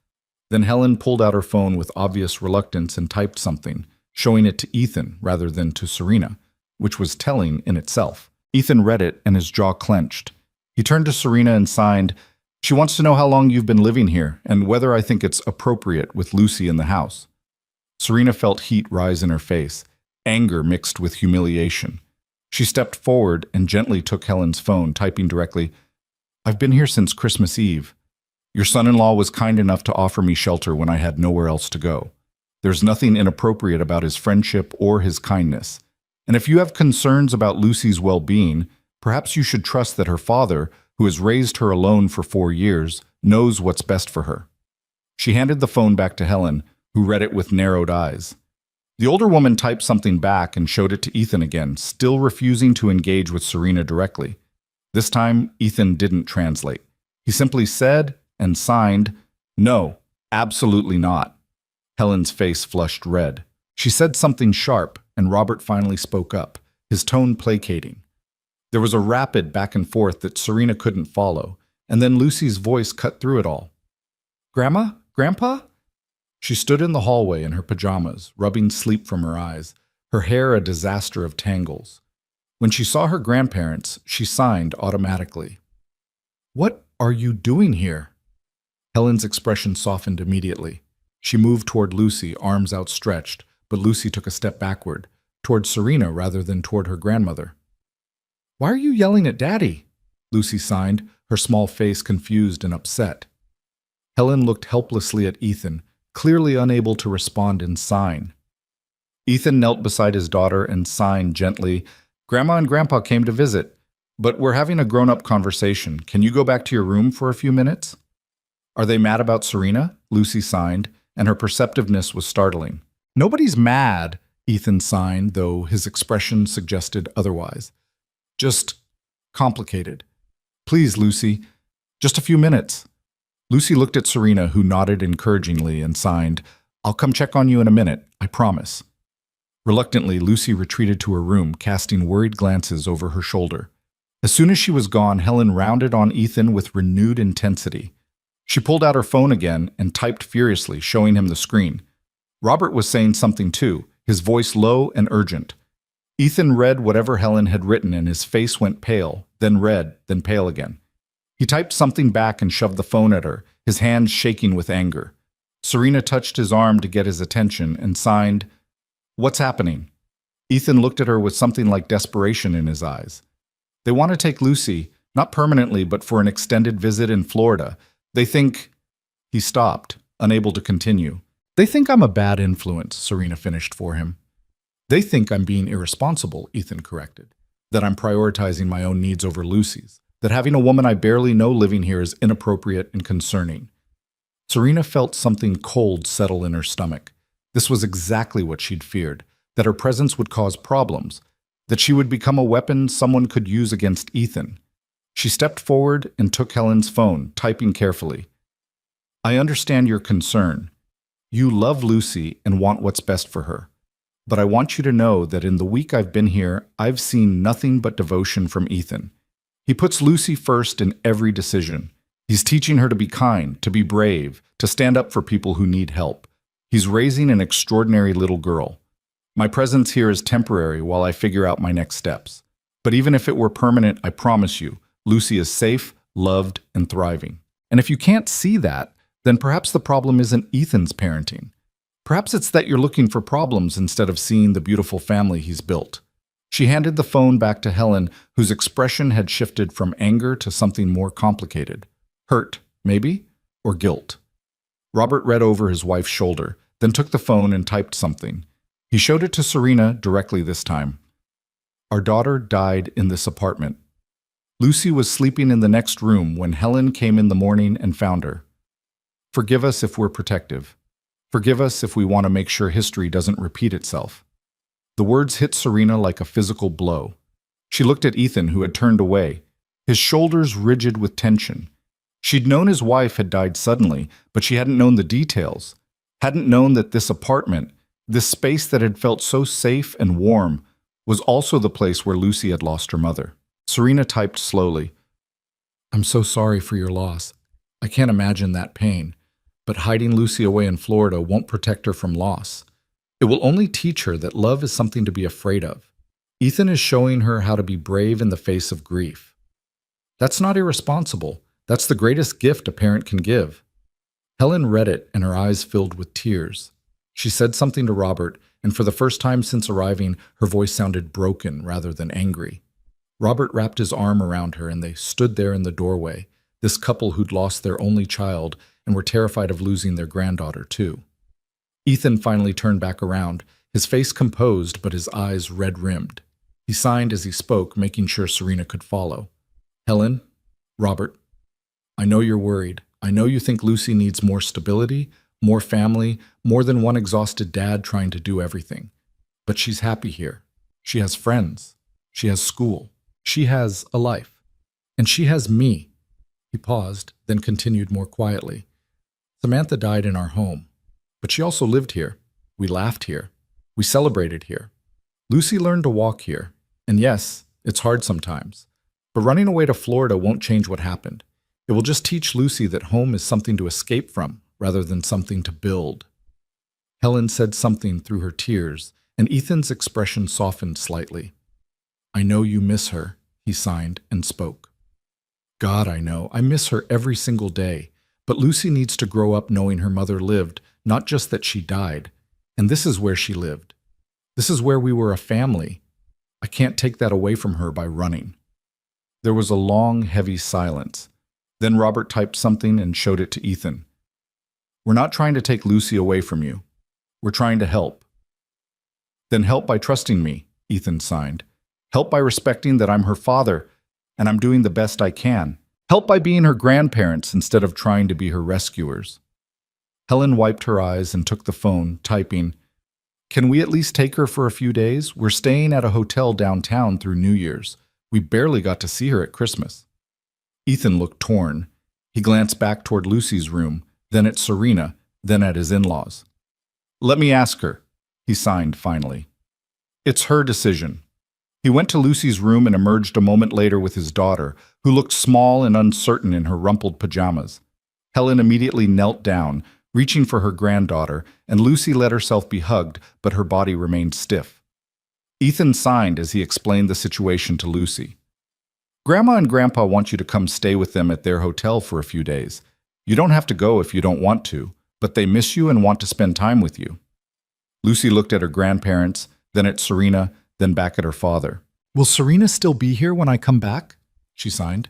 Then Helen pulled out her phone with obvious reluctance and typed something, showing it to Ethan rather than to Serena, which was telling in itself. Ethan read it and his jaw clenched. He turned to Serena and signed, "She wants to know how long you've been living here and whether I think it's appropriate with Lucy in the house." Serena felt heat rise in her face, anger mixed with humiliation. She stepped forward and gently took Helen's phone, typing directly, "I've been here since Christmas Eve. Your son-in-law was kind enough to offer me shelter when I had nowhere else to go. There's nothing inappropriate about his friendship or his kindness. And if you have concerns about Lucy's well-being, perhaps you should trust that her father, who has raised her alone for 4 years, knows what's best for her." She handed the phone back to Helen, who read it with narrowed eyes. The older woman typed something back and showed it to Ethan again, still refusing to engage with Serena directly. This time, Ethan didn't translate. He simply said and signed, "No, absolutely not." Helen's face flushed red. She said something sharp, and Robert finally spoke up, his tone placating. There was a rapid back and forth that Serena couldn't follow, and then Lucy's voice cut through it all. "Grandma? Grandpa?" She stood in the hallway in her pajamas, rubbing sleep from her eyes, her hair a disaster of tangles. When she saw her grandparents, she signed automatically. "What are you doing here?" Helen's expression softened immediately. She moved toward Lucy, arms outstretched, but Lucy took a step backward, toward Serena rather than toward her grandmother. "Why are you yelling at Daddy?" Lucy signed, her small face confused and upset. Helen looked helplessly at Ethan, clearly unable to respond in sign. Ethan knelt beside his daughter and signed gently, "Grandma and Grandpa came to visit, but we're having a grown-up conversation. Can you go back to your room for a few minutes?" "Are they mad about Serena?" Lucy signed, and her perceptiveness was startling. "Nobody's mad," Ethan signed, though his expression suggested otherwise. "Just complicated. Please, Lucy, just a few minutes." Lucy looked at Serena, who nodded encouragingly and signed, "I'll come check on you in a minute, I promise." Reluctantly, Lucy retreated to her room, casting worried glances over her shoulder. As soon as she was gone, Helen rounded on Ethan with renewed intensity. She pulled out her phone again and typed furiously, showing him the screen. Robert was saying something too, his voice low and urgent. Ethan read whatever Helen had written and his face went pale, then red, then pale again. He typed something back and shoved the phone at her, his hands shaking with anger. Serena touched his arm to get his attention and signed, "What's happening?" Ethan looked at her with something like desperation in his eyes. "They want to take Lucy, not permanently, but for an extended visit in Florida. They think—" He stopped, unable to continue. "They think I'm a bad influence," Serena finished for him. "They think I'm being irresponsible," Ethan corrected. "That I'm prioritizing my own needs over Lucy's. That having a woman I barely know living here is inappropriate and concerning." Serena felt something cold settle in her stomach. This was exactly what she'd feared, that her presence would cause problems, that she would become a weapon someone could use against Ethan. She stepped forward and took Helen's phone, typing carefully. "I understand your concern. You love Lucy and want what's best for her. But I want you to know that in the week I've been here, I've seen nothing but devotion from Ethan. He puts Lucy first in every decision. He's teaching her to be kind, to be brave, to stand up for people who need help. He's raising an extraordinary little girl. My presence here is temporary while I figure out my next steps. But even if it were permanent, I promise you, Lucy is safe, loved, and thriving. And if you can't see that, then perhaps the problem isn't Ethan's parenting. Perhaps it's that you're looking for problems instead of seeing the beautiful family he's built. She handed the phone back to Helen, whose expression had shifted from anger to something more complicated. Hurt, maybe? Or guilt. Robert read over his wife's shoulder, then took the phone and typed something. He showed it to Serena directly this time. Our daughter died in this apartment. Lucy was sleeping in the next room when Helen came in the morning and found her. Forgive us if we're protective. Forgive us if we want to make sure history doesn't repeat itself. The words hit Serena like a physical blow. She looked at Ethan, who had turned away, his shoulders rigid with tension. She'd known his wife had died suddenly, but she hadn't known the details. Hadn't known that this apartment, this space that had felt so safe and warm, was also the place where Lucy had lost her mother. Serena typed slowly. I'm so sorry for your loss. I can't imagine that pain. But hiding Lucy away in Florida won't protect her from loss. It will only teach her that love is something to be afraid of. Ethan is showing her how to be brave in the face of grief. That's not irresponsible. That's the greatest gift a parent can give. Helen read it, and her eyes filled with tears. She said something to Robert, and for the first time since arriving, her voice sounded broken rather than angry. Robert wrapped his arm around her, and they stood there in the doorway, this couple who'd lost their only child and were terrified of losing their granddaughter, too. Ethan finally turned back around, his face composed but his eyes red-rimmed. He signed as he spoke, making sure Serena could follow. Helen, Robert, I know you're worried. I know you think Lucy needs more stability, more family, more than one exhausted dad trying to do everything. But she's happy here. She has friends. She has school. She has a life. And she has me. He paused, then continued more quietly. Samantha died in our home. But she also lived here. We laughed here. We celebrated here. Lucy learned to walk here. And yes, it's hard sometimes. But running away to Florida won't change what happened. It will just teach Lucy that home is something to escape from, rather than something to build. Helen said something through her tears, and Ethan's expression softened slightly. I know you miss her, he signed and spoke. God, I know. I miss her every single day. But Lucy needs to grow up knowing her mother lived, not just that she died. And this is where she lived. This is where we were a family. I can't take that away from her by running. There was a long, heavy silence. Then Robert typed something and showed it to Ethan. We're not trying to take Lucy away from you. We're trying to help. Then help by trusting me, Ethan signed. Help by respecting that I'm her father, and I'm doing the best I can. Help by being her grandparents instead of trying to be her rescuers. Helen wiped her eyes and took the phone, typing, Can we at least take her for a few days? We're staying at a hotel downtown through New Year's. We barely got to see her at Christmas. Ethan looked torn. He glanced back toward Lucy's room, then at Serena, then at his in-laws. Let me ask her, he signed finally. It's her decision. He went to Lucy's room and emerged a moment later with his daughter, who looked small and uncertain in her rumpled pajamas. Helen immediately knelt down, reaching for her granddaughter, and Lucy let herself be hugged, but her body remained stiff. Ethan signed as he explained the situation to Lucy. Grandma and Grandpa want you to come stay with them at their hotel for a few days. You don't have to go if you don't want to, but they miss you and want to spend time with you. Lucy looked at her grandparents, then at Serena, then back at her father. Will Serena still be here when I come back? She signed.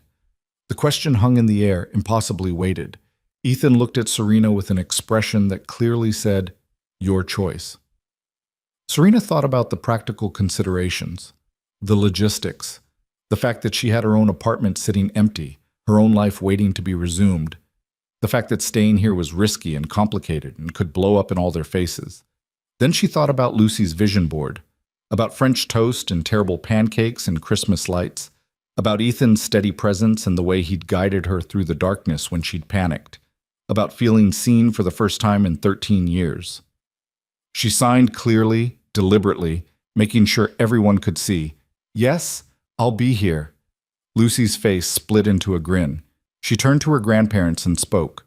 The question hung in the air, impossibly weighted. Ethan looked at Serena with an expression that clearly said, Your choice. Serena thought about the practical considerations, the logistics, the fact that she had her own apartment sitting empty, her own life waiting to be resumed, the fact that staying here was risky and complicated and could blow up in all their faces. Then she thought about Lucy's vision board, about French toast and terrible pancakes and Christmas lights, about Ethan's steady presence and the way he'd guided her through the darkness when she'd panicked, about feeling seen for the first time in 13 years. She signed clearly, deliberately, making sure everyone could see, Yes, I'll be here. Lucy's face split into a grin. She turned to her grandparents and spoke.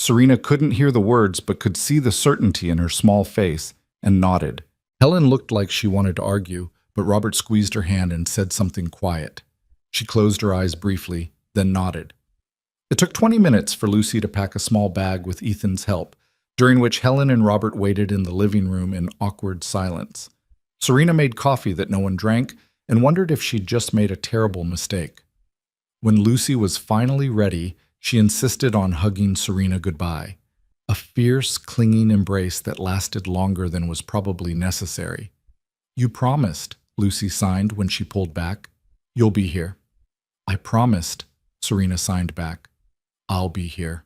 Serena couldn't hear the words but could see the certainty in her small face and nodded. Helen looked like she wanted to argue, but Robert squeezed her hand and said something quiet. She closed her eyes briefly, then nodded. It took 20 minutes for Lucy to pack a small bag with Ethan's help, during which Helen and Robert waited in the living room in awkward silence. Serena made coffee that no one drank and wondered if she'd just made a terrible mistake. When Lucy was finally ready, she insisted on hugging Serena goodbye, a fierce, clinging embrace that lasted longer than was probably necessary. "You promised," Lucy signed when she pulled back. "You'll be here." "I promised," Serena signed back. "I'll be here."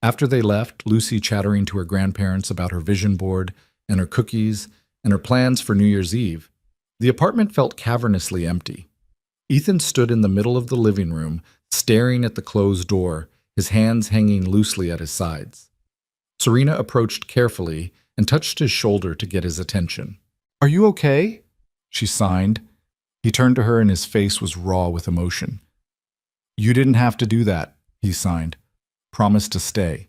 After they left, Lucy chattering to her grandparents about her vision board and her cookies and her plans for New Year's Eve, the apartment felt cavernously empty. Ethan stood in the middle of the living room, staring at the closed door, his hands hanging loosely at his sides. Serena approached carefully and touched his shoulder to get his attention. "Are you okay?" she signed. He turned to her and his face was raw with emotion. "You didn't have to do that," he signed. "Promise to stay.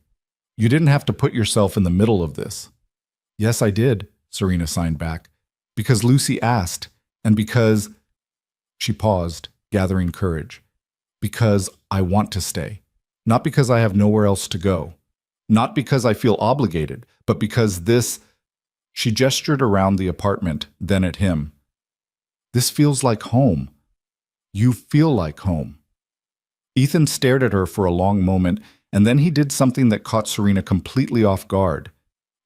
You didn't have to put yourself in the middle of this." "Yes, I did," Serena signed back. "Because Lucy asked, and because—" She paused, gathering courage. "Because I want to stay. Not because I have nowhere else to go. Not because I feel obligated, but because this—" She gestured around the apartment, then at him. "This feels like home. You feel like home." Ethan stared at her for a long moment, and then he did something that caught Serena completely off guard.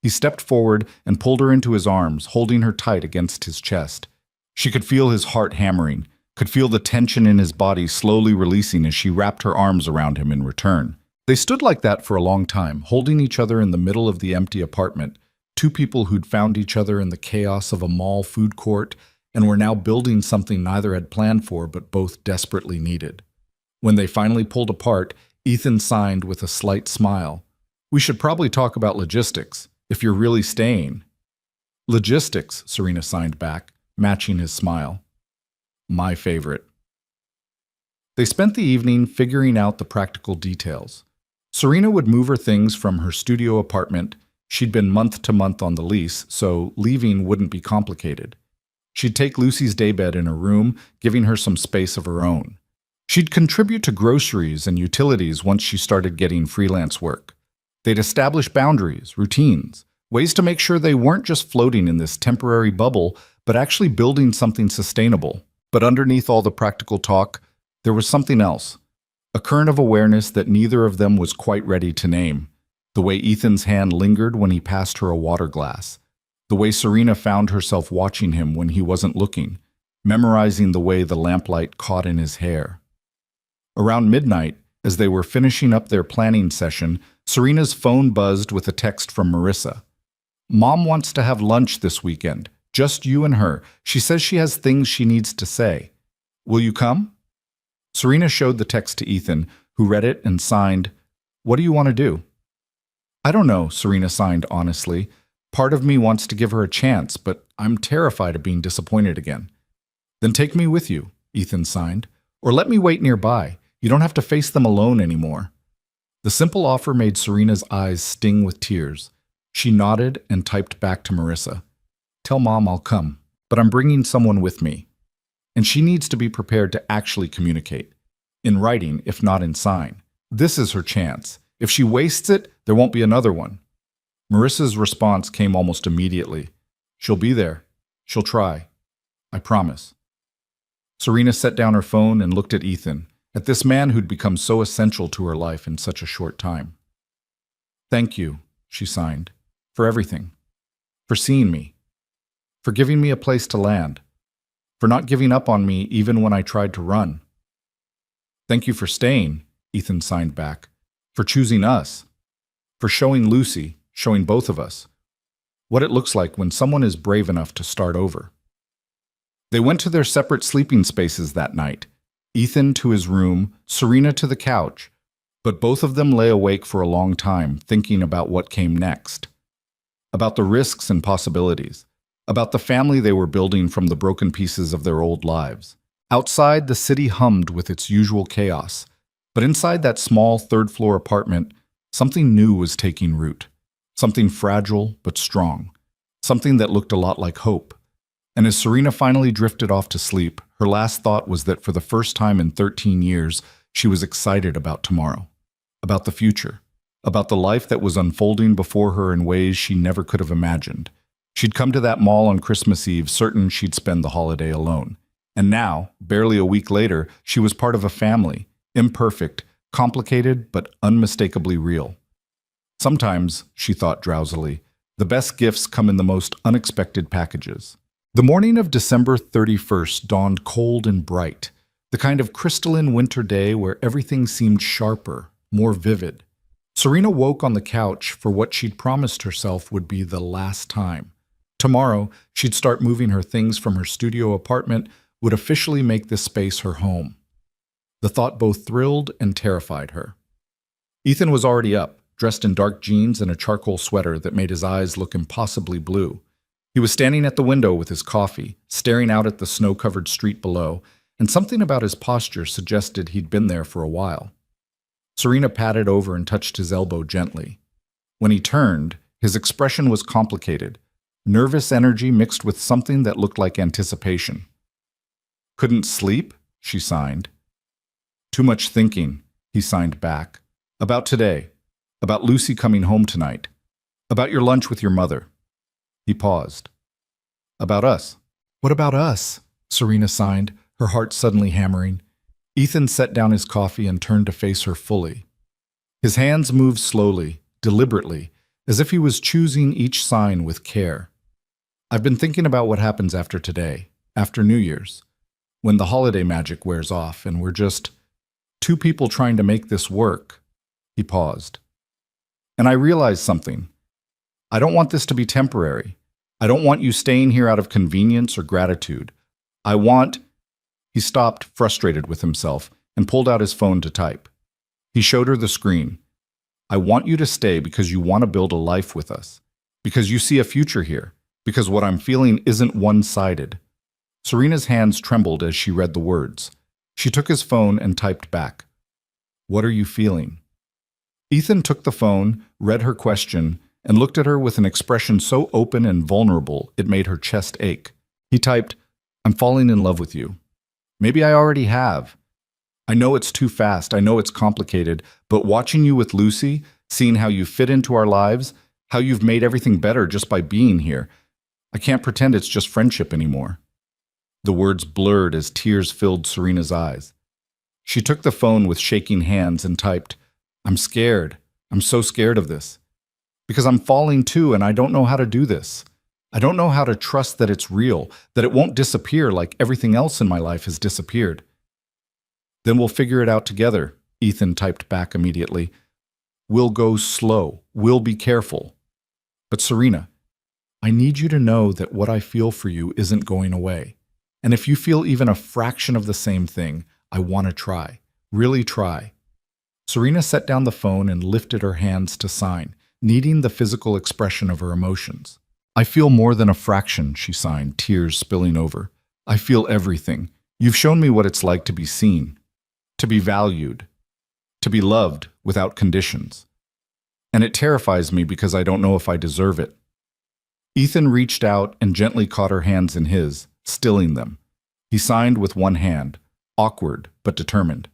He stepped forward and pulled her into his arms, holding her tight against his chest. She could feel his heart hammering, could feel the tension in his body slowly releasing as she wrapped her arms around him in return. They stood like that for a long time, holding each other in the middle of the empty apartment, two people who'd found each other in the chaos of a mall food court and were now building something neither had planned for but both desperately needed. When they finally pulled apart, Ethan signed with a slight smile. "We should probably talk about logistics, if you're really staying." "Logistics," Serena signed back, matching his smile. "My favorite." They spent the evening figuring out the practical details. Serena would move her things from her studio apartment. She'd been month to month on the lease, so leaving wouldn't be complicated. She'd take Lucy's daybed in her room, giving her some space of her own. She'd contribute to groceries and utilities once she started getting freelance work. They'd establish boundaries, routines, ways to make sure they weren't just floating in this temporary bubble, but actually building something sustainable. But underneath all the practical talk, there was something else, a current of awareness that neither of them was quite ready to name. The way Ethan's hand lingered when he passed her a water glass. The way Serena found herself watching him when he wasn't looking, memorizing the way the lamplight caught in his hair. Around midnight, as they were finishing up their planning session, Serena's phone buzzed with a text from Marissa. "Mom wants to have lunch this weekend. Just you and her. She says she has things she needs to say. Will you come?" Serena showed the text to Ethan, who read it and signed, "What do you want to do?" "I don't know," Serena signed honestly. "Part of me wants to give her a chance, but I'm terrified of being disappointed again." "Then take me with you," Ethan signed. "Or let me wait nearby. You don't have to face them alone anymore." The simple offer made Serena's eyes sting with tears. She nodded and typed back to Marissa. "Tell Mom I'll come, but I'm bringing someone with me. And she needs to be prepared to actually communicate. In writing, if not in sign. This is her chance. If she wastes it, there won't be another one." Marissa's response came almost immediately. "She'll be there. She'll try. I promise." Serena set down her phone and looked at Ethan, at this man who'd become so essential to her life in such a short time. "Thank you," she signed, "for everything. For seeing me. For giving me a place to land. For not giving up on me even when I tried to run. Thank you for staying," Ethan signed back. "For choosing us. For showing Lucy, showing both of us, what it looks like when someone is brave enough to start over." They went to their separate sleeping spaces that night. Ethan to his room, Serena to the couch, but both of them lay awake for a long time, thinking about what came next. About the risks and possibilities. About the family they were building from the broken pieces of their old lives. Outside, the city hummed with its usual chaos, but inside that small third-floor apartment, Something new was taking root. Something fragile but strong. Something that looked a lot like hope. And as Serena finally drifted off to sleep, her last thought was that for the first time in 13 years, she was excited about tomorrow, about the future, about the life that was unfolding before her in ways she never could have imagined. She'd come to that mall on Christmas Eve certain she'd spend the holiday alone. And now, barely a week later, she was part of a family, imperfect, complicated, but unmistakably real. Sometimes, she thought drowsily, the best gifts come in the most unexpected packages. The morning of December 31st dawned cold and bright, the kind of crystalline winter day where everything seemed sharper, more vivid. Serena woke on the couch for what she'd promised herself would be the last time. Tomorrow, she'd start moving her things from her studio apartment, would officially make this space her home. The thought both thrilled and terrified her. Ethan was already up, dressed in dark jeans and a charcoal sweater that made his eyes look impossibly blue. He was standing at the window with his coffee, staring out at the snow-covered street below, and something about his posture suggested he'd been there for a while. Serena patted over and touched his elbow gently. When he turned, his expression was complicated, nervous energy mixed with something that looked like anticipation. "Couldn't sleep?" she signed. "Too much thinking," he signed back. "About today. About Lucy coming home tonight. About your lunch with your mother." He paused. "About us." "What about us?" Serena signed, her heart suddenly hammering. Ethan set down his coffee and turned to face her fully. His hands moved slowly, deliberately, as if he was choosing each sign with care. "I've been thinking about what happens after today, after New Year's, when the holiday magic wears off and we're just two people trying to make this work." He paused. "And I realized something. I don't want this to be temporary. I don't want you staying here out of convenience or gratitude. I want—" He stopped, frustrated with himself, and pulled out his phone to type. He showed her the screen. "I want you to stay because you want to build a life with us. Because you see a future here. Because what I'm feeling isn't one-sided." Serena's hands trembled as she read the words. She took his phone and typed back. "What are you feeling?" Ethan took the phone, read her question, and looked at her with an expression so open and vulnerable it made her chest ache. He typed, "I'm falling in love with you. Maybe I already have. I know it's too fast, I know it's complicated, but watching you with Lucy, seeing how you fit into our lives, how you've made everything better just by being here, I can't pretend it's just friendship anymore." The words blurred as tears filled Serena's eyes. She took the phone with shaking hands and typed, "I'm scared. I'm so scared of this. Because I'm falling too and I don't know how to do this. I don't know how to trust that it's real, that it won't disappear like everything else in my life has disappeared." "Then we'll figure it out together," Ethan typed back immediately. "We'll go slow. We'll be careful. But Serena, I need you to know that what I feel for you isn't going away. And if you feel even a fraction of the same thing, I want to try. Really try." Serena set down the phone and lifted her hands to sign, needing the physical expression of her emotions. "I feel more than a fraction," she signed, tears spilling over. "I feel everything. You've shown me what it's like to be seen, to be valued, to be loved without conditions. And it terrifies me because I don't know if I deserve it." Ethan reached out and gently caught her hands in his, stilling them. He signed with one hand, awkward but determined.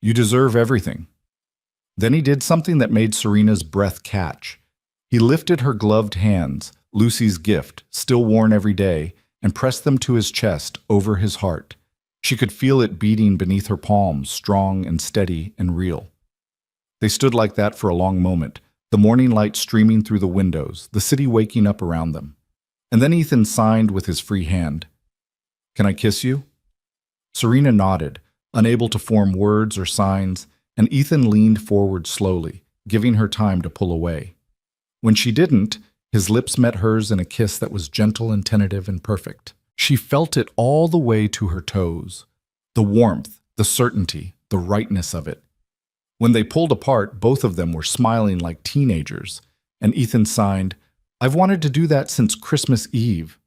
"You deserve everything." Then he did something that made Serena's breath catch. He lifted her gloved hands, Lucy's gift, still worn every day, and pressed them to his chest, over his heart. She could feel it beating beneath her palms, strong and steady and real. They stood like that for a long moment, the morning light streaming through the windows, the city waking up around them. And then Ethan signed with his free hand. "Can I kiss you?" Serena nodded, unable to form words or signs, and Ethan leaned forward slowly, giving her time to pull away. When she didn't, his lips met hers in a kiss that was gentle and tentative and perfect. She felt it all the way to her toes. The warmth, the certainty, the rightness of it. When they pulled apart, both of them were smiling like teenagers, and Ethan signed, "I've wanted to do that since Christmas Eve."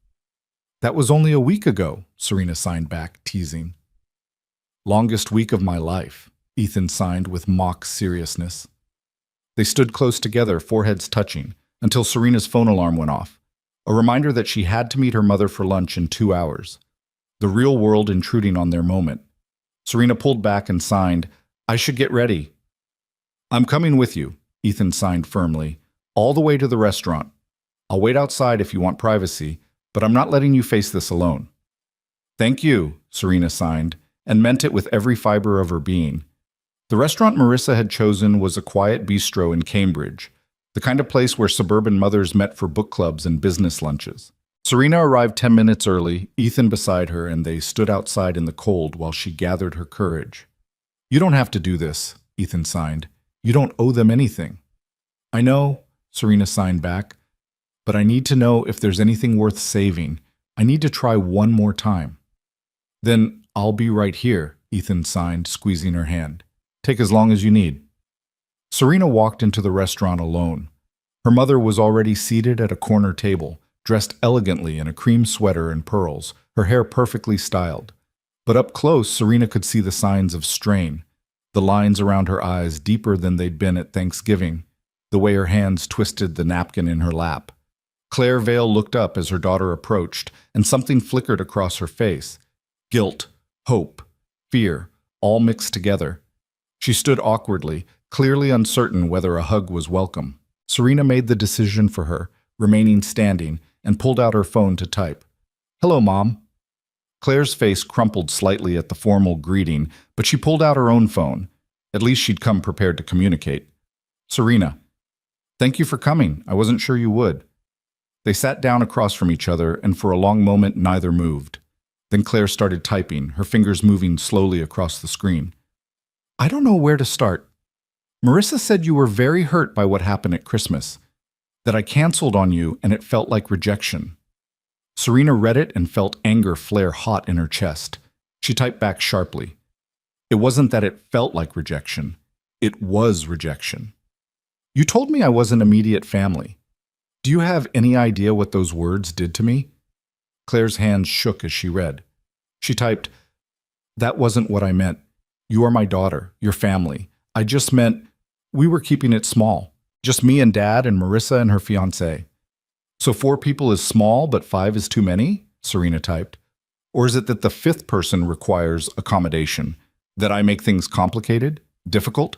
"That was only a week ago," Serena signed back, teasing. "Longest week of my life," Ethan signed with mock seriousness. They stood close together, foreheads touching, until Serena's phone alarm went off, a reminder that she had to meet her mother for lunch in 2 hours. The real world intruding on their moment. Serena pulled back and signed, "I should get ready." "I'm coming with you," Ethan signed firmly, "all the way to the restaurant. I'll wait outside if you want privacy, but I'm not letting you face this alone." "Thank you," Serena signed, and meant it with every fiber of her being. The restaurant Marissa had chosen was a quiet bistro in Cambridge, the kind of place where suburban mothers met for book clubs and business lunches. Serena arrived 10 minutes early, Ethan beside her, and they stood outside in the cold while she gathered her courage. "You don't have to do this," Ethan signed. "You don't owe them anything." "I know," Serena signed back, "but I need to know if there's anything worth saving. I need to try one more time." "Then I'll be right here," Ethan signed, squeezing her hand. "Take as long as you need." Serena walked into the restaurant alone. Her mother was already seated at a corner table, dressed elegantly in a cream sweater and pearls, her hair perfectly styled. But up close, Serena could see the signs of strain, the lines around her eyes deeper than they'd been at Thanksgiving, the way her hands twisted the napkin in her lap. Claire Vale looked up as her daughter approached, and something flickered across her face. Guilt, hope, fear, all mixed together. She stood awkwardly, clearly uncertain whether a hug was welcome. Serena made the decision for her, remaining standing, and pulled out her phone to type. "Hello, Mom." Claire's face crumpled slightly at the formal greeting, but she pulled out her own phone. At least she'd come prepared to communicate. "Serena, thank you for coming. I wasn't sure you would." They sat down across from each other, and for a long moment neither moved. Then Claire started typing, her fingers moving slowly across the screen. "I don't know where to start. Marissa said you were very hurt by what happened at Christmas, that I canceled on you and it felt like rejection." Serena read it and felt anger flare hot in her chest. She typed back sharply. "It wasn't that it felt like rejection. It was rejection. You told me I wasn't immediate family. Do you have any idea what those words did to me?" Claire's hands shook as she read. She typed, "That wasn't what I meant. You are my daughter, your family. I just meant we were keeping it small. Just me and Dad and Marissa and her fiancé." "So 4 people is small, but 5 is too many?" Serena typed. "Or is it that the 5th person requires accommodation? That I make things complicated? Difficult?"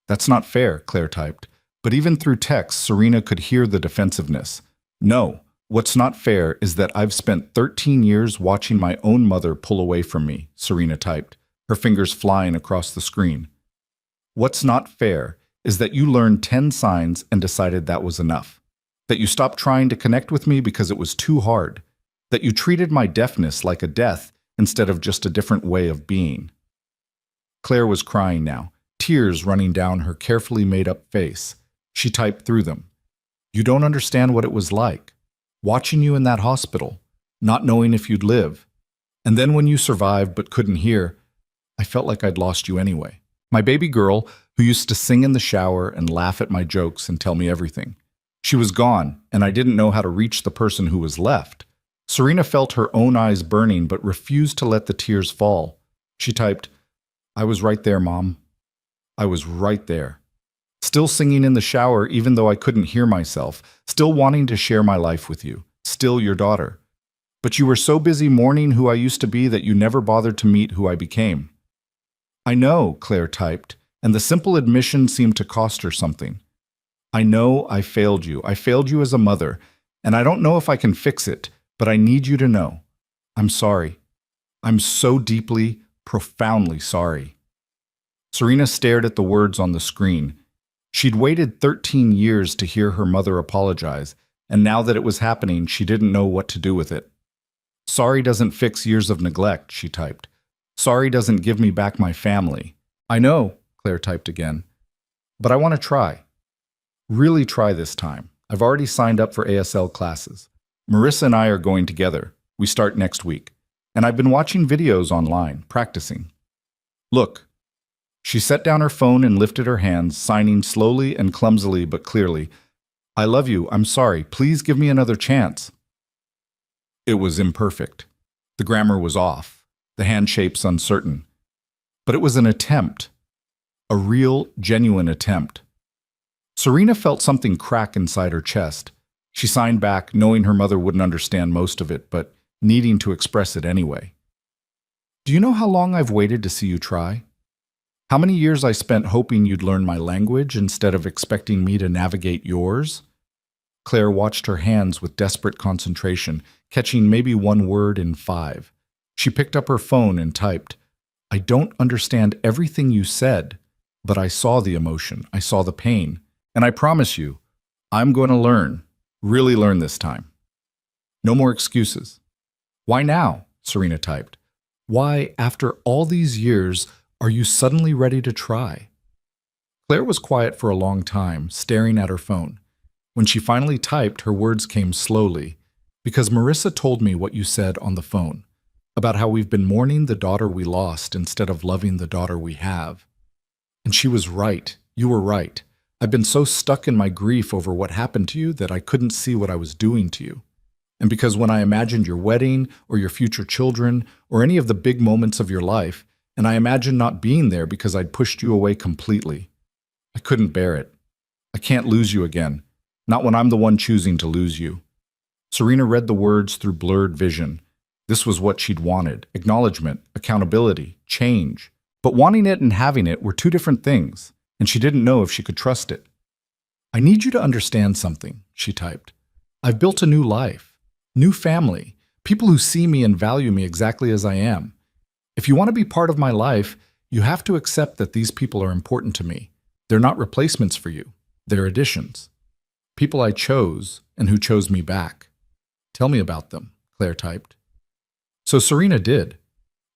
"That's not fair," Claire typed. But even through text, Serena could hear the defensiveness. "No, what's not fair is that I've spent 13 years watching my own mother pull away from me," Serena typed, her fingers flying across the screen. "What's not fair is that you learned 10 signs and decided that was enough. That you stopped trying to connect with me because it was too hard. That you treated my deafness like a death instead of just a different way of being." Claire was crying now, tears running down her carefully made-up face. She typed through them. "You don't understand what it was like. Watching you in that hospital, not knowing if you'd live. And then when you survived but couldn't hear, I felt like I'd lost you anyway. My baby girl, who used to sing in the shower and laugh at my jokes and tell me everything. She was gone, and I didn't know how to reach the person who was left." Serena felt her own eyes burning but refused to let the tears fall. She typed, "I was right there, Mom. I was right there. Still singing in the shower even though I couldn't hear myself, still wanting to share my life with you, still your daughter. But you were so busy mourning who I used to be that you never bothered to meet who I became." "I know," Claire typed, and the simple admission seemed to cost her something. "I know I failed you. I failed you as a mother, and I don't know if I can fix it, but I need you to know. I'm sorry. I'm so deeply, profoundly sorry." Serena stared at the words on the screen. She'd waited 13 years to hear her mother apologize, and now that it was happening, she didn't know what to do with it. "Sorry doesn't fix years of neglect," she typed. "Sorry doesn't give me back my family." "I know," Claire typed again, "but I want to try. Really try this time. I've already signed up for ASL classes. Marissa and I are going together. We start next week. And I've been watching videos online, practicing. Look." She set down her phone and lifted her hands, signing slowly and clumsily but clearly, "I love you. I'm sorry. Please give me another chance." It was imperfect. The grammar was off, the hand shapes uncertain. But it was an attempt. A real, genuine attempt. Serena felt something crack inside her chest. She signed back, knowing her mother wouldn't understand most of it, but needing to express it anyway. Do you know how long I've waited to see you try? How many years I spent hoping you'd learn my language instead of expecting me to navigate yours? Claire watched her hands with desperate concentration, catching maybe one word in 5. She picked up her phone and typed, "I don't understand everything you said, but I saw the emotion, I saw the pain, and I promise you, I'm going to learn, really learn this time. No more excuses." "Why now?" Serena typed. "Why, after all these years, are you suddenly ready to try?" Claire was quiet for a long time, staring at her phone. When she finally typed, her words came slowly. "Because Marissa told me what you said on the phone, about how we've been mourning the daughter we lost instead of loving the daughter we have. And she was right. You were right. I've been so stuck in my grief over what happened to you that I couldn't see what I was doing to you. And because when I imagined your wedding or your future children or any of the big moments of your life, and I imagined not being there because I'd pushed you away completely, I couldn't bear it. I can't lose you again, not when I'm the one choosing to lose you." Serena read the words through blurred vision. This was what she'd wanted: acknowledgement, accountability, change. But wanting it and having it were two different things, and she didn't know if she could trust it. "I need you to understand something," she typed. "I've built a new life, new family, people who see me and value me exactly as I am. If you want to be part of my life, you have to accept that these people are important to me. They're not replacements for you. They're additions. People I chose and who chose me back. Tell me about them," Claire typed. So Serena did.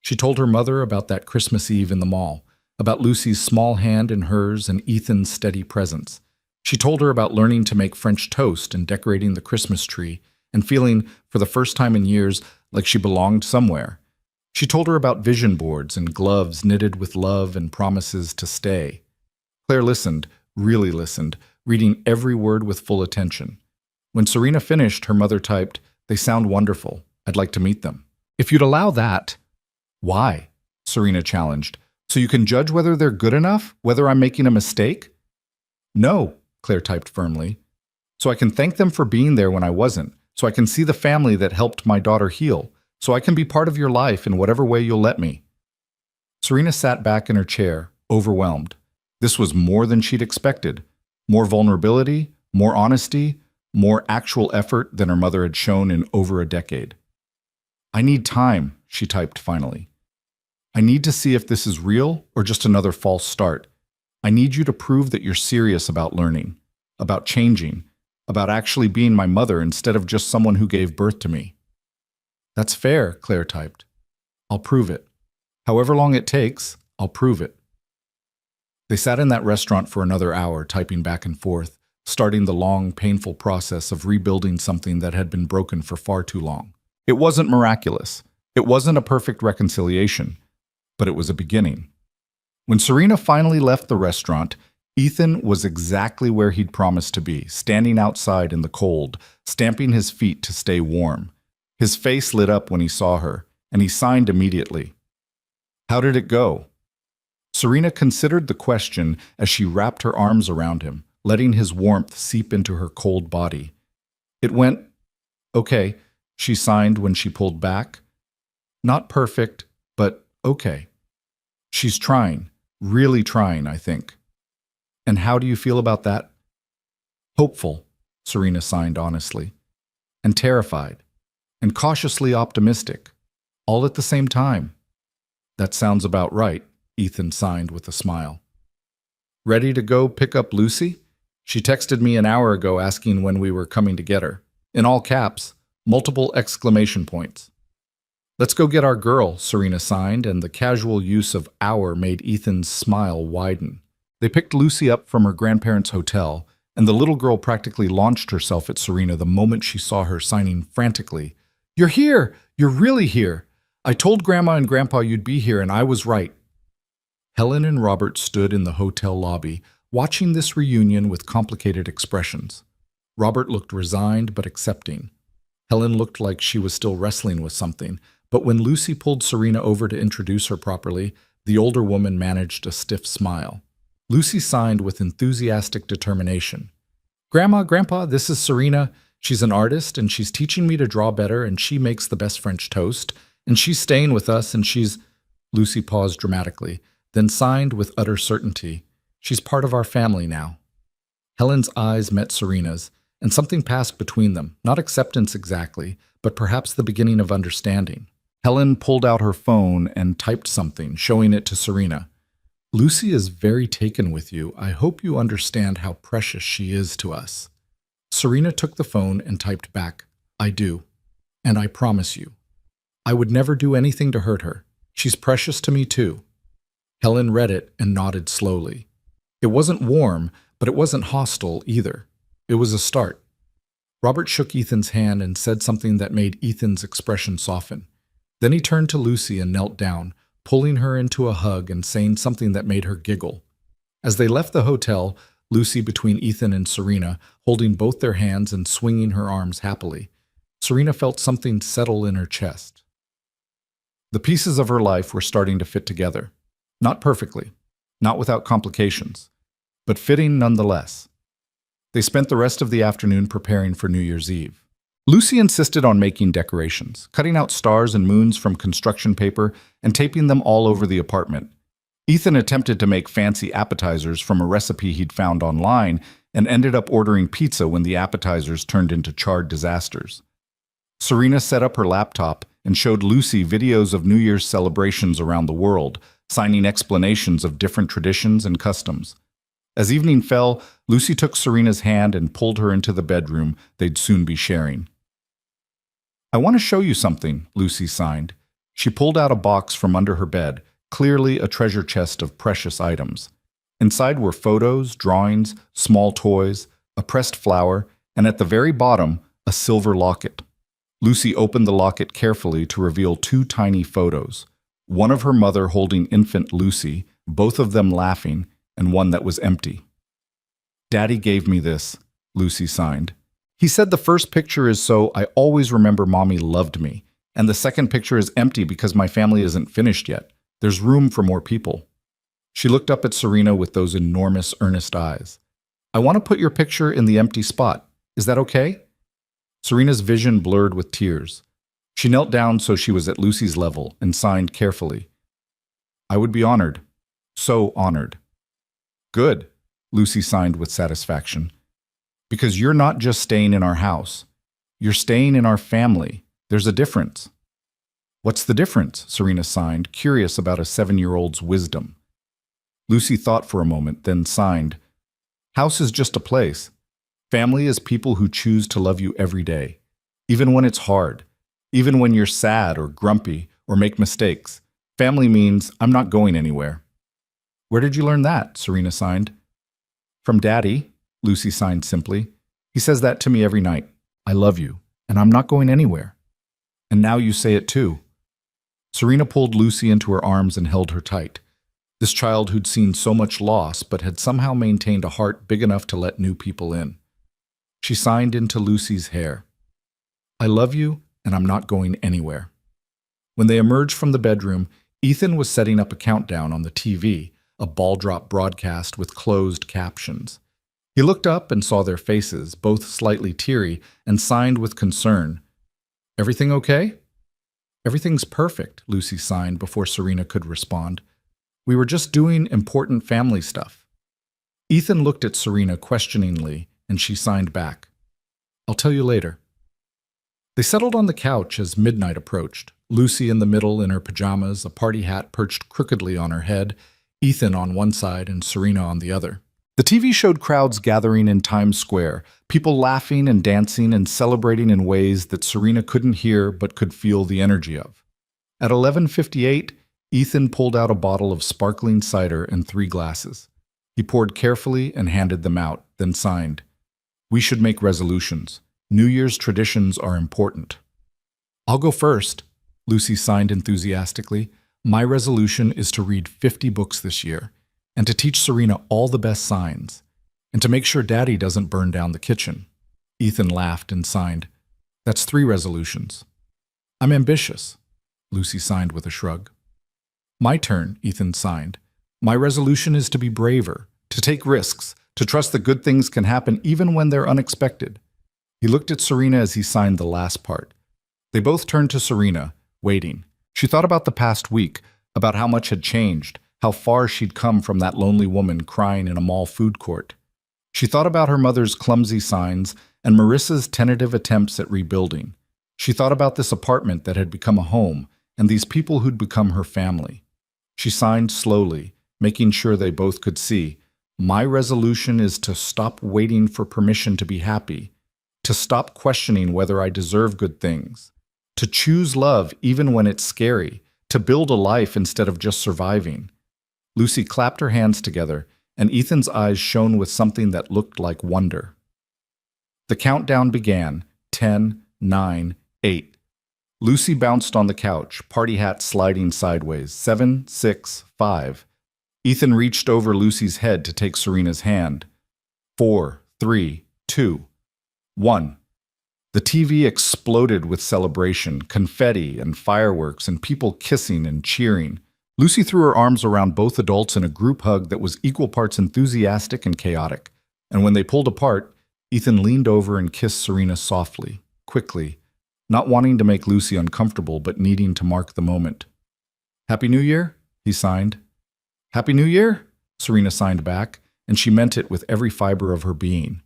She told her mother about that Christmas Eve in the mall, about Lucy's small hand in hers and Ethan's steady presence. She told her about learning to make French toast and decorating the Christmas tree and feeling, for the first time in years, like she belonged somewhere. She told her about vision boards and gloves knitted with love and promises to stay. Claire listened, really listened, reading every word with full attention. When Serena finished, her mother typed, "They sound wonderful. I'd like to meet them." "If you'd allow that." "Why?" Serena challenged. "So you can judge whether they're good enough, whether I'm making a mistake?" "No," Claire typed firmly. "So I can thank them for being there when I wasn't, so I can see the family that helped my daughter heal, so I can be part of your life in whatever way you'll let me." Serena sat back in her chair, overwhelmed. This was more than she'd expected. More vulnerability, more honesty, more actual effort than her mother had shown in over a decade. "I need time," she typed finally. "I need to see if this is real or just another false start. I need you to prove that you're serious about learning, about changing, about actually being my mother instead of just someone who gave birth to me." "That's fair," Claire typed. "I'll prove it. However long it takes, I'll prove it." They sat in that restaurant for another hour, typing back and forth, starting the long, painful process of rebuilding something that had been broken for far too long. It wasn't miraculous. It wasn't a perfect reconciliation, but it was a beginning. When Serena finally left the restaurant, Ethan was exactly where he'd promised to be, standing outside in the cold, stamping his feet to stay warm. His face lit up when he saw her, and he signed immediately. "How did it go?" Serena considered the question as she wrapped her arms around him, letting his warmth seep into her cold body. "It went okay," she signed when she pulled back. "Not perfect, but okay. She's trying, really trying, I think." "And how do you feel about that?" "Hopeful," Serena signed honestly, "and terrified, and cautiously optimistic, all at the same time." "That sounds about right," Ethan signed with a smile. "Ready to go pick up Lucy? She texted me an hour ago asking when we were coming to get her. In all caps, multiple exclamation points." "Let's go get our girl," Serena signed, and the casual use of "our" made Ethan's smile widen. They picked Lucy up from her grandparents' hotel, and the little girl practically launched herself at Serena the moment she saw her, signing frantically, "You're here! You're really here! I told Grandma and Grandpa you'd be here, and I was right." Helen and Robert stood in the hotel lobby, watching this reunion with complicated expressions. Robert looked resigned but accepting. Helen looked like she was still wrestling with something, but when Lucy pulled Serena over to introduce her properly, the older woman managed a stiff smile. Lucy signed with enthusiastic determination. Grandma, Grandpa, this is Serena. She's an artist, and she's teaching me to draw better, and she makes the best French toast, and she's staying with us, and she's... Lucy paused dramatically, then signed with utter certainty. She's part of our family now. Helen's eyes met Serena's, and something passed between them, not acceptance exactly, but perhaps the beginning of understanding. Helen pulled out her phone and typed something, showing it to Serena. Lucy is very taken with you. I hope you understand how precious she is to us. Serena took the phone and typed back, I do. And I promise you. I would never do anything to hurt her. She's precious to me too. Helen read it and nodded slowly. It wasn't warm, but it wasn't hostile either. It was a start. Robert shook Ethan's hand and said something that made Ethan's expression soften. Then he turned to Lucy and knelt down, pulling her into a hug and saying something that made her giggle. As they left the hotel, Lucy between Ethan and Serena, holding both their hands and swinging her arms happily, Serena felt something settle in her chest. The pieces of her life were starting to fit together. Not perfectly, not without complications, but fitting nonetheless. They spent the rest of the afternoon preparing for New Year's Eve. Lucy insisted on making decorations, cutting out stars and moons from construction paper and taping them all over the apartment. Ethan attempted to make fancy appetizers from a recipe he'd found online and ended up ordering pizza when the appetizers turned into charred disasters. Serena set up her laptop and showed Lucy videos of New Year's celebrations around the world, signing explanations of different traditions and customs. As evening fell, Lucy took Serena's hand and pulled her into the bedroom they'd soon be sharing. I want to show you something, Lucy signed. She pulled out a box from under her bed, clearly a treasure chest of precious items. Inside were photos, drawings, small toys, a pressed flower, and at the very bottom, a silver locket. Lucy opened the locket carefully to reveal two tiny photos. One of her mother holding infant Lucy, both of them laughing, and one that was empty. Daddy gave me this, Lucy signed. He said the first picture is so I always remember Mommy loved me, and the second picture is empty because my family isn't finished yet. There's room for more people. She looked up at Serena with those enormous, earnest eyes. I want to put your picture in the empty spot. Is that okay? Serena's vision blurred with tears. She knelt down so she was at Lucy's level and signed carefully. I would be honored. So honored. Good, Lucy signed with satisfaction. Because you're not just staying in our house. You're staying in our family. There's a difference. What's the difference? Serena signed, curious about a 7-year-old's wisdom. Lucy thought for a moment, then signed. House is just a place. Family is people who choose to love you every day, even when it's hard, even when you're sad or grumpy or make mistakes. Family means I'm not going anywhere. Where did you learn that? Serena signed. From Daddy, Lucy signed simply. He says that to me every night. I love you, and I'm not going anywhere. And now you say it too. Serena pulled Lucy into her arms and held her tight. This child who'd seen so much loss but had somehow maintained a heart big enough to let new people in. She signed into Lucy's hair. I love you, and I'm not going anywhere. When they emerged from the bedroom, Ethan was setting up a countdown on the TV, a ball-drop broadcast with closed captions. He looked up and saw their faces, both slightly teary, and signed with concern. Everything okay? Everything's perfect, Lucy signed before Serena could respond. We were just doing important family stuff. Ethan looked at Serena questioningly, and she signed back. I'll tell you later. They settled on the couch as midnight approached, Lucy in the middle in her pajamas, a party hat perched crookedly on her head, Ethan on one side and Serena on the other. The TV showed crowds gathering in Times Square, people laughing and dancing and celebrating in ways that Serena couldn't hear but could feel the energy of. At 11:58, Ethan pulled out a bottle of sparkling cider and 3 glasses. He poured carefully and handed them out, then signed. We should make resolutions. New Year's traditions are important. I'll go first, Lucy signed enthusiastically. My resolution is to read 50 books this year, and to teach Serena all the best signs, and to make sure Daddy doesn't burn down the kitchen. Ethan laughed and signed. That's 3 resolutions. I'm ambitious, Lucy signed with a shrug. My turn, Ethan signed. My resolution is to be braver, to take risks, to trust that good things can happen even when they're unexpected. He looked at Serena as he signed the last part. They both turned to Serena, waiting. She thought about the past week, about how much had changed, how far she'd come from that lonely woman crying in a mall food court. She thought about her mother's clumsy signs and Marissa's tentative attempts at rebuilding. She thought about this apartment that had become a home and these people who'd become her family. She signed slowly, making sure they both could see. My resolution is to stop waiting for permission to be happy, to stop questioning whether I deserve good things, to choose love even when it's scary, to build a life instead of just surviving. Lucy clapped her hands together, and Ethan's eyes shone with something that looked like wonder. The countdown began. 10, 9, 8. Lucy bounced on the couch, party hat sliding sideways. 7, 6, 5. Ethan reached over Lucy's head to take Serena's hand. 4, 3, 2, 1. The TV exploded with celebration, confetti and fireworks and people kissing and cheering. Lucy threw her arms around both adults in a group hug that was equal parts enthusiastic and chaotic. And when they pulled apart, Ethan leaned over and kissed Serena softly, quickly, not wanting to make Lucy uncomfortable but needing to mark the moment. "Happy New Year?" he signed. "Happy New Year?" Serena signed back, and she meant it with every fiber of her being.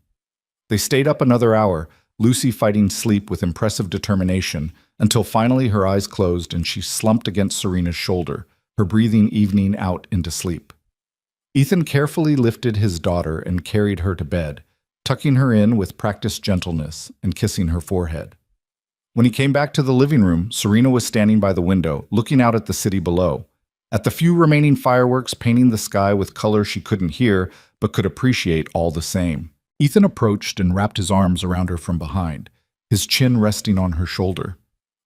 They stayed up another hour, Lucy fighting sleep with impressive determination, until finally her eyes closed and she slumped against Serena's shoulder, her breathing evening out into sleep. Ethan carefully lifted his daughter and carried her to bed, tucking her in with practiced gentleness and kissing her forehead. When he came back to the living room, Serena was standing by the window, looking out at the city below, at the few remaining fireworks painting the sky with color she couldn't hear but could appreciate all the same. Ethan approached and wrapped his arms around her from behind, his chin resting on her shoulder.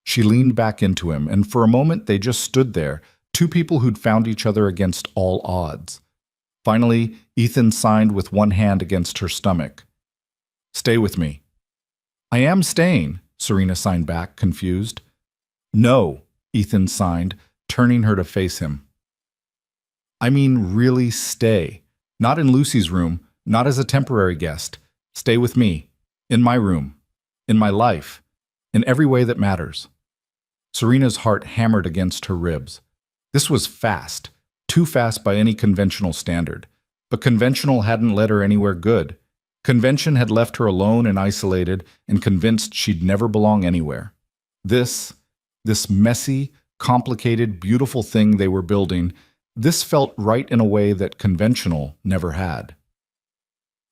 She leaned back into him, and for a moment they just stood there, two people who'd found each other against all odds. Finally, Ethan signed with one hand against her stomach. "Stay with me." "I am staying," Serena signed back, confused. "No," Ethan signed, turning her to face him. "I mean really stay. Not in Lucy's room, not as a temporary guest. Stay with me. In my room. In my life. In every way that matters." Serena's heart hammered against her ribs. This was fast, too fast by any conventional standard. But conventional hadn't led her anywhere good. Convention had left her alone and isolated and convinced she'd never belong anywhere. This messy, complicated, beautiful thing they were building, this felt right in a way that conventional never had.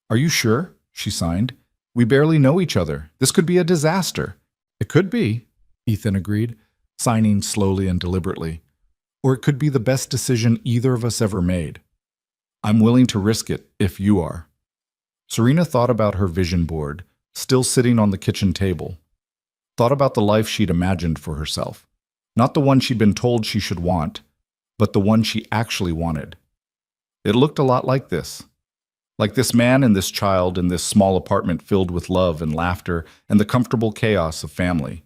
"Are you sure?" she signed. "We barely know each other. This could be a disaster." "It could be," Ethan agreed, signing slowly and deliberately. "Or it could be the best decision either of us ever made. I'm willing to risk it if you are." Serena thought about her vision board, still sitting on the kitchen table. Thought about the life she'd imagined for herself. Not the one she'd been told she should want, but the one she actually wanted. It looked a lot like this. Like this man and this child in this small apartment filled with love and laughter and the comfortable chaos of family.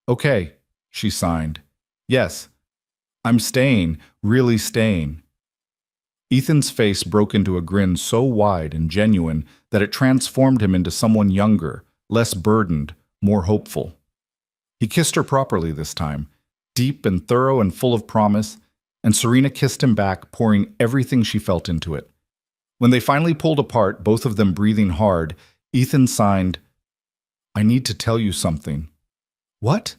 "Okay," she signed. "Yes, I'm staying, really staying." Ethan's face broke into a grin so wide and genuine that it transformed him into someone younger, less burdened, more hopeful. He kissed her properly this time, deep and thorough and full of promise, and Serena kissed him back, pouring everything she felt into it. When they finally pulled apart, both of them breathing hard, Ethan signed, "I need to tell you something." "What?"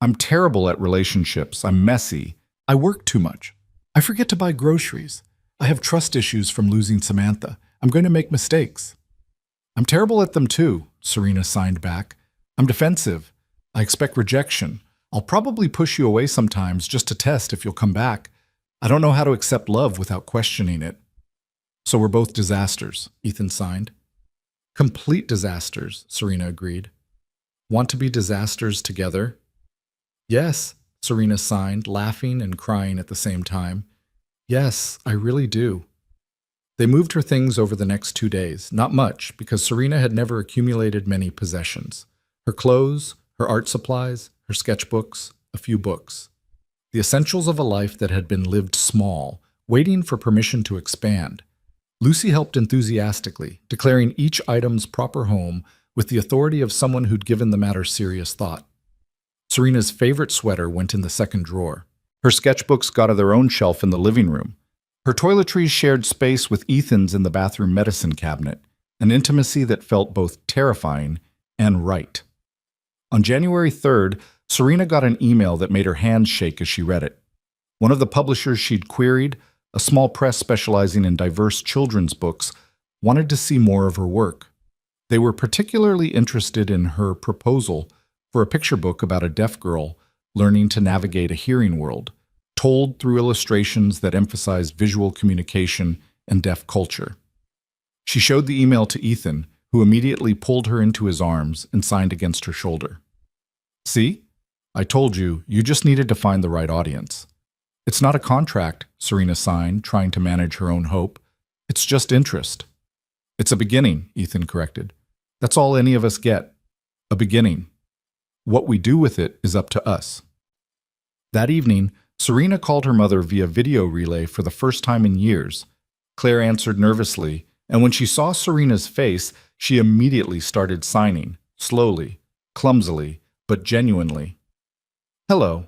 "I'm terrible at relationships. I'm messy. I work too much. I forget to buy groceries. I have trust issues from losing Samantha. I'm going to make mistakes." "I'm terrible at them too," Serena signed back. "I'm defensive. I expect rejection. I'll probably push you away sometimes just to test if you'll come back. I don't know how to accept love without questioning it." "So we're both disasters," Ethan signed. "Complete disasters," Serena agreed. "Want to be disasters together?" "Yes," Serena signed, laughing and crying at the same time. "Yes, I really do." They moved her things over the next 2 days, not much, because Serena had never accumulated many possessions. Her clothes, her art supplies, her sketchbooks, a few books. The essentials of a life that had been lived small, waiting for permission to expand. Lucy helped enthusiastically, declaring each item's proper home with the authority of someone who'd given the matter serious thought. Serena's favorite sweater went in the second drawer. Her sketchbooks got their own shelf in the living room. Her toiletries shared space with Ethan's in the bathroom medicine cabinet, an intimacy that felt both terrifying and right. On January 3rd, Serena got an email that made her hands shake as she read it. One of the publishers she'd queried, a small press specializing in diverse children's books, wanted to see more of her work. They were particularly interested in her proposal for a picture book about a deaf girl learning to navigate a hearing world, told through illustrations that emphasized visual communication and deaf culture. She showed the email to Ethan, who immediately pulled her into his arms and signed against her shoulder. "See? I told you, you just needed to find the right audience." "It's not a contract," Serena signed, trying to manage her own hope. "It's just interest." "It's a beginning," Ethan corrected. "That's all any of us get. A beginning. What we do with it is up to us." That evening, Serena called her mother via video relay for the first time in years. Claire answered nervously, and when she saw Serena's face, she immediately started signing, slowly, clumsily, but genuinely. "Hello.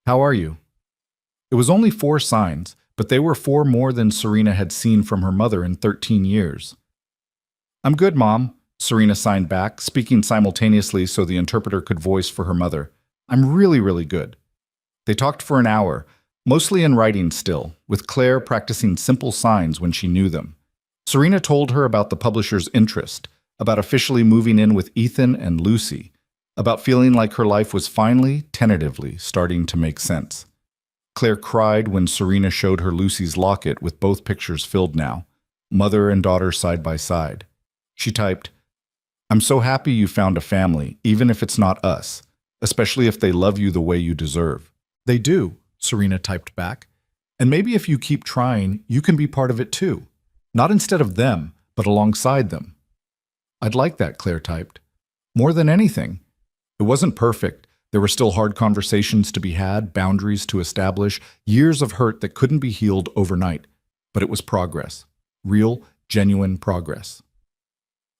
How are you?" It was only 4 signs, but they were 4 more than Serena had seen from her mother in 13 years. "I'm good, Mom," Serena signed back, speaking simultaneously so the interpreter could voice for her mother. "I'm really, really good." They talked for an hour, mostly in writing still, with Claire practicing simple signs when she knew them. Serena told her about the publisher's interest, about officially moving in with Ethan and Lucy, about feeling like her life was finally, tentatively, starting to make sense. Claire cried when Serena showed her Lucy's locket with both pictures filled now, mother and daughter side by side. She typed, "I'm so happy you found a family, even if it's not us, especially if they love you the way you deserve." "They do," Serena typed back. "And maybe if you keep trying, you can be part of it too. Not instead of them, but alongside them." "I'd like that," Claire typed. "More than anything." It wasn't perfect. There were still hard conversations to be had, boundaries to establish, years of hurt that couldn't be healed overnight. But it was progress. Real, genuine progress.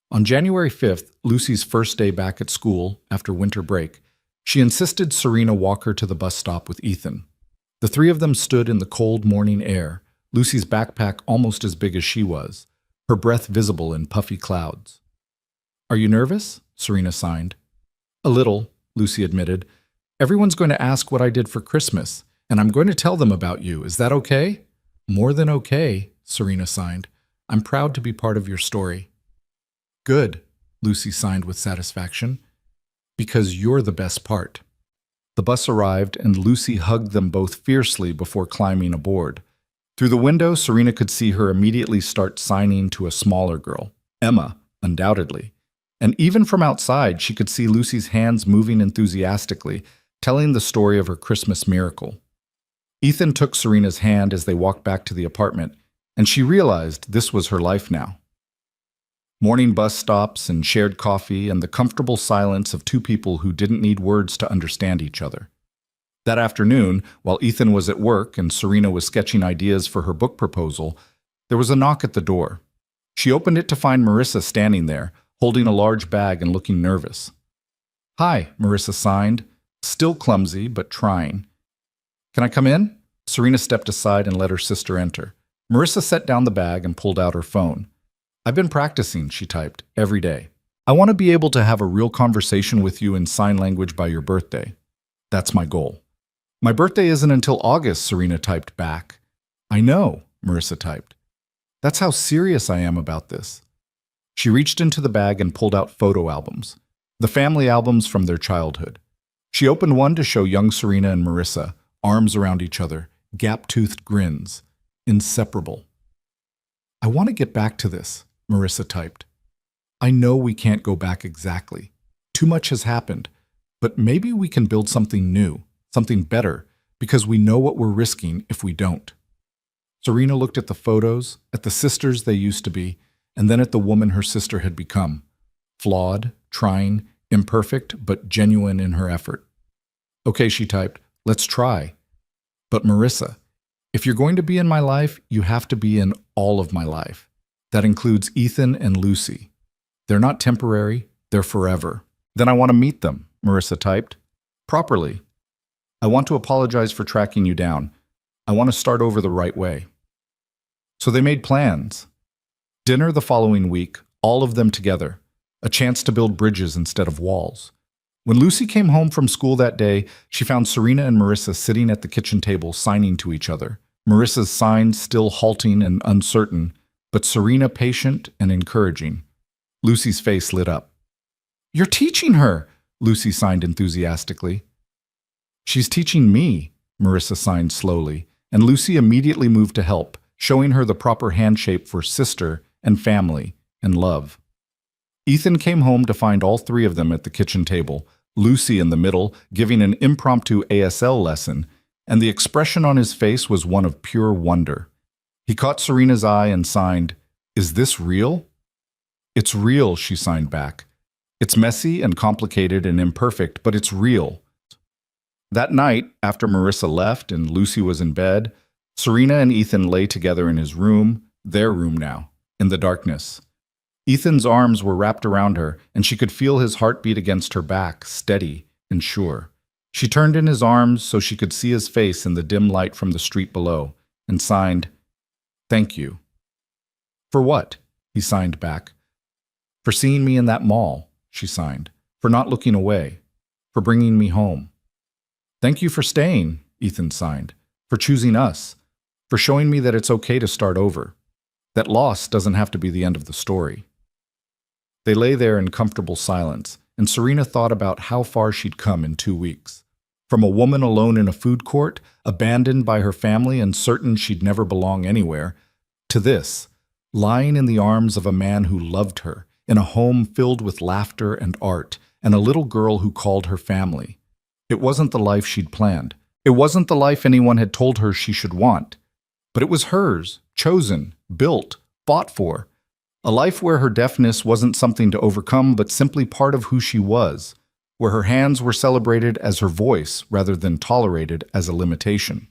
On January 5th, Lucy's first day back at school after winter break, she insisted Serena walk her to the bus stop with Ethan. The 3 of them stood in the cold morning air, Lucy's backpack almost as big as she was, her breath visible in puffy clouds. "Are you nervous?" Serena signed. "A little," Lucy admitted. "Everyone's going to ask what I did for Christmas, and I'm going to tell them about you. Is that okay?" "More than okay," Serena signed. "I'm proud to be part of your story." "Good," Lucy signed with satisfaction. "Because you're the best part." The bus arrived, and Lucy hugged them both fiercely before climbing aboard. Through the window, Serena could see her immediately start signing to a smaller girl, Emma, undoubtedly. And even from outside, she could see Lucy's hands moving enthusiastically, telling the story of her Christmas miracle. Ethan took Serena's hand as they walked back to the apartment, and she realized this was her life now. Morning bus stops and shared coffee and the comfortable silence of 2 people who didn't need words to understand each other. That afternoon, while Ethan was at work and Serena was sketching ideas for her book proposal, there was a knock at the door. She opened it to find Marissa standing there, holding a large bag and looking nervous. "Hi," Marissa signed, still clumsy but trying. "Can I come in?" Serena stepped aside and let her sister enter. Marissa set down the bag and pulled out her phone. "I've been practicing," she typed, "every day. I want to be able to have a real conversation with you in sign language by your birthday. That's my goal." "My birthday isn't until August," Serena typed back. "I know," Marissa typed. "That's how serious I am about this." She reached into the bag and pulled out photo albums, the family albums from their childhood. She opened one to show young Serena and Marissa, arms around each other, gap-toothed grins, inseparable. "I want to get back to this," Marissa typed. "I know we can't go back exactly. Too much has happened, but maybe we can build something new, something better, because we know what we're risking if we don't." Serena looked at the photos, at the sisters they used to be, and then at the woman her sister had become. Flawed, trying, imperfect, but genuine in her effort. "Okay," she typed, "let's try." "But Marissa, If you're going to be in my life, you have to be in all of my life. That includes Ethan and Lucy. They're not temporary, they're forever. Then I want to meet them, Marissa typed. Properly. I want to apologize for tracking you down. I want to start over the right way. So they made plans. Dinner the following week, all of them together. A chance to build bridges instead of walls. When Lucy came home from school that day, she found Serena and Marissa sitting at the kitchen table signing to each other. Marissa's signs still halting and uncertain, but Serena patient and encouraging. Lucy's face lit up. You're teaching her, Lucy signed enthusiastically. She's teaching me, Marissa signed slowly, and Lucy immediately moved to help, showing her the proper hand shape for sister and family and love. Ethan came home to find all three of them at the kitchen table, Lucy in the middle giving an impromptu ASL lesson, and the expression on his face was one of pure wonder. He caught Serena's eye and signed, "Is this real?" "It's real," she signed back. "It's messy and complicated and imperfect, but it's real." That night, after Marissa left and Lucy was in bed, Serena and Ethan lay together in his room, their room now, in the darkness. Ethan's arms were wrapped around her, and she could feel his heartbeat against her back, steady and sure. She turned in his arms so she could see his face in the dim light from the street below, and signed, "Thank you." "For what?" he signed back. "For seeing me in that mall," she signed. "For not looking away. For bringing me home." "Thank you for staying," Ethan signed. "For choosing us. For showing me that it's okay to start over. That loss doesn't have to be the end of the story." They lay there in comfortable silence, and Serena thought about how far she'd come in 2 weeks. From a woman alone in a food court, abandoned by her family and certain she'd never belong anywhere, to this, lying in the arms of a man who loved her, in a home filled with laughter and art, and a little girl who called her family. It wasn't the life she'd planned. It wasn't the life anyone had told her she should want. But it was hers, chosen, built, fought for. A life where her deafness wasn't something to overcome, but simply part of who she was, where her hands were celebrated as her voice rather than tolerated as a limitation.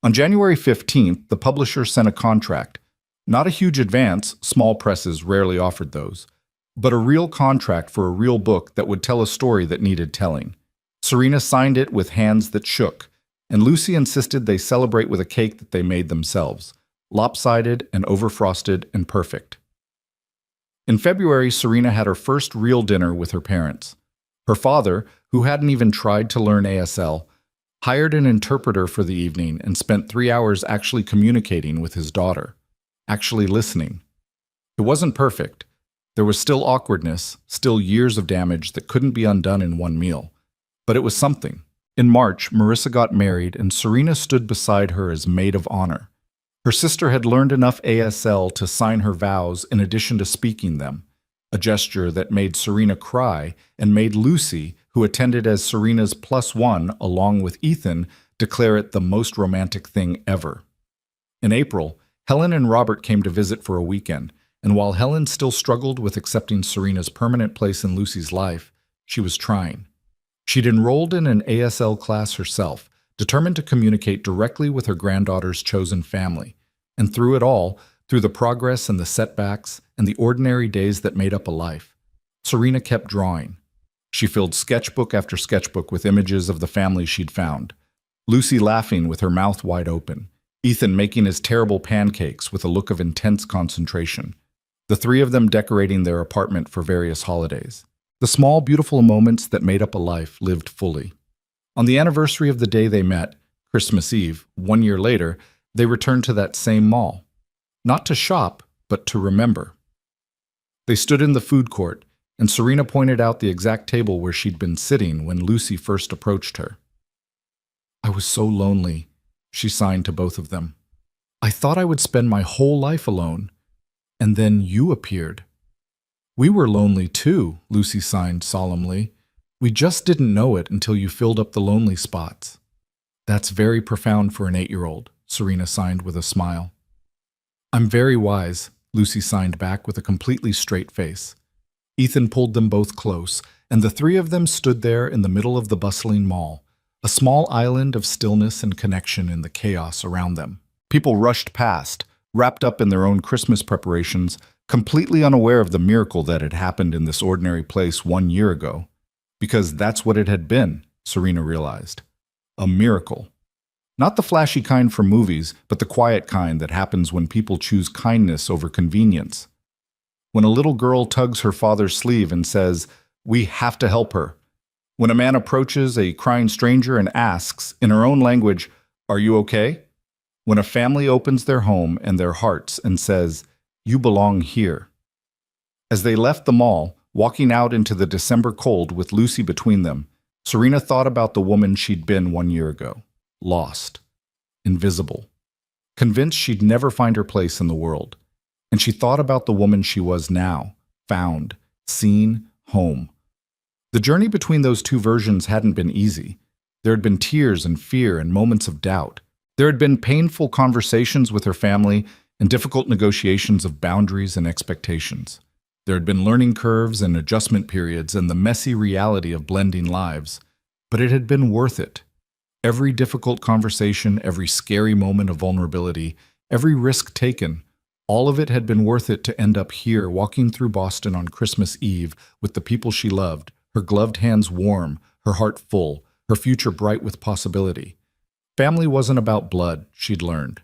On January 15th, the publisher sent a contract. Not a huge advance, small presses rarely offered those, but a real contract for a real book that would tell a story that needed telling. Serena signed it with hands that shook, and Lucy insisted they celebrate with a cake that they made themselves, lopsided and overfrosted and perfect. In February, Serena had her first real dinner with her parents. Her father, who hadn't even tried to learn ASL, hired an interpreter for the evening and spent 3 hours actually communicating with his daughter, actually listening. It wasn't perfect. There was still awkwardness, still years of damage that couldn't be undone in one meal. But it was something. In March, Marissa got married and Serena stood beside her as maid of honor. Her sister had learned enough ASL to sign her vows in addition to speaking them, a gesture that made Serena cry and made Lucy, who attended as Serena's +1 along with Ethan, declare it the most romantic thing ever. In April, Helen and Robert came to visit for a weekend, and while Helen still struggled with accepting Serena's permanent place in Lucy's life, she was trying. She'd enrolled in an ASL class herself, determined to communicate directly with her granddaughter's chosen family. And through it all, through the progress and the setbacks and the ordinary days that made up a life, Serena kept drawing. She filled sketchbook after sketchbook with images of the family she'd found. Lucy laughing with her mouth wide open. Ethan making his terrible pancakes with a look of intense concentration. The three of them decorating their apartment for various holidays. The small, beautiful moments that made up a life lived fully. On the anniversary of the day they met, Christmas Eve, 1 year later, they returned to that same mall. Not to shop, but to remember. They stood in the food court, and Serena pointed out the exact table where she'd been sitting when Lucy first approached her. "I was so lonely," she signed to both of them. "I thought I would spend my whole life alone, and then you appeared." "We were lonely too," Lucy signed solemnly. "We just didn't know it until you filled up the lonely spots." "That's very profound for an 8-year-old, Serena signed with a smile. "I'm very wise," Lucy signed back with a completely straight face. Ethan pulled them both close, and the three of them stood there in the middle of the bustling mall, a small island of stillness and connection in the chaos around them. People rushed past, wrapped up in their own Christmas preparations, completely unaware of the miracle that had happened in this ordinary place 1 year ago. Because that's what it had been, Serena realized. A miracle. Not the flashy kind from movies, but the quiet kind that happens when people choose kindness over convenience. When a little girl tugs her father's sleeve and says, "We have to help her." When a man approaches a crying stranger and asks, in her own language, "Are you okay?" When a family opens their home and their hearts and says, "You belong here." As they left the mall, walking out into the December cold with Lucy between them, Serena thought about the woman she'd been 1 year ago. Lost. Invisible. Convinced she'd never find her place in the world. And she thought about the woman she was now, found, seen, home. The journey between those two versions hadn't been easy. There had been tears and fear and moments of doubt. There had been painful conversations with her family and difficult negotiations of boundaries and expectations. There had been learning curves and adjustment periods and the messy reality of blending lives. But it had been worth it. Every difficult conversation, every scary moment of vulnerability, every risk taken, all of it had been worth it to end up here walking through Boston on Christmas Eve with the people she loved, her gloved hands warm, her heart full, her future bright with possibility. Family wasn't about blood, she'd learned.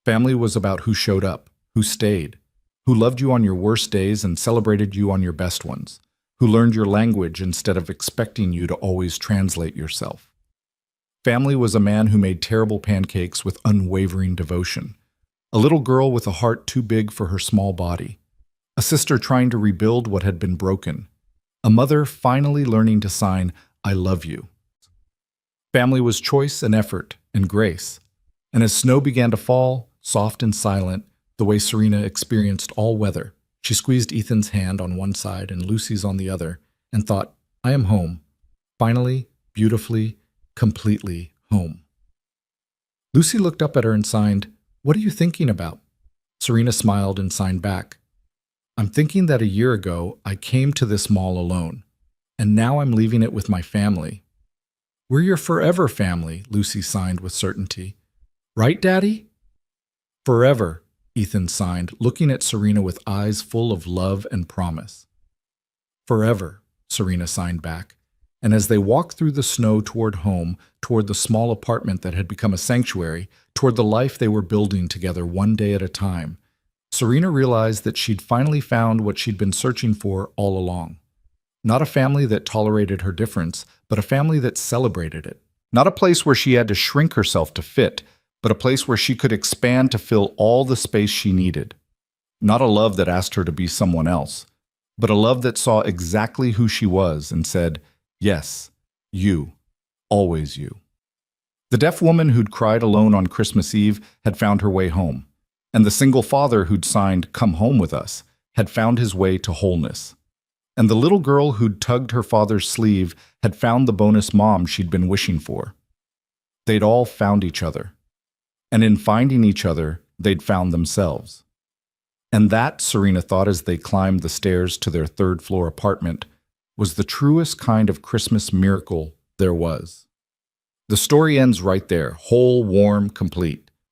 Family was about who showed up, who stayed, who loved you on your worst days and celebrated you on your best ones, who learned your language instead of expecting you to always translate yourself. Family was a man who made terrible pancakes with unwavering devotion, a little girl with a heart too big for her small body, a sister trying to rebuild what had been broken, a mother finally learning to sign, "I love you." Family was choice and effort and grace. And as snow began to fall, soft and silent, the way Serena experienced all weather, she squeezed Ethan's hand on one side and Lucy's on the other, and thought, "I am home. Finally, beautifully, completely home." Lucy looked up at her and signed, "What are you thinking about?" Serena smiled and signed back, "I'm thinking that a year ago I came to this mall alone, and now I'm leaving it with my family." "We're your forever family," Lucy signed with certainty. "Right, Daddy?" "Forever," Ethan signed, looking at Serena with eyes full of love and promise. "Forever," Serena signed back, and as they walked through the snow toward home, toward the small apartment that had become a sanctuary, toward the life they were building together one day at a time, Serena realized that she'd finally found what she'd been searching for all along. Not a family that tolerated her difference, but a family that celebrated it. Not a place where she had to shrink herself to fit, but a place where she could expand to fill all the space she needed. Not a love that asked her to be someone else, but a love that saw exactly who she was and said, "Yes, you, always you." The deaf woman who'd cried alone on Christmas Eve had found her way home, and the single father who'd signed, "Come home with us," had found his way to wholeness. And the little girl who'd tugged her father's sleeve had found the bonus mom she'd been wishing for. They'd all found each other. And in finding each other, they'd found themselves. And that, Serena thought as they climbed the stairs to their third-floor apartment, was the truest kind of Christmas miracle there was. The story ends right there, whole, warm, complete.